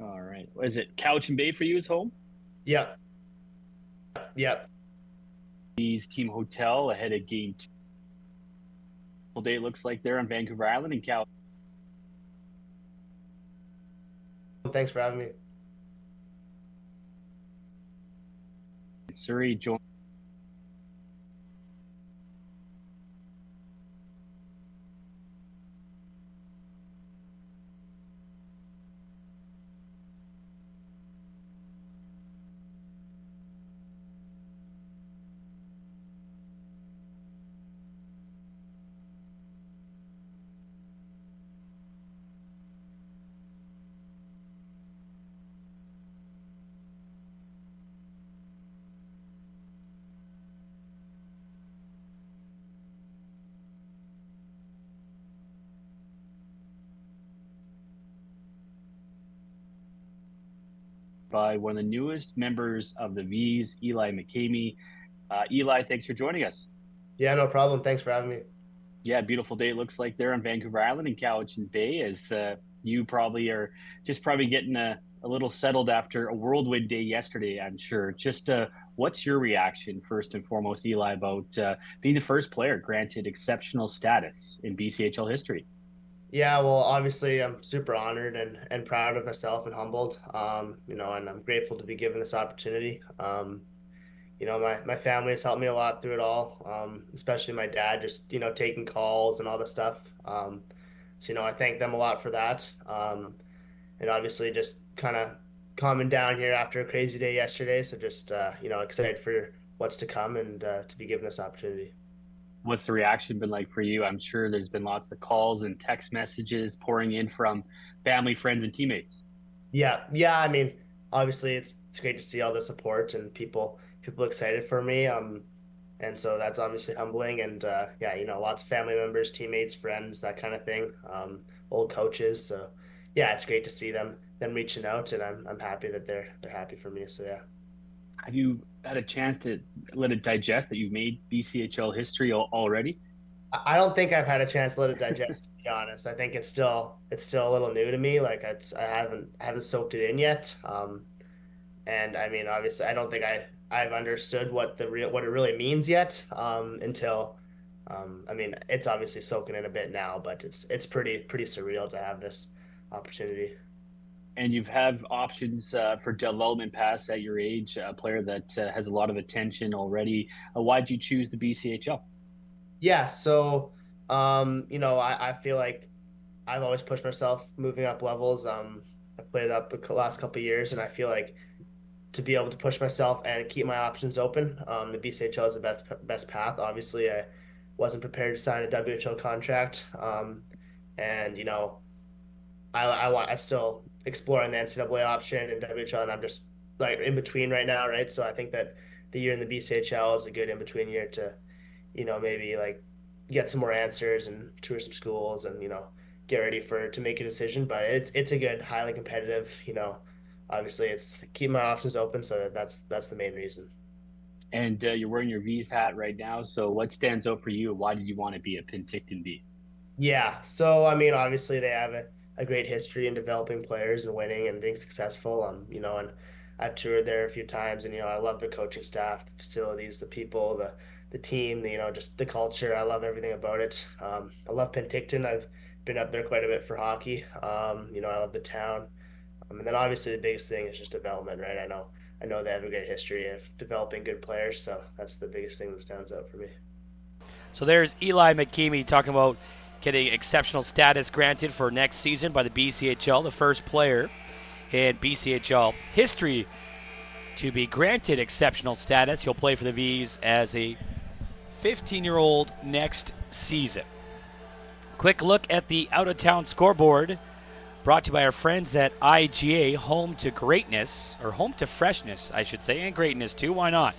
All right. Is it Couch and Bay for you as home? Yep. Vees Team Hotel ahead of game 2. Full day it looks like they're on Vancouver Island and Couch. Thanks for having me. Surrey joined. By one of the newest members of the Vees, Eli McKim. Eli, thanks for joining us. Yeah, no problem. Thanks for having me. Yeah, beautiful day it looks like there on Vancouver Island in Cowichan Bay, as you probably are just getting a little settled after a whirlwind day yesterday, I'm sure. Just what's your reaction, first and foremost, Eli, about being the first player granted exceptional status in BCHL history? Yeah, well, obviously I'm super honored and proud of myself and humbled, and I'm grateful to be given this opportunity. My family has helped me a lot through it all, especially my dad, just, taking calls and all this stuff. So I thank them a lot for that. And obviously just kind of calming down here after a crazy day yesterday. So just, excited for what's to come and to be given this opportunity. What's the reaction been like for you? I'm sure there's been lots of calls and text messages pouring in from family, friends, and teammates. Yeah. I mean, obviously it's great to see all the support and people excited for me. And so that's obviously humbling. And lots of family members, teammates, friends, that kind of thing. Old coaches. So yeah, it's great to see them reaching out, and I'm happy that they're happy for me. So yeah. Have you had a chance to let it digest that you've made BCHL history already? I don't think I've had a chance to let it digest, to be honest. I think it's still a little new to me. Like I haven't soaked it in yet. And I mean, obviously, I don't think I've understood what it really means yet. Until, I mean, it's obviously soaking in a bit now, but it's pretty surreal to have this opportunity. And you've had options for development paths at your age, a player that has a lot of attention already. Why'd you choose the BCHL? Yeah, so I feel like I've always pushed myself moving up levels. I played it up the last couple of years, and I feel like to be able to push myself and keep my options open, the BCHL is the best path. Obviously, I wasn't prepared to sign a WHL contract, and I'm still exploring the NCAA option and WHL, and I'm just like in between right now, right? So I think that the year in the BCHL is a good in between year to, maybe like get some more answers and tour some schools and get ready to make a decision. But it's a good, highly competitive. Obviously it's keep my options open, so that's the main reason. And you're wearing your Vees hat right now. So what stands out for you? Why did you want to be a Penticton Bee? Yeah, so I mean, obviously they have a great history in developing players and winning and being successful. And I've toured there a few times, and I love the coaching staff, the facilities, the people, the team, just the culture. I love everything about it. I love Penticton. I've been up there quite a bit for hockey. I love the town. And then obviously the biggest thing is just development, right? I know they have a great history of developing good players, so that's the biggest thing that stands out for me. So there's Eli McKim talking about getting exceptional status granted for next season by the BCHL, the first player in BCHL history to be granted exceptional status. He'll play for the Vees as a 15-year-old next season. Quick look at the out-of-town scoreboard brought to you by our friends at IGA, home to greatness, or home to freshness, I should say, and greatness too. Why not?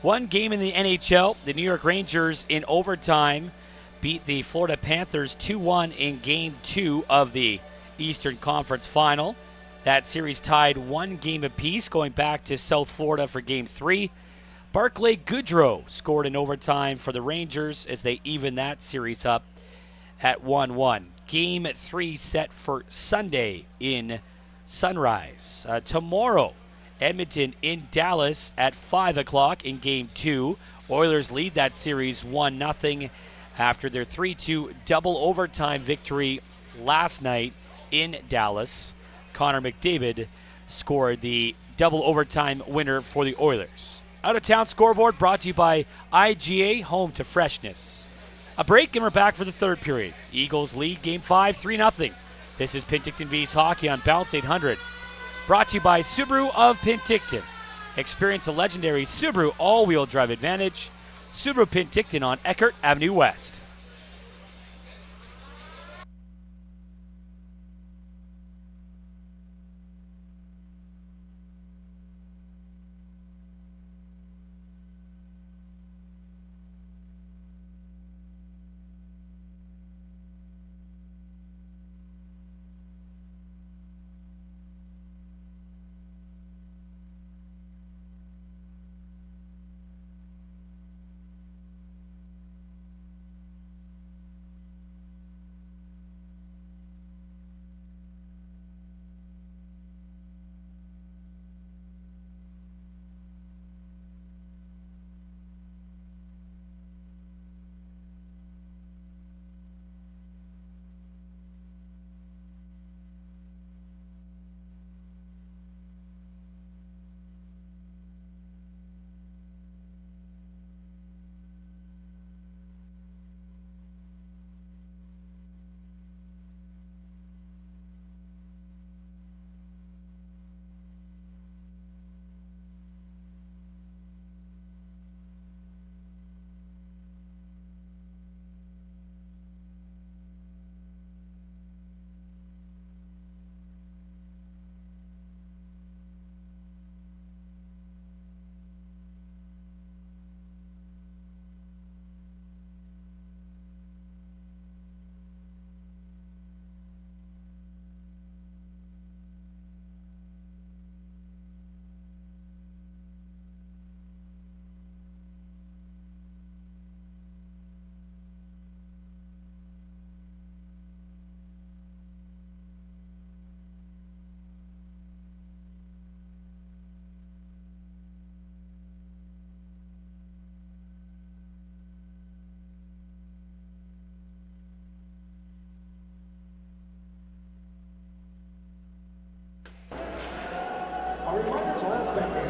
One game in the NHL, the New York Rangers in overtime beat the Florida Panthers 2-1 in Game 2 of the Eastern Conference Final. That series tied 1 game apiece, going back to South Florida for Game 3. Barclay Goodrow scored in overtime for the Rangers as they even that series up at 1-1. Game 3 set for Sunday in Sunrise. Tomorrow, Edmonton in Dallas at 5 o'clock in Game 2. Oilers lead that series 1-0 after their 3-2 double overtime victory last night in Dallas. Connor McDavid scored the double overtime winner for the Oilers. Out-of-town scoreboard brought to you by IGA, home to freshness. A break, and we're back for the third period. Eagles lead Game 5, 3-0. This is Penticton Vees Hockey on Bounce 800. Brought to you by Subaru of Penticton. Experience a legendary Subaru all-wheel drive advantage. Subaru Penticton on Eckert Avenue West.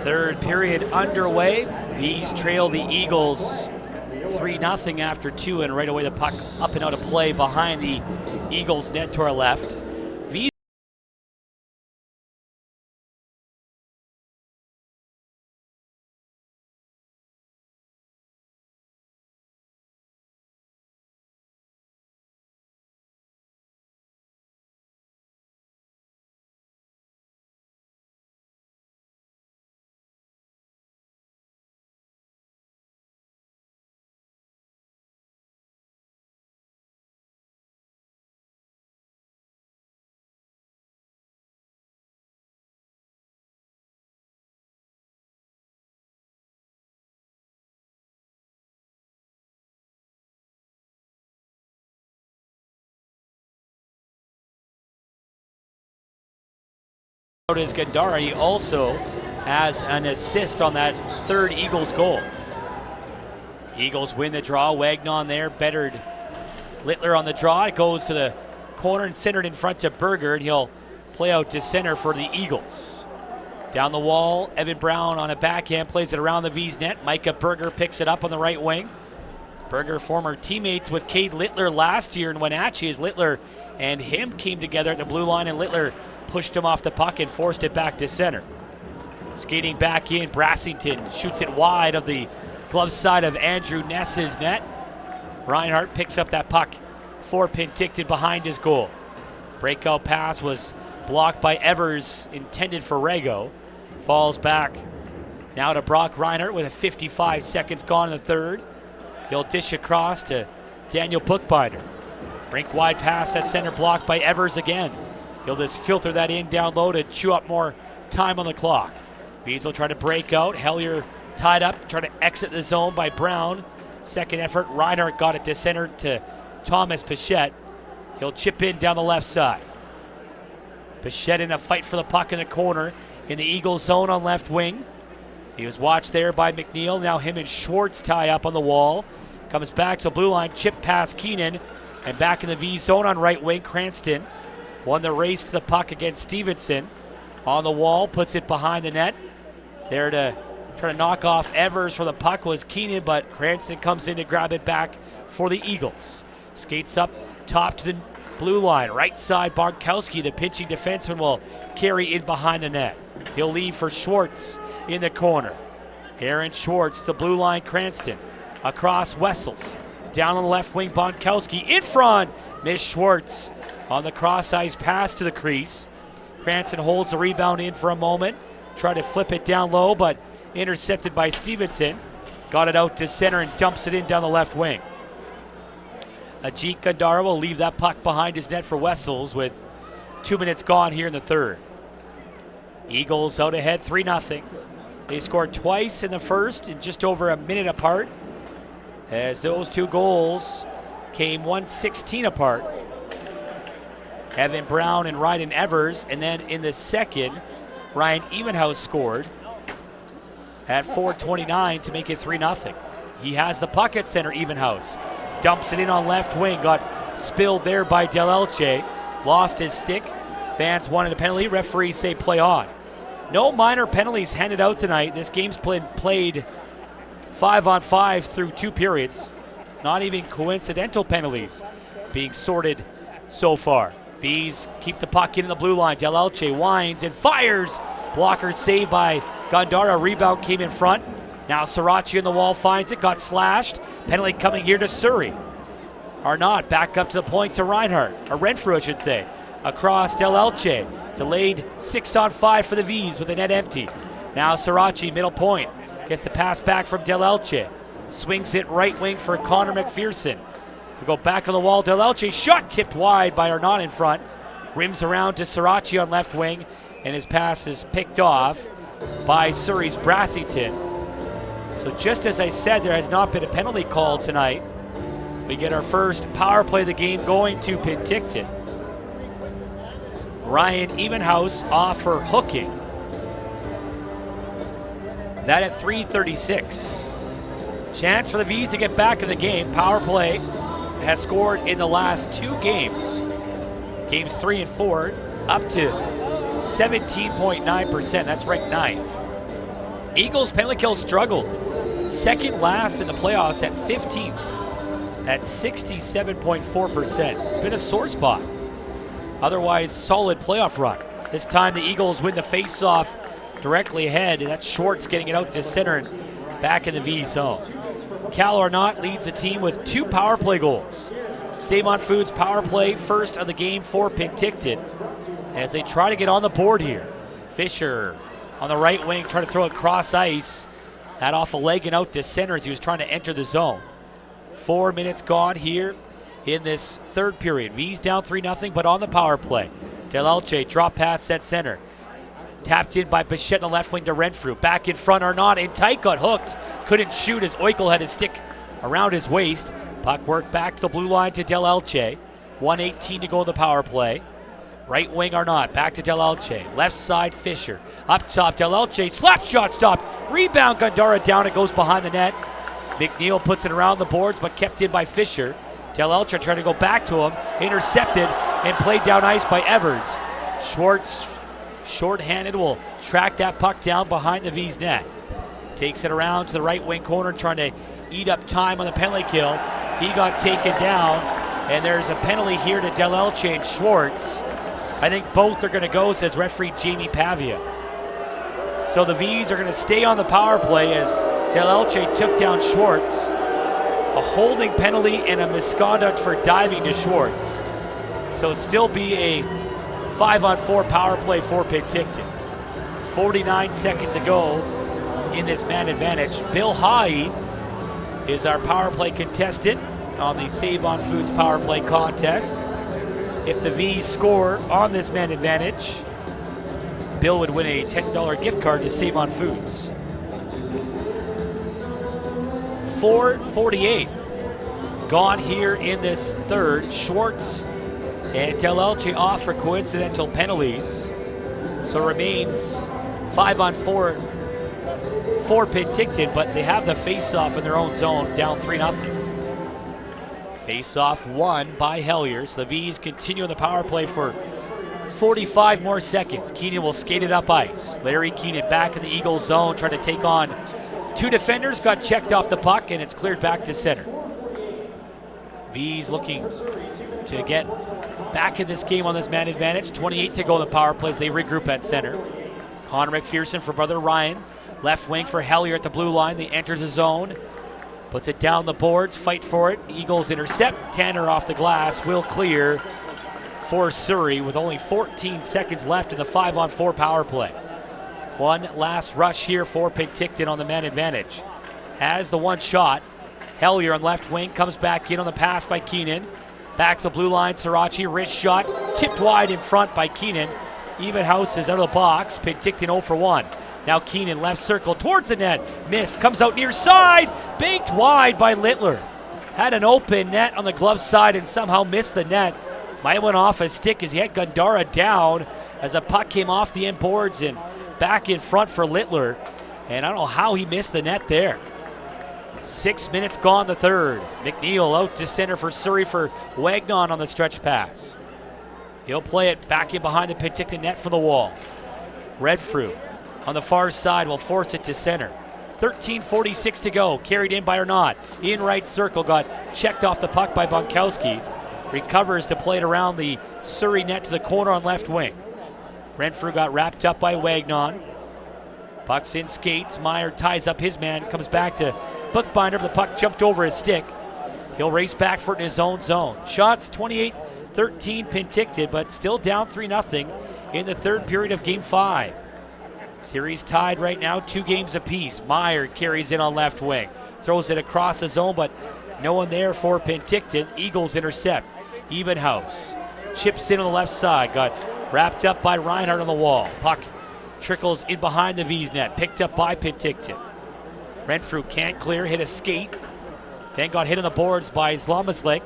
Third period underway. Vees trail the Eagles 3-0 after 2, and right away the puck up and out of play behind the Eagles net to our left. Vees is Gandara. He also has an assist on that third Eagles goal. Eagles win the draw. Wagnon there, bettered Littler on the draw. It goes to the corner and centered in front to Berger, and he'll play out to center for the Eagles. Down the wall, Evan Brown on a backhand plays it around the Vees net. Micah Berger picks it up on the right wing. Berger, former teammates with Cade Littler last year in Wenatchee, as Littler and him came together at the blue line, and Littler pushed him off the puck and forced it back to center. Skating back in, Brassington shoots it wide of the glove side of Andrew Ness's net. Reinhardt picks up that puck for Penticton behind his goal. Breakout pass was blocked by Evers, intended for Rego. Falls back now to Brock Reinhardt with 55 seconds gone in the third. He'll dish across to Daniel Bookbinder. Rink wide pass at center, blocked by Evers again. He'll just filter that in down low to chew up more time on the clock. Vees will try to break out. Hellier tied up, trying to exit the zone by Brown. Second effort, Reinhardt got it to center to Thomas Pichette. He'll chip in down the left side. Pichette in a fight for the puck in the corner in the Eagles zone on left wing. He was watched there by McNeil. Now him and Schwartz tie up on the wall. Comes back to the blue line, chip past Keenan, and back in the V zone on right wing, Cranston won the race to the puck against Stevenson. On the wall, puts it behind the net. There to try to knock off Evers for the puck was Keenan, but Cranston comes in to grab it back for the Eagles. Skates up top to the blue line. Right side, Bartkowski, the pitching defenseman, will carry in behind the net. He'll leave for Schwartz in the corner. Aaron Schwartz, the blue line, Cranston. Across Wessels. Down on the left wing, Bonkowski in front. Miss Schwartz on the cross-ice pass to the crease. Cranston holds the rebound in for a moment. Try to flip it down low, but intercepted by Stevenson. Got it out to center and dumps it in down the left wing. Ajit Gandara will leave that puck behind his net for Wessels with 2 minutes gone here in the third. Eagles out ahead 3-0. They scored twice in the first in just over a minute apart, as those two goals came 1:16 apart. Evan Brown and Ryan Evers, and then in the second, Ryan Evenhouse scored at 4:29 to make it 3-0. He has the puck at center, Evenhouse. Dumps it in on left wing, got spilled there by Del Elche. Lost his stick. Fans wanted a penalty. Referees say play on. No minor penalties handed out tonight. This game's played 5-on-5 through 2 periods. Not even coincidental penalties being sorted so far. Vees keep the puck in the blue line. Del Elche winds and fires. Blocker saved by Gandara. Rebound came in front. Now Srirachi on the wall finds it. Got slashed. Penalty coming here to Surrey. Arnott back up to the point to Reinhardt. Or Renfrew, I should say. Across Del Elche. Delayed 6-on-5 for the Vees with the net empty. Now Srirachi, middle point. Gets the pass back from Del Elche. Swings it right wing for Connor McPherson. We go back on the wall. Del Elche shot tipped wide by Arnott in front. Rims around to Srirachi on left wing. And his pass is picked off by Surrey's Brassington. So just as I said, there has not been a penalty call tonight. We get our first power play of the game going to Penticton. Ryan Evenhouse off for hooking. That at 3:36. Chance for the Vees to get back in the game. Power play has scored in the last 2 games. Games 3 and 4 up to 17.9%. That's ranked 9th. Eagles penalty kill struggled. Second last in the playoffs at 15th at 67.4%. It's been a sore spot. Otherwise, solid playoff run. This time the Eagles win the face-off directly ahead, and that's Schwartz getting it out to center and back in the Vees zone. Cal Arnott leads the team with 2 power play goals. Save on Foods power play first of the game for Penticton as they try to get on the board here. Fisher on the right wing trying to throw it cross ice. That off a leg and out to center as he was trying to enter the zone. 4 minutes gone here in this third period. Vees down 3-0, but on the power play. Del Elche drop pass set center. Tapped in by Bichette on the left wing to Renfrew. Back in front, Arnott in tight, got hooked. Couldn't shoot as Oikel had his stick around his waist. Puck worked back to the blue line to Del Elche. 1:18 to go in the power play. Right wing Arnott, back to Del Elche. Left side Fisher. Up top, Del Elche, slap shot stopped. Rebound, Gandara down, it goes behind the net. McNeil puts it around the boards, but kept in by Fisher. Del Elche trying to go back to him. Intercepted and played down ice by Evers. Schwartz, short-handed, will track that puck down behind the Vees net. Takes it around to the right wing corner, trying to eat up time on the penalty kill. He got taken down, and there's a penalty here to Del Elche and Schwartz. I think both are going to go, says referee Jamie Pavia. So the Vees are going to stay on the power play as Del Elche took down Schwartz. A holding penalty and a misconduct for diving to Schwartz. So it'll still be a 5-on-4 power play for Penticton. 49 seconds to go in this man advantage. Bill High is our power play contestant on the Save on Foods power play contest. If the Vees score on this man advantage, Bill would win a $10 gift card to Save on Foods. 4:48 gone here in this third. Schwartz and Del Elche off for coincidental penalties. So remains 5-on-4 for Penticton, but they have the face-off in their own zone, down 3-0. Face-off won by Hellers. The Vees continue on the power play for 45 more seconds. Keenan will skate it up ice. Larry Keenan back in the Eagles zone, trying to take on 2 defenders, got checked off the puck, and it's cleared back to center. Vees looking to get back in this game on this man advantage. 28 to go in the power plays. They regroup at center. Connor McPherson for brother Ryan. Left wing for Hellier at the blue line. They enter the zone. Puts it down the boards. Fight for it. Eagles intercept. Tanner off the glass. Will clear for Surrey with only 14 seconds left in the 5-on-4 power play. One last rush here for Penticton on the man advantage. Has the one shot. Hellier on left wing comes back in on the pass by Keenan. Back to the blue line, Sirachi, wrist shot, tipped wide in front by Keenan. Evenhouse is out of the box. Penticton 0 for 1. Now Keenan left circle towards the net. Missed, comes out near side. Banked wide by Littler. Had an open net on the glove side and somehow missed the net. Might have went off his stick as he had Gandara down as a puck came off the end boards and back in front for Littler. And I don't know how he missed the net there. 6 minutes gone the third. McNeil out to center for Surrey for Wagnon on the stretch pass. He'll play it back in behind the Penticton net for the wall. Renfrew on the far side will force it to center. 13:46 to go. Carried in by Arnott. In right circle. Got checked off the puck by Bonkowski. Recovers to play it around the Surrey net to the corner on left wing. Renfrew got wrapped up by Wagnon. Puck's in skates. Meyer ties up his man. Comes back to Bookbinder. The puck jumped over his stick. He'll race back for it in his own zone. Shots 28-13 Penticton, but still down 3-0 in the third period of Game 5. Series tied right now, 2 games apiece. Meyer carries in on left wing. Throws it across the zone, but no one there for Penticton. Eagles intercept. Evenhouse chips in on the left side. Got wrapped up by Reinhardt on the wall. Puck trickles in behind the Vees net. Picked up by Penticton. Renfrew can't clear, hit a skate. Then got hit on the boards by Zlomazlik.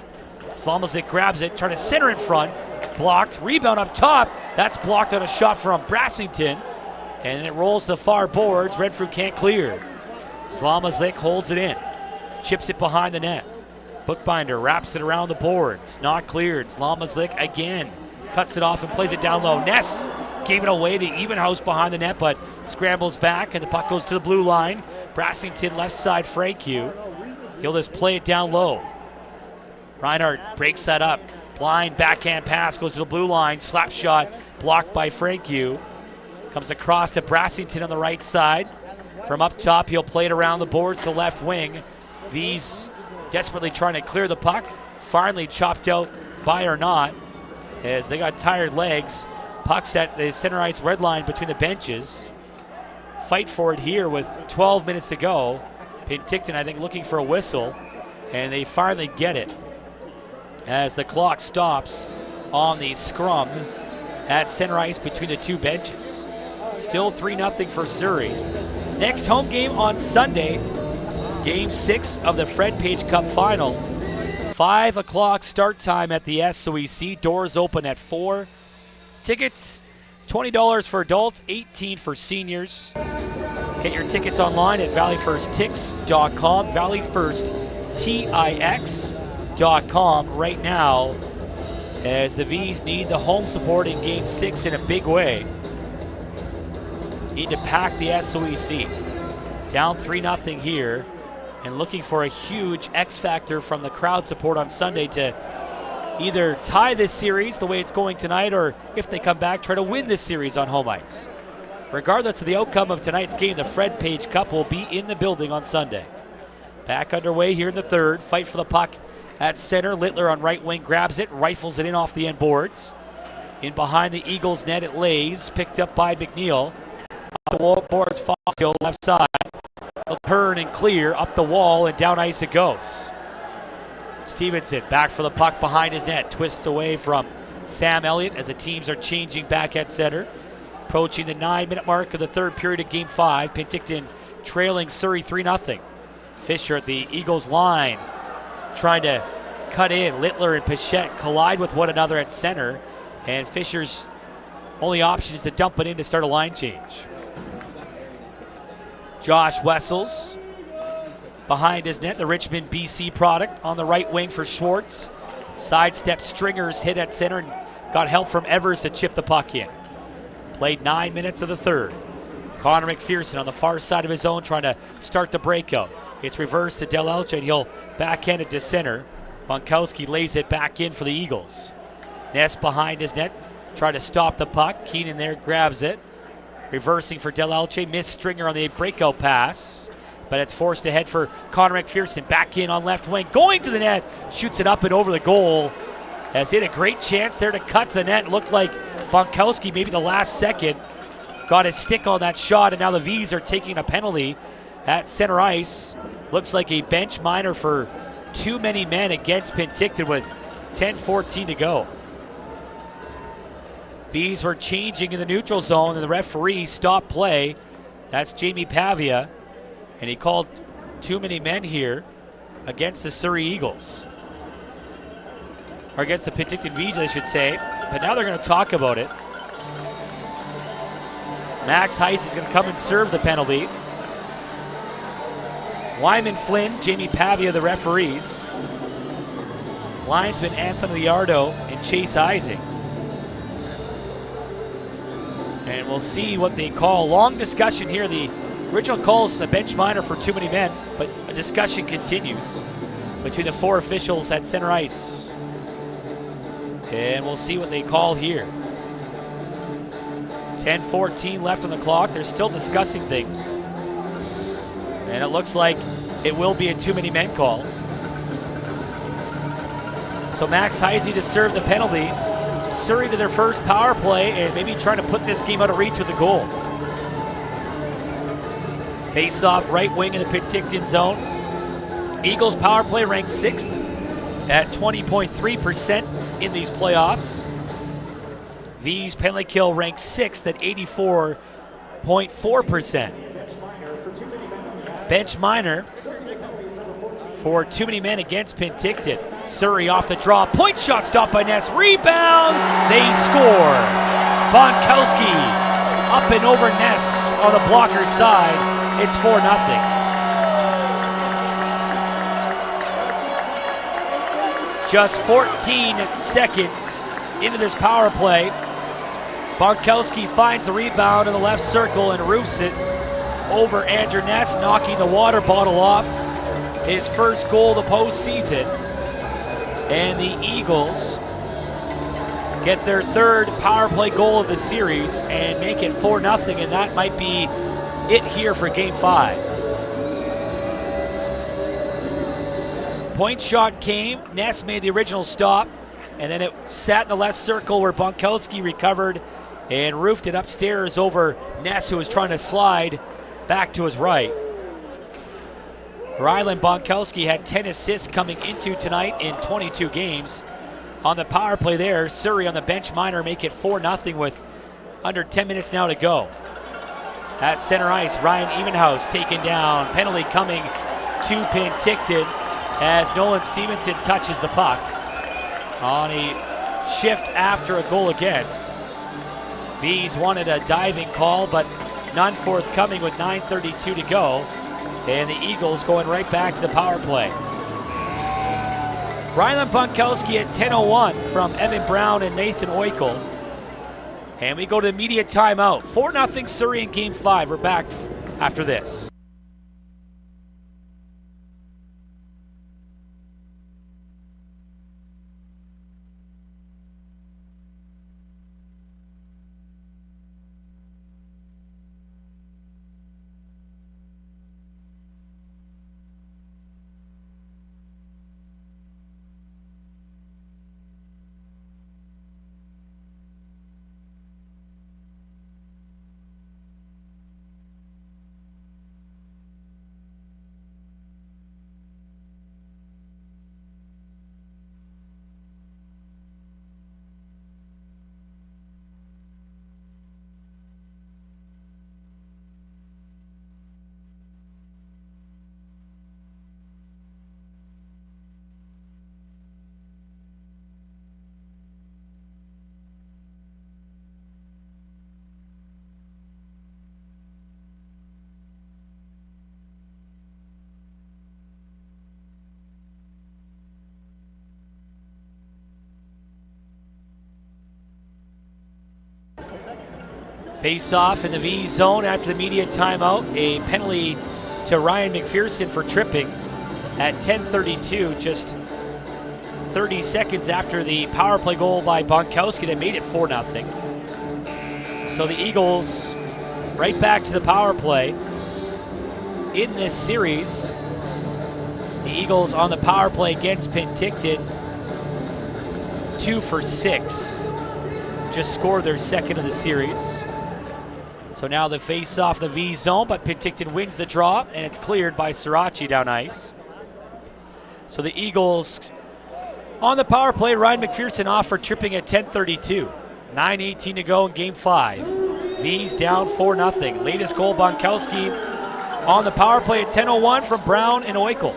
Zlomazlik grabs it, trying to center in front. Blocked, rebound up top. That's blocked on a shot from Brassington. And it rolls to the far boards. Renfrew can't clear. Zlomazlik holds it in. Chips it behind the net. Bookbinder wraps it around the boards. Not cleared. Zlomazlik again cuts it off and plays it down low. Ness gave it away to Evenhouse behind the net, but scrambles back, and the puck goes to the blue line. Brassington left side, Franku. He'll just play it down low. Reinhardt breaks that up. Blind backhand pass goes to the blue line. Slap shot blocked by Franku. Comes across to Brassington on the right side. From up top, he'll play it around the boards to the left wing. Vees desperately trying to clear the puck. Finally chopped out by or not, as they got tired legs. Puck's at the center ice red line between the benches. Fight for it here with 12 minutes to go. Penticton, I think, looking for a whistle, and they finally get it as the clock stops on the scrum at center ice between the two benches. Still 3-0 for Surrey. Next home game on Sunday, Game 6 of the Fred Page Cup Final. 5 o'clock start time at the SOEC. Doors open at 4. Tickets, $20 for adults, $18 for seniors. Get your tickets online at valleyfirsttix.com, valleyfirsttix.com right now, as the Vees need the home support in Game 6 in a big way. Need to pack the SOEC. Down 3-0 here, and looking for a huge X factor from the crowd support on Sunday to either tie this series the way it's going tonight, or if they come back, try to win this series on home ice. Regardless of the outcome of tonight's game, the Fred Page Cup will be in the building on Sunday. Back underway here in the third. Fight for the puck at center. Littler on right wing grabs it, rifles it in off the end boards. In behind the Eagles net, it lays, picked up by McNeil. Up the wall boards, Fossil left side. He'll turn and clear up the wall, and down ice it goes. Stevenson back for the puck behind his net, twists away from Sam Elliott as the teams are changing back at center. Approaching the 9-minute mark of the third period of Game 5, Penticton trailing Surrey 3-0. Fisher at the Eagles line, trying to cut in. Littler and Pichette collide with one another at center, and Fisher's only option is to dump it in to start a line change. Josh Wessels behind his net, the Richmond BC product, on the right wing for Schwartz. Sidestep Stringer's hit at center and got help from Evers to chip the puck in. Played 9 minutes of the third. Connor McPherson on the far side of his own trying to start the breakout. It's reversed to Del Elche, and he'll backhand it to center. Bonkowski lays it back in for the Eagles. Ness behind his net, trying to stop the puck. Keenan there grabs it. Reversing for Del Elche, missed Stringer on the breakout pass, but it's forced ahead for Connor McPherson. Back in on left wing, going to the net, shoots it up and over the goal. Has hit a great chance there to cut to the net. Looked like Bonkowski, maybe the last second, got his stick on that shot, and now the Vees are taking a penalty at center ice. Looks like a bench minor for too many men against Penticton with 10:14 to go. Vees were changing in the neutral zone, and the referee stopped play. That's Jamie Pavia, and he called too many men here against the Surrey Eagles. Or against the Penticton Vees, I should say. But now they're going to talk about it. Max Heiss is going to come and serve the penalty. Wyman Flynn, Jamie Pavia, the referees. Linesman Anthony Liardo and Chase Isaac. And we'll see what they call. Long discussion here. The original call is a bench minor for too many men, but a discussion continues between the four officials at center ice. And we'll see what they call here. 10:14 left on the clock. They're still discussing things. And it looks like it will be a too many men call. So Max Heisey to serve the penalty. Surrey to their first power play, and maybe trying to put this game out of reach with the goal. Face-off right wing in the Penticton zone. Eagles power play ranked 6th at 20.3% in these playoffs. Vees penalty kill ranked 6th at 84.4%. Bench minor for too many men against Penticton. Surrey off the draw. Point shot stopped by Ness. Rebound. They score. Bonkowski up and over Ness on the blocker's side. It's 4-0. Just 14 seconds into this power play. Bonkowski finds the rebound in the left circle and roofs it over Andrew Ness, knocking the water bottle off. His first goal of the postseason. And the Eagles get their third power play goal of the series and make it 4-0, and that might be it here for Game 5. Point shot came, Ness made the original stop, and then it sat in the left circle where Bonkowski recovered and roofed it upstairs over Ness, who was trying to slide back to his right. Rylan Bonkowski had 10 assists coming into tonight in 22 games. On the power play there, Surrey on the bench minor make it 4-0 with under 10 minutes now to go. At center ice, Ryan Evenhouse taken down. Penalty coming to Penticton as Nolan Stevenson touches the puck on a shift after a goal against. Vees wanted a diving call, but none forthcoming with 9:32 to go. And the Eagles going right back to the power play. Rylan Bonkowski at 10:01 from Evan Brown and Nathan Oikel. And we go to the immediate timeout. 4-0 Surrey in Game 5. We're back after this. Face-off in the V zone after the immediate timeout. A penalty to Ryan McPherson for tripping at 10:32, just 30 seconds after the power play goal by Bonkowski that made it 4-0. So the Eagles right back to the power play in this series. The Eagles on the power play against Penticton, 2 for 6. Just scored their second of the series. So now the face-off the V zone, but Penticton wins the draw, and it's cleared by Srirachi down ice. So the Eagles on the power play, Ryan McPherson off for tripping at 10:32. 9:18 to go in Game 5. Vees down 4-0. Latest goal, Bonkowski on the power play at 10:01 from Brown and Oikel.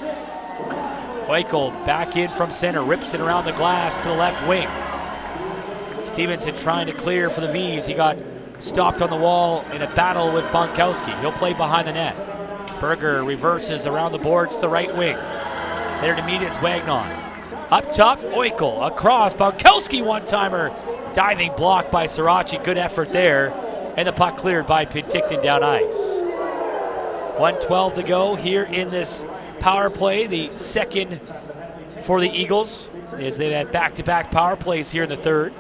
Oikel back in from center, rips it around the glass to the left wing. Stevenson trying to clear for the Vees. He got stopped on the wall in a battle with Bonkowski. He'll play behind the net. Berger reverses around the boards to the right wing. There to meet it's Wagnon. Up top, Oikel across. Bonkowski one-timer. Diving block by Srirachi. Good effort there. And the puck cleared by Penticton down ice. 1:12 to go here in this power play. The second for the Eagles, as they've had back-to-back power plays here in the third.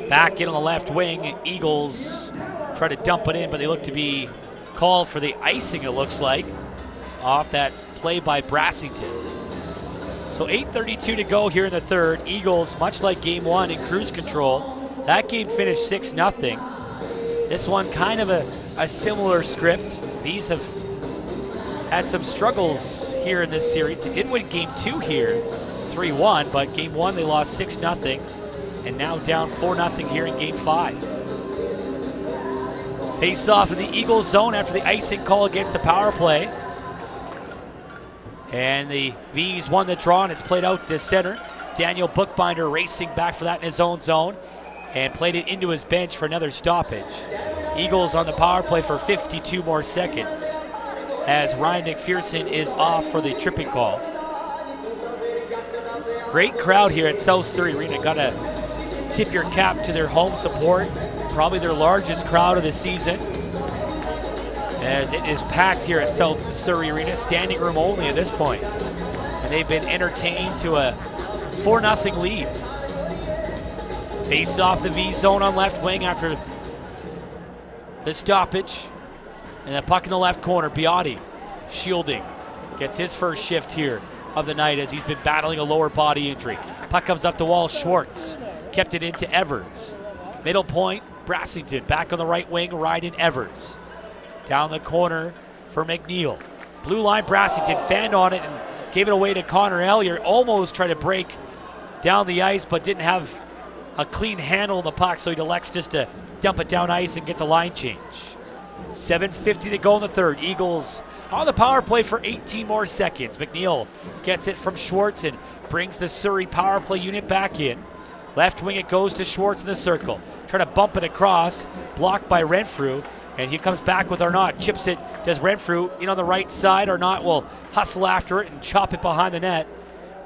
Back in on the left wing, Eagles try to dump it in, but they look to be called for the icing, it looks like, off that play by Brassington. So 8:32 to go here in the third. Eagles, much like Game 1, in cruise control. That game finished 6-0. This one kind of a similar script. These have had some struggles here in this series. They did win Game 2 here, 3-1, but Game 1 they lost 6-0. And now down 4-0 here in Game 5. Face off in the Eagles zone after the icing call against the power play. And the Vees won the draw, and it's played out to center. Daniel Bookbinder racing back for that in his own zone and played it into his bench for another stoppage. Eagles on the power play for 52 more seconds as Ryan McPherson is off for the tripping call. Great crowd here at South Surrey Arena. Got a tip your cap to their home support, probably their largest crowd of the season, as it is packed here at South Surrey Arena, standing room only at this point. And they've been entertained to a 4-0 lead. Face off the V zone on left wing after the stoppage. And the puck in the left corner, Biotti shielding. Gets his first shift here of the night as he's been battling a lower body injury. Puck comes up the wall, Schwartz kept it into Evers. Middle point, Brassington back on the right wing, Ryden Evers. Down the corner for McNeil. Blue line, Brassington fanned on it and gave it away to Connor Elliott. Almost tried to break down the ice, but didn't have a clean handle on the puck, so he elects just to dump it down ice and get the line change. 7:50 to go in the third. Eagles on the power play for 18 more seconds. McNeil gets it from Schwartz and brings the Surrey power play unit back in. Left wing, it goes to Schwartz in the circle. Trying to bump it across, blocked by Renfrew. And he comes back with Arnott, chips it, does Renfrew in on the right side. Arnott will hustle after it and chop it behind the net.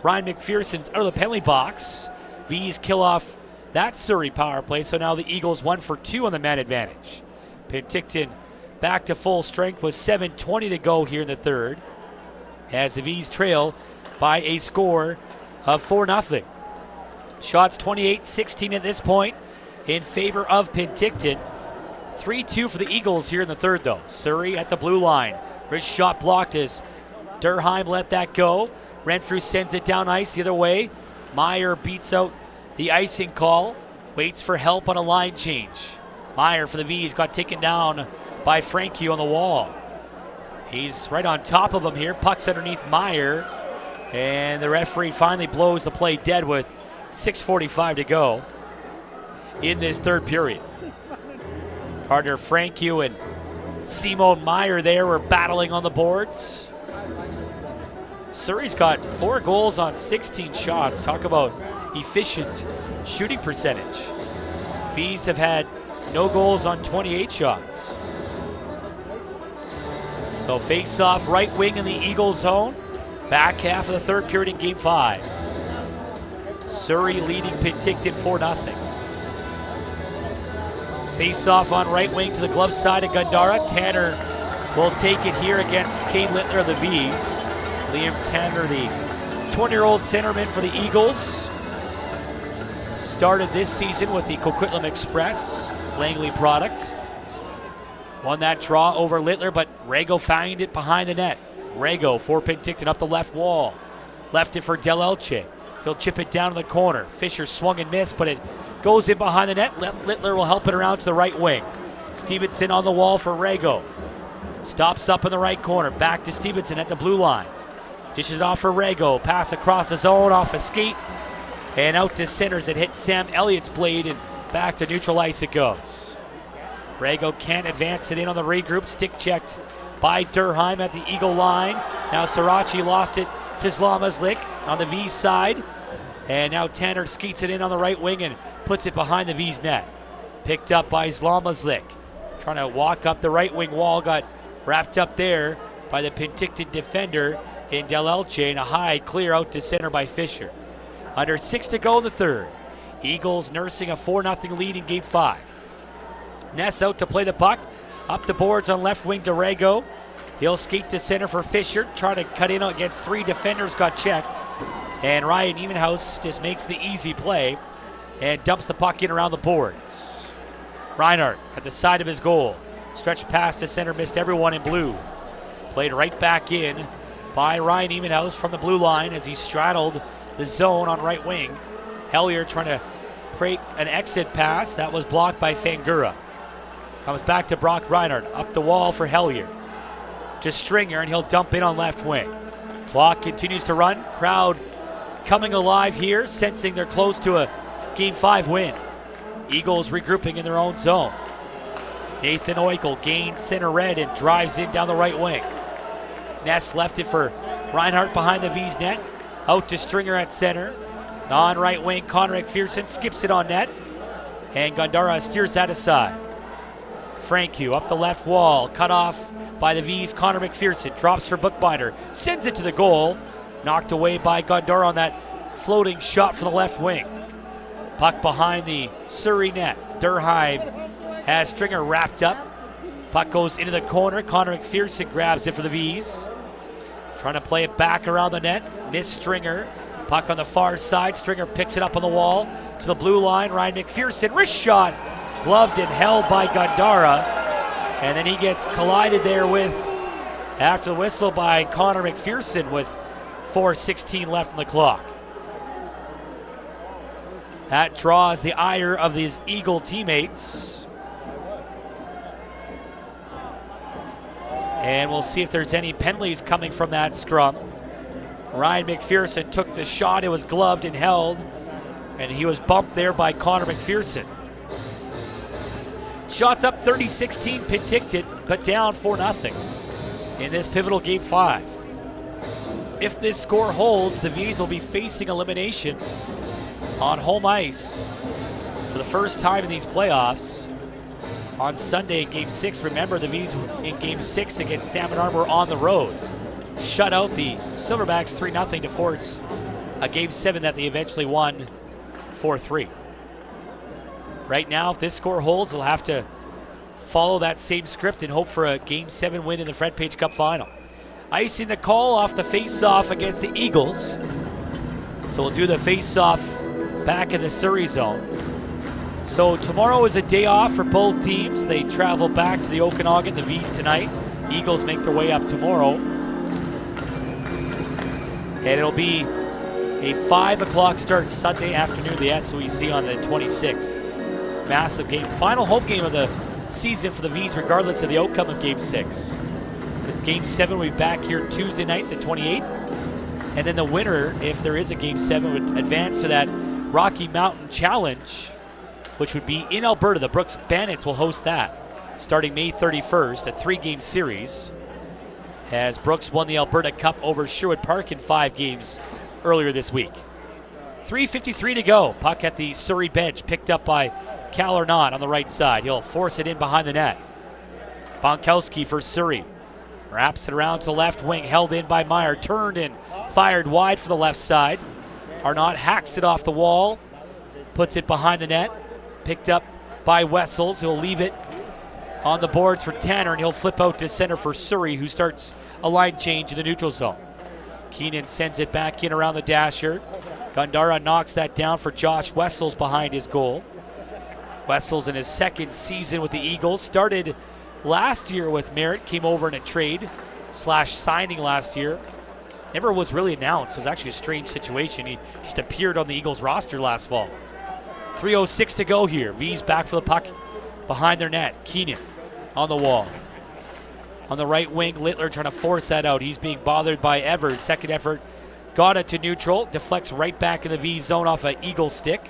Ryan McPherson's out of the penalty box. Vees kill off that Surrey power play, so now the Eagles 1 for 2 on the man advantage. Penticton back to full strength with 7:20 to go here in the third, as the Vees trail by a score of 4-0. Shots 28-16 at this point in favor of Penticton. 3-2 for the Eagles here in the third, though. Surrey at the blue line. Wrist shot blocked as Durheim let that go. Renfrew sends it down ice the other way. Meyer beats out the icing call. Waits for help on a line change. Meyer for the Vees got taken down by Frankie on the wall. He's right on top of him here. Puck's underneath Meyer. And the referee finally blows the play dead with 6:45 to go in this third period. Partner Frankie and Simone Meyer there were battling on the boards. Surrey's got 4 goals on 16 shots. Talk about efficient shooting percentage. Vees have had no goals on 28 shots. So face off right wing in the Eagles zone. Back half of the third period in game 5. Surrey leading Penticton 4-0. Face off on right wing to the glove side of Gundara. Tanner will take it here against Cade Littler of the Vees. Liam Tanner, the 20-year-old centerman for the Eagles. Started this season with the Coquitlam Express Langley product. Won that draw over Littler, but Rago found it behind the net. Rago for Penticton up the left wall. Left it for Del Elche. He'll chip it down in the corner. Fisher swung and missed, but it goes in behind the net. Littler will help it around to the right wing. Stevenson on the wall for Rago. Stops up in the right corner. Back to Stevenson at the blue line. Dishes it off for Rago. Pass across the zone off a skate. And out to centers. It hits Sam Elliott's blade and back to neutral ice it goes. Rago can't advance it in on the regroup. Stick checked by Durheim at the Eagle line. Now Sirachi lost it to Zlamazlik on the Vees side. And now Tanner skates it in on the right wing and puts it behind the Vees net. Picked up by Zlamazlik. Trying to walk up the right wing wall. Got wrapped up there by the Penticton defender in Del Elche. And a high clear out to center by Fisher. Under 6 to go in the third. Eagles nursing a 4-0 lead in game 5. Ness out to play the puck. Up the boards on left wing to Rago. He'll skate to center for Fisher. Try to cut in against 3 defenders. Got checked. And Ryan Evenhouse just makes the easy play and dumps the puck in around the boards. Reinhardt at the side of his goal. Stretched pass to center, missed everyone in blue. Played right back in by Ryan Evenhouse from the blue line as he straddled the zone on right wing. Hellier trying to create an exit pass. That was blocked by Fangura. Comes back to Brock Reinhardt. Up the wall for Hellier. To Stringer, and he'll dump in on left wing. Clock continues to run. Crowd coming alive here, sensing they're close to a Game 5 win. Eagles regrouping in their own zone. Nathan Oikel gains center red and drives in down the right wing. Ness left it for Reinhardt behind the Vees net. Out to Stringer at center. On right wing, Connor McPherson skips it on net. And Gundara steers that aside. Franku up the left wall, cut off by the Vees. Connor McPherson drops for Bookbinder, sends it to the goal. Knocked away by Gundara on that floating shot from the left wing. Puck behind the Surrey net. Durheim has Stringer wrapped up. Puck goes into the corner. Connor McPherson grabs it for the Vees. Trying to play it back around the net. Miss Stringer. Puck on the far side. Stringer picks it up on the wall to the blue line. Ryan McPherson, wrist shot. Gloved and held by Gandara. And then he gets collided there with, after the whistle, by Connor McPherson with 4:16 left on the clock. That draws the ire of his Eagle teammates. And we'll see if there's any penalties coming from that scrum. Ryan McPherson took the shot. It was gloved and held. And he was bumped there by Connor McPherson. Shots up 30-16 Penticton, but down 4-0 in this pivotal Game 5. If this score holds, the Vees will be facing elimination on home ice for the first time in these playoffs on Sunday, Game 6. Remember, the Vees in Game 6 against Salmon Armor on the road shut out the Silverbacks 3-0 to force a Game 7 that they eventually won 4-3. Right now, if this score holds, they'll have to follow that same script and hope for a Game 7 win in the Fred Page Cup final. Icing the call off the face-off against the Eagles. So we'll do the face-off back in the Surrey zone. So tomorrow is a day off for both teams. They travel back to the Okanagan, the Vees tonight. Eagles make their way up tomorrow. And it'll be a 5 o'clock start Sunday afternoon, the SOEC on the 26th. Massive game. Final home game of the season for the Vees, regardless of the outcome of Game 6. This Game 7 will be back here Tuesday night, the 28th. And then the winner, if there is a Game 7, would advance to that Rocky Mountain Challenge, which would be in Alberta. The Brooks Bandits will host that starting May 31st, a 3-game series, as Brooks won the Alberta Cup over Sherwood Park in 5 games earlier this week. 3:53 to go. Puck at the Surrey bench, picked up by Cal Arnott on the right side. He'll force it in behind the net. Bonkowski for Surrey. Wraps it around to the left wing, held in by Meyer. Turned and fired wide for the left side. Arnott hacks it off the wall, puts it behind the net. Picked up by Wessels. He'll leave it on the boards for Tanner, and he'll flip out to center for Surrey, who starts a line change in the neutral zone. Keenan sends it back in around the dasher. Gandara knocks that down for Josh Wessels behind his goal. Wessels in his second season with the Eagles. Started last year with Merritt, came over in a trade/signing last year. Never was really announced. It was actually a strange situation. He just appeared on the Eagles roster last fall. 3:06 to go here. Vees back for the puck behind their net. Keenan on the wall. On the right wing, Littler trying to force that out. He's being bothered by Evers. Second effort, got it to neutral. Deflects right back in the Vees zone off an Eagle stick.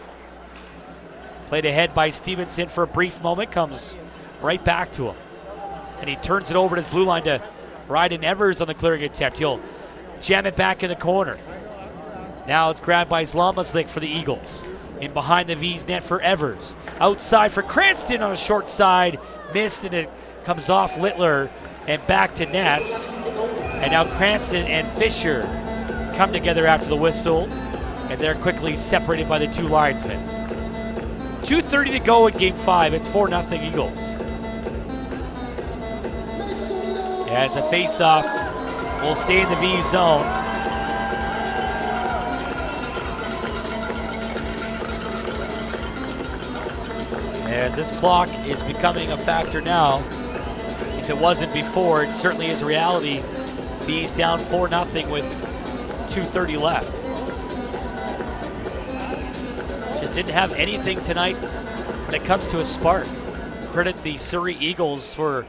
Played ahead by Stevenson for a brief moment. Comes right back to him. And he turns it over to his blue line to Ryden Evers on the clearing attempt. He'll jam it back in the corner. Now it's grabbed by Zlamaslik for the Eagles. In behind the Vees net for Evers. Outside for Cranston on a short side. Missed, and it comes off Littler and back to Ness. And now Cranston and Fisher come together after the whistle, and they're quickly separated by the two linesmen. 2:30 to go in Game 5. It's 4-0 Eagles. As a face-off will stay in the Vees zone. As this clock is becoming a factor now. If it wasn't before, it certainly is a reality. Vees down 4-0 with 2:30 left. Just didn't have anything tonight when it comes to a spark. Credit the Surrey Eagles for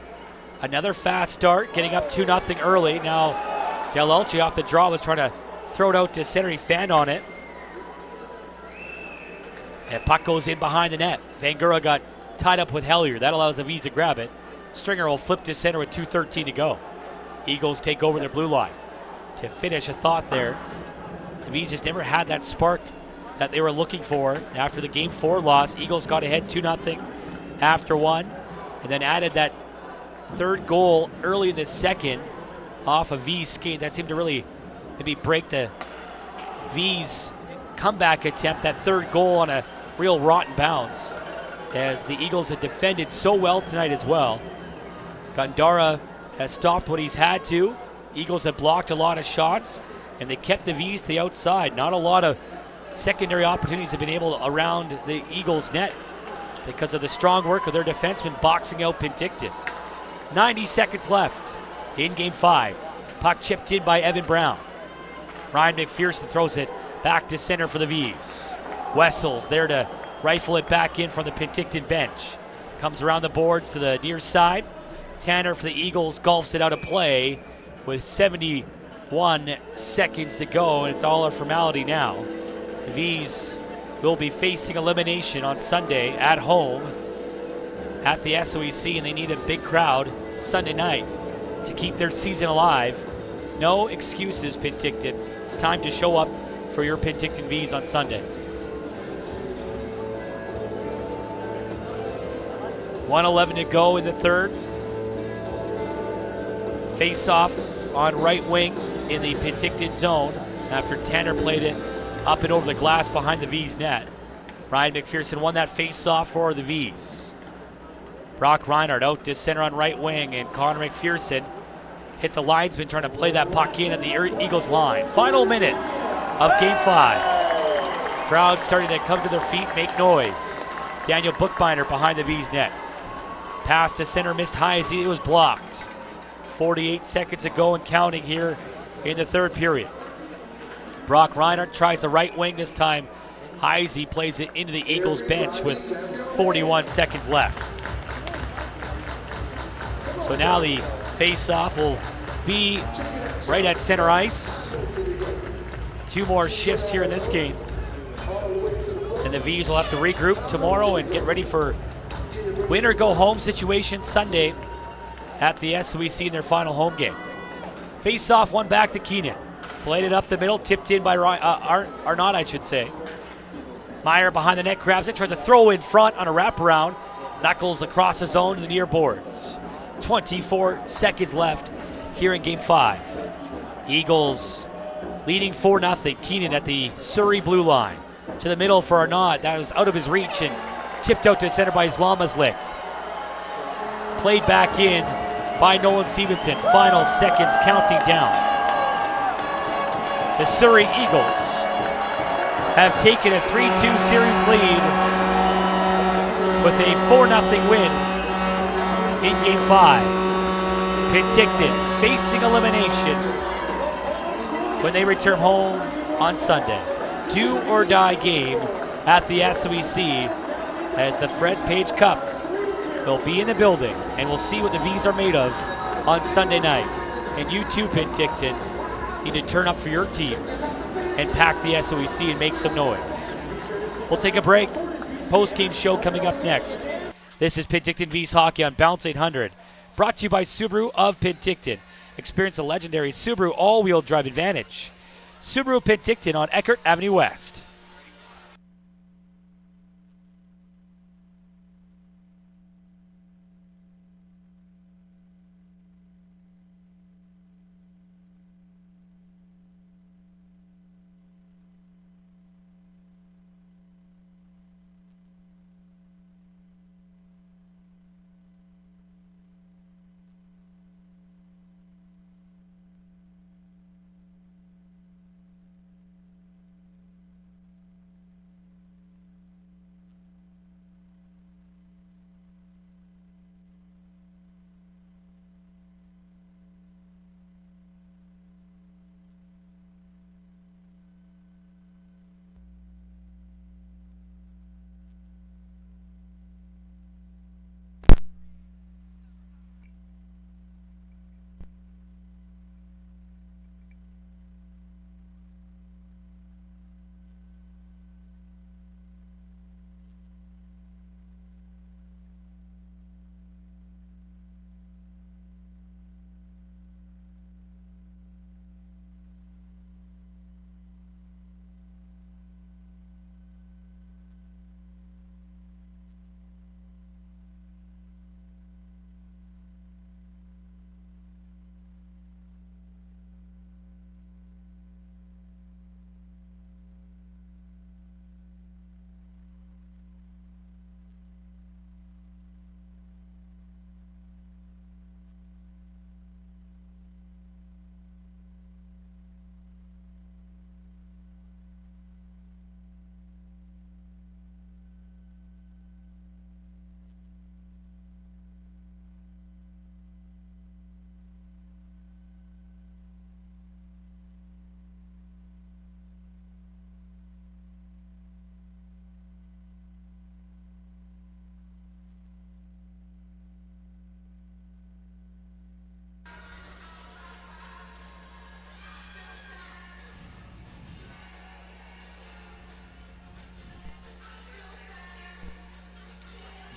another fast start, getting up 2-0 early. Now Del Elche off the draw was trying to throw it out to center. He fanned on it. And puck goes in behind the net. Van Gura got tied up with Hellier. That allows the Vees to grab it. Stringer will flip to center with 2:13 to go. Eagles take over their blue line. To finish a thought there, the Vees just never had that spark that they were looking for. After the Game 4 loss, Eagles got ahead 2-0 after one, and then added that third goal early in the second off a Vees skate. That seemed to really maybe break the Vees comeback attempt. That third goal on a real rotten bounce, as the Eagles had defended so well tonight as well. Gandara has stopped what he's had to. Eagles have blocked a lot of shots, and they kept the Vees to the outside. Not a lot of secondary opportunities have been able around the Eagles' net because of the strong work of their defensemen boxing out Penticton. 90 seconds left in Game 5. Puck chipped in by Evan Brown. Ryan McPherson throws it back to center for the Vees. Wessels there to rifle it back in from the Penticton bench. Comes around the boards to the near side. Tanner for the Eagles golfs it out of play with 71 seconds to go, and it's all a formality now. The Vees will be facing elimination on Sunday at home at the SOEC, and they need a big crowd Sunday night to keep their season alive. No excuses, Penticton. It's time to show up for your Penticton Vees on Sunday. 1:11 to go in the third. Face-off on right wing in the Penticton zone after Tanner played it up and over the glass behind the Vees net. Ryan McPherson won that face-off for the Vees. Brock Reinhardt out to center on right wing, and Connor McPherson hit the linesman trying to play that puck in at the Eagles line. Final minute of Game 5. Crowd starting to come to their feet, make noise. Daniel Bookbinder behind the Vees net. Pass to center, missed high as it was blocked. 48 seconds to go and counting here in the third period. Brock Reinhardt tries the right wing this time. Heisey plays it into the Eagles bench with 41 seconds left. So now the face-off will be right at center ice. 2 more shifts here in this game. And the Vees will have to regroup tomorrow and get ready for win or go home situation Sunday at the SOEC in their final home game. Face-off, one back to Keenan. Played it up the middle, tipped in by Arnott, I should say. Meyer behind the net, grabs it, tries to throw in front on a wraparound. Knuckles across the zone to the near boards. 24 seconds left here in Game 5. Eagles leading 4-0. Keenan at the Surrey blue line. To the middle for Arnott. That was out of his reach and tipped out to center by Zlamazlik. Played back in by Nolan Stevenson. Final seconds counting down. The Surrey Eagles have taken a 3-2 series lead with a 4-0 win in Game 5. Penticton facing elimination when they return home on Sunday. Do or die game at the SOEC as the Fred Page Cup will be in the building, and we'll see what the Vees are made of on Sunday night. And you too, Penticton, need to turn up for your team and pack the SOEC and make some noise. We'll take a break. Post-game show coming up next. This is Penticton Vees Hockey on Bounce 800, brought to you by Subaru of Penticton. Experience a legendary Subaru all-wheel drive advantage. Subaru Penticton on Eckert Avenue West.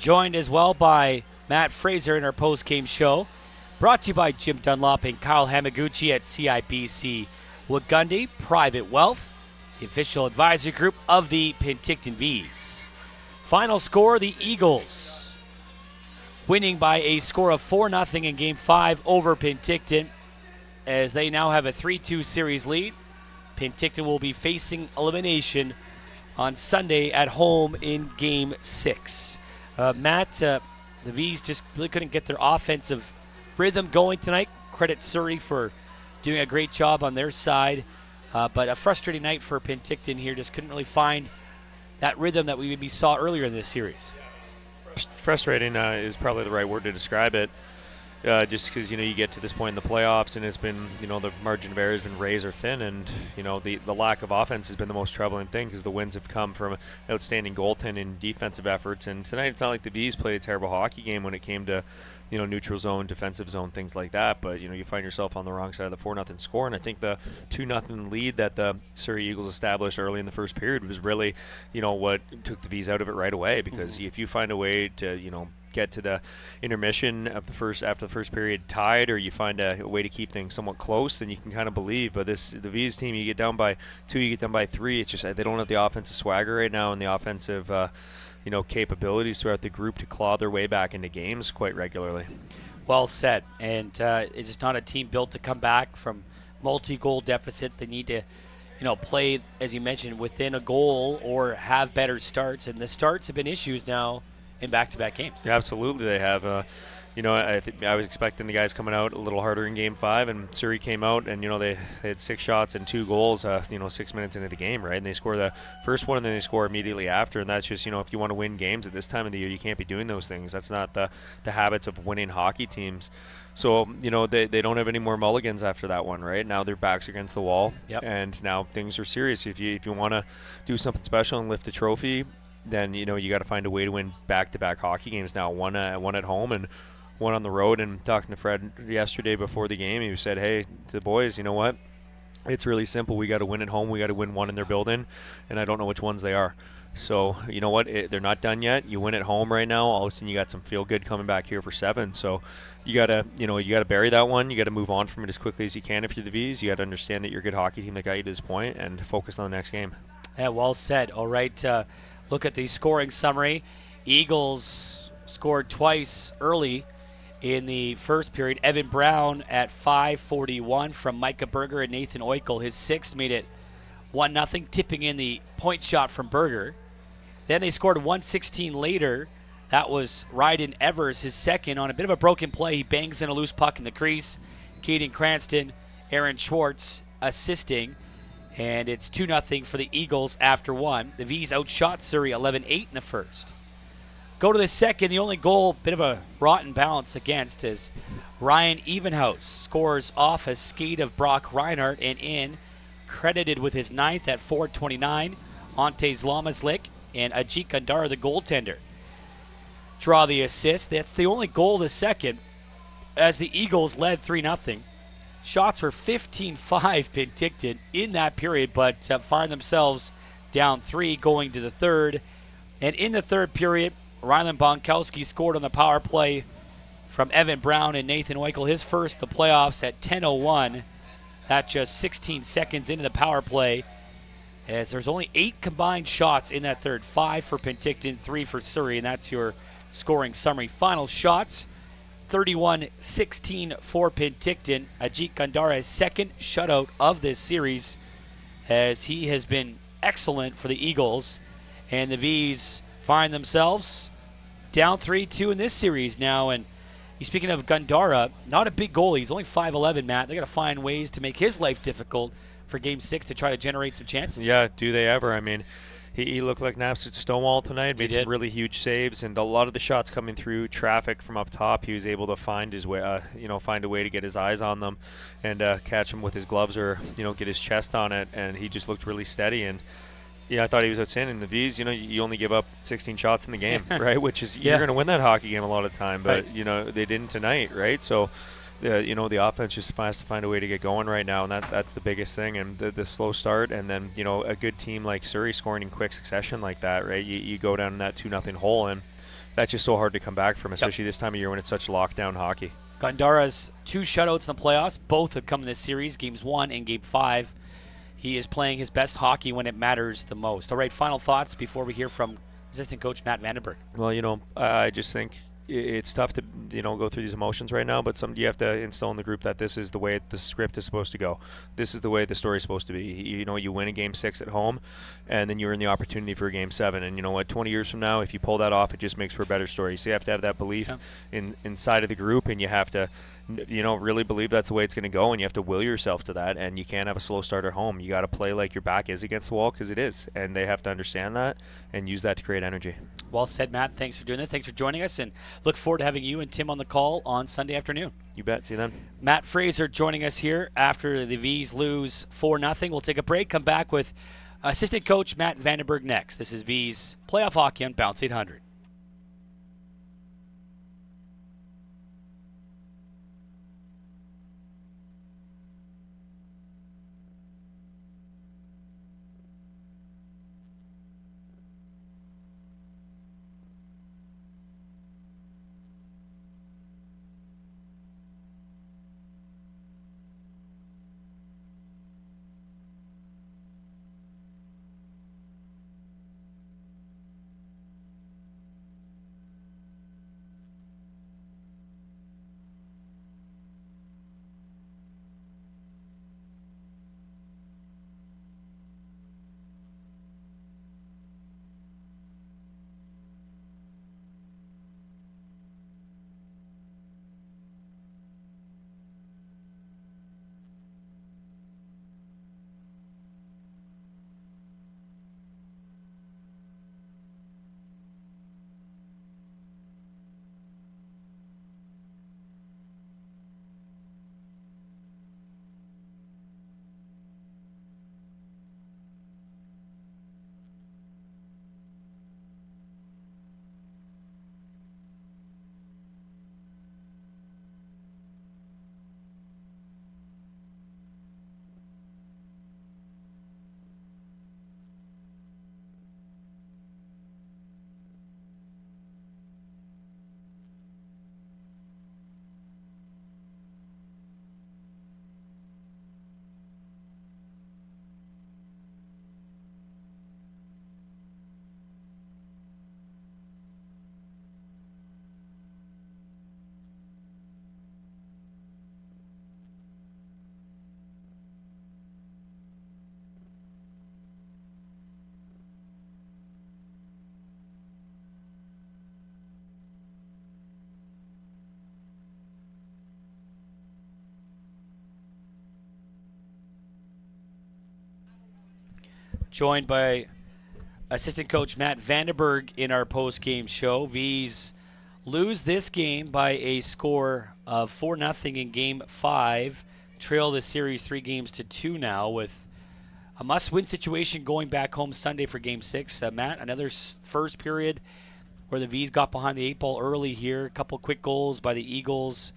Joined as well by Matt Fraser in our post-game show. Brought to you by Jim Dunlop and Kyle Hamaguchi at CIBC Wagunde Private Wealth, the official advisory group of the Penticton Vees. Final score, the Eagles winning by a score of 4-0 in Game 5 over Penticton, as they now have a 3-2 series lead. Penticton will be facing elimination on Sunday at home in Game 6. Matt, the Vees just really couldn't get their offensive rhythm going tonight. Credit Surrey for doing a great job on their side. But a frustrating night for Penticton here. Just couldn't really find that rhythm that we maybe saw earlier in this series. Frustrating is probably the right word to describe it. Just because, you get to this point in the playoffs and it's been, the margin of error has been razor thin, and, the lack of offense has been the most troubling thing, because the wins have come from outstanding goaltending and defensive efforts. And tonight it's not like the Vees played a terrible hockey game when it came to, neutral zone, defensive zone, things like that. But, you find yourself on the wrong side of the 4-0 score. And I think the 2-0 lead that the Surrey Eagles established early in the first period was really, what took the Vees out of it right away. Because if you find a way to, get to the intermission of after the first period tied, or you find a way to keep things somewhat close, then you can kind of believe. But the Vees team, you get down by 2, you get down by 3. It's just they don't have the offensive swagger right now and the offensive capabilities throughout the group to claw their way back into games quite regularly. Well said. And it's just not a team built to come back from multi-goal deficits. They need to play, as you mentioned, within a goal or have better starts. And the starts have been issues now in back-to-back games. Yeah, absolutely, they have. I was expecting the guys coming out a little harder in Game 5, and Surrey came out and they had 6 shots and 2 goals 6 minutes into the game, right? And they score the first one and then they score immediately after, and that's just if you want to win games at this time of the year, you can't be doing those things. That's not the habits of winning hockey teams. So they don't have any more mulligans after that one, right? Now their backs against the wall. Yep. And now things are serious. If you want to do something special and lift a trophy, then you got to find a way to win back-to-back hockey games now, one at home and one on the road. And talking to Fred yesterday before the game, he said, hey, to the boys, you know what? It's really simple. We got to win at home. We got to win one in their building, and I don't know which ones they are. So, you know what? They're not done yet. You win at home right now. All of a sudden, you got some feel-good coming back here for 7. So, you got to bury that one. You got to move on from it as quickly as you can if you're the Vees. You got to understand that you're a good hockey team that got you to this point and focus on the next game. Yeah, well said. All right, look at the scoring summary. Eagles scored twice early in the first period. Evan Brown at 5:41 from Micah Berger and Nathan Oikel. His 6th made it 1-0, tipping in the point shot from Berger. Then they scored 1:16 later. That was Ryden Evers, his 2nd, on a bit of a broken play. He bangs in a loose puck in the crease. Caden Cranston, Aaron Schwartz assisting. And it's 2-0 for the Eagles after 1. The Vees outshot Surrey 11-8 in the first. Go to the second. The only goal, bit of a rotten balance against, is Ryan Evenhouse scores off a skate of Brock Reinhardt and in, credited with his 9th at 4:29. Ante Zlomazlik and Ajit Gandara, the goaltender, draw the assist. That's the only goal of the second, as the Eagles led 3-0. Shots were 15-5 Penticton in that period, but find themselves down 3 going to the third. And in the third period, Rylan Bonkowski scored on the power play from Evan Brown and Nathan Oikel, his first of the playoffs at 10:01. That's just 16 seconds into the power play, as there's only 8 combined shots in that third. 5 for Penticton, 3 for Surrey, and that's your scoring summary. Final shots, 31-16 for Penticton. Ajit Gandara's 2nd shutout of this series, as he has been excellent for the Eagles. And the Vees find themselves down 3-2 in this series now. And speaking of Gandara, not a big goalie. He's only 5'11", Matt. They got to find ways to make his life difficult for Game 6 to try to generate some chances. Yeah, do they ever? I mean, he looked like an absolute stonewall tonight. Made some really huge saves, and a lot of the shots coming through traffic from up top, he was able to find his way, find a way to get his eyes on them and catch them with his gloves, or get his chest on it. And he just looked really steady. And I thought he was outstanding. The Vees, you only give up 16 shots in the game, right? Which is you're going to win that hockey game a lot of the time, but they didn't tonight, right? So. The offense just has to find a way to get going right now, and that's the biggest thing. And the slow start, and then a good team like Surrey scoring in quick succession like that, right? You go down in that 2-0 hole, and that's just so hard to come back from, especially this time of year when it's such lockdown hockey. Gondara's 2 shutouts in the playoffs. Both have come in this series, Games 1 and Game 5. He is playing his best hockey when it matters the most. All right, final thoughts before we hear from assistant coach Matt Vandenberg. Well, I just think it's tough to go through these emotions right now, but you have to instill in the group that this is the way the script is supposed to go. This is the way the story is supposed to be. You win a Game 6 at home, and then you're in the opportunity for a Game 7. And you know what? 20 years from now, if you pull that off, it just makes for a better story. So you have to have that belief inside of the group, and you have to really believe that's the way it's going to go, and you have to will yourself to that, and you can't have a slow start at home. You got to play like your back is against the wall, because it is, and they have to understand that and use that to create energy. Well said, Matt. Thanks for doing this. Thanks for joining us, and look forward to having you and Tim on the call on Sunday afternoon. You bet. See you then. Matt Fraser joining us here after the Vees lose 4-0. We'll take a break, come back with assistant coach Matt Vandenberg next. This is Vees Playoff Hockey on Bounce 800. Joined by assistant coach Matt Vandenberg in our post-game show. Vees lose this game by a score of 4-0 in Game 5. Trail the series 3-2 now with a must-win situation going back home Sunday for Game 6. Matt, another first period where the Vees got behind the 8 ball early here. A couple quick goals by the Eagles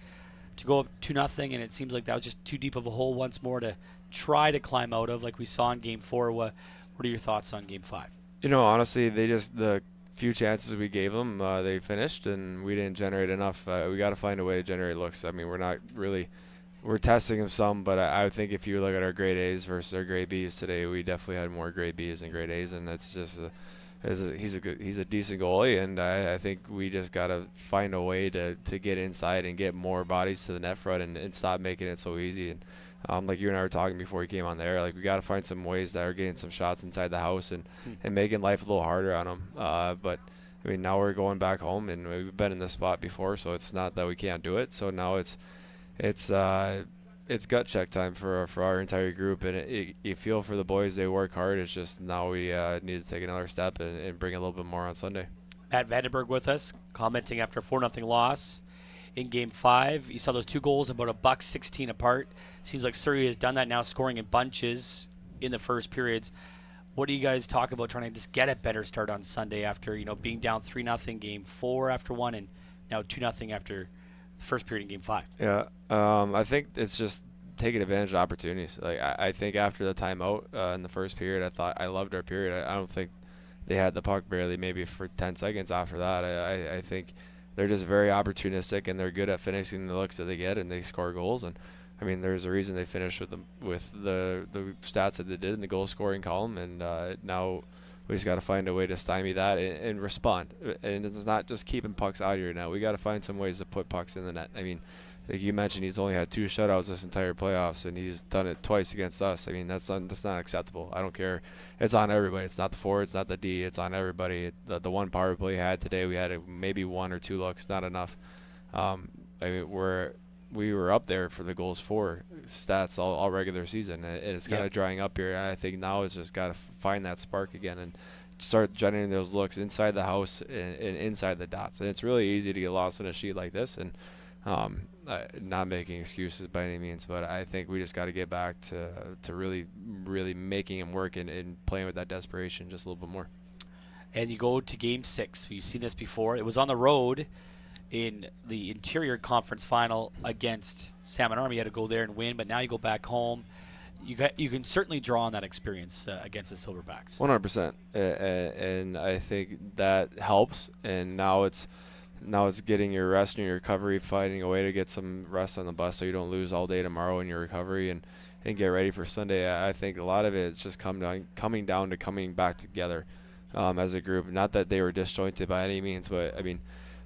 to go up 2-0, and it seems like that was just too deep of a hole once more to try to climb out of, like we saw in Game 4. What are your thoughts on Game 5? Honestly, the few chances we gave them, they finished, and we didn't generate enough. We got to find a way to generate looks. I mean, we're testing them some, but I would think if you look at our grade A's versus our grade B's today, we definitely had more grade B's than grade A's, and that's just he's a decent goalie, and I think we just got to find a way to get inside and get more bodies to the net front and stop making it so easy. And like you and I were talking before you came on there, like we got to find some ways that are getting some shots inside the house and making life a little harder on them. But I mean, now we're going back home, and we've been in this spot before, so it's not that we can't do it. So now it's gut check time for our entire group, and you feel for the boys. They work hard. It's just now we need to take another step and bring a little bit more on Sunday. Matt Vandenberg with us, commenting after a 4-0 loss in Game 5. You saw those 2 goals about $1.16 apart. Seems like Surrey has done that now, scoring in bunches in the first periods. What do you guys talk about trying to just get a better start on Sunday after being down 3-0 Game 4 after 1 and now 2-0 after the first period in Game 5? Yeah, I think it's just taking advantage of opportunities. Like I think after the timeout in the first period, I thought I loved our period. I don't think they had the puck barely maybe for 10 seconds after that. I think they're just very opportunistic, and they're good at finishing the looks that they get, and they score goals. And I mean, there's a reason they finished with the stats that they did in the goal scoring column, and now we just got to find a way to stymie that and respond. And it's not just keeping pucks out here now. We got to find some ways to put pucks in the net. I mean, like you mentioned, he's only had 2 shutouts this entire playoffs, and he's done it twice against us. I mean, that's not acceptable. I don't care. It's on everybody. It's not the forward. It's not the D. It's on everybody. The one power play we had today, we had maybe 1 or 2 looks, not enough. I mean, we were up there for the goals for stats all regular season, and it's kind of drying up here. And I think now it's just got to find that spark again and start generating those looks inside the house and inside the dots. And it's really easy to get lost in a sheet like this, and not making excuses by any means, but I think we just got to get back to really making him work and playing with that desperation just a little bit more. And you go to Game 6. You've seen this before. It was on the road in the Interior Conference Final against Salmon Army. You had to go there and win, but now you go back home. You can certainly draw on that experience against the Silverbacks. 100%, and I think that helps. And now it's getting your rest and your recovery, finding a way to get some rest on the bus so you don't lose all day tomorrow in your recovery and get ready for Sunday. I think a lot of it is just coming down to coming back together as a group. Not that they were disjointed by any means, but I mean,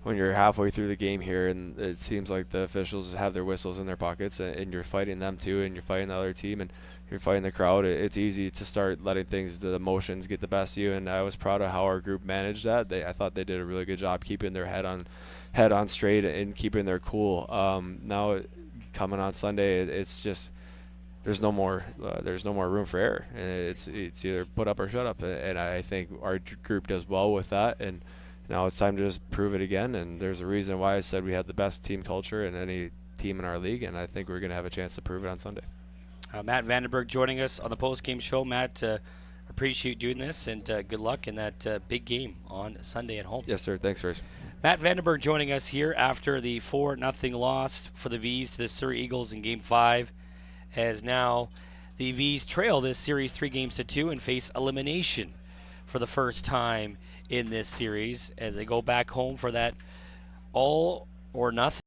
when you're halfway through the game here and it seems like the officials have their whistles in their pockets, and you're fighting them too, and you're fighting the other team, and you're fighting the crowd, it's easy to start letting the emotions get the best of you. And I was proud of how our group managed that. I thought they did a really good job keeping their head on straight and keeping their cool. Now coming on Sunday, it's just there's no more room for error. And it's either put up or shut up. And I think our group does well with that. And now it's time to just prove it again. And there's a reason why I said we had the best team culture in any team in our league, and I think we're going to have a chance to prove it on Sunday. Matt Vandenberg joining us on the post-game show. Matt, appreciate you doing this, and good luck in that big game on Sunday at home. Yes, sir. Thanks, Chris. Matt Vandenberg joining us here after the 4-0 loss for the Vees to the Surrey Eagles in Game 5, as now the Vees trail this series 3-2 and face elimination for the first time in this series as they go back home for that all or nothing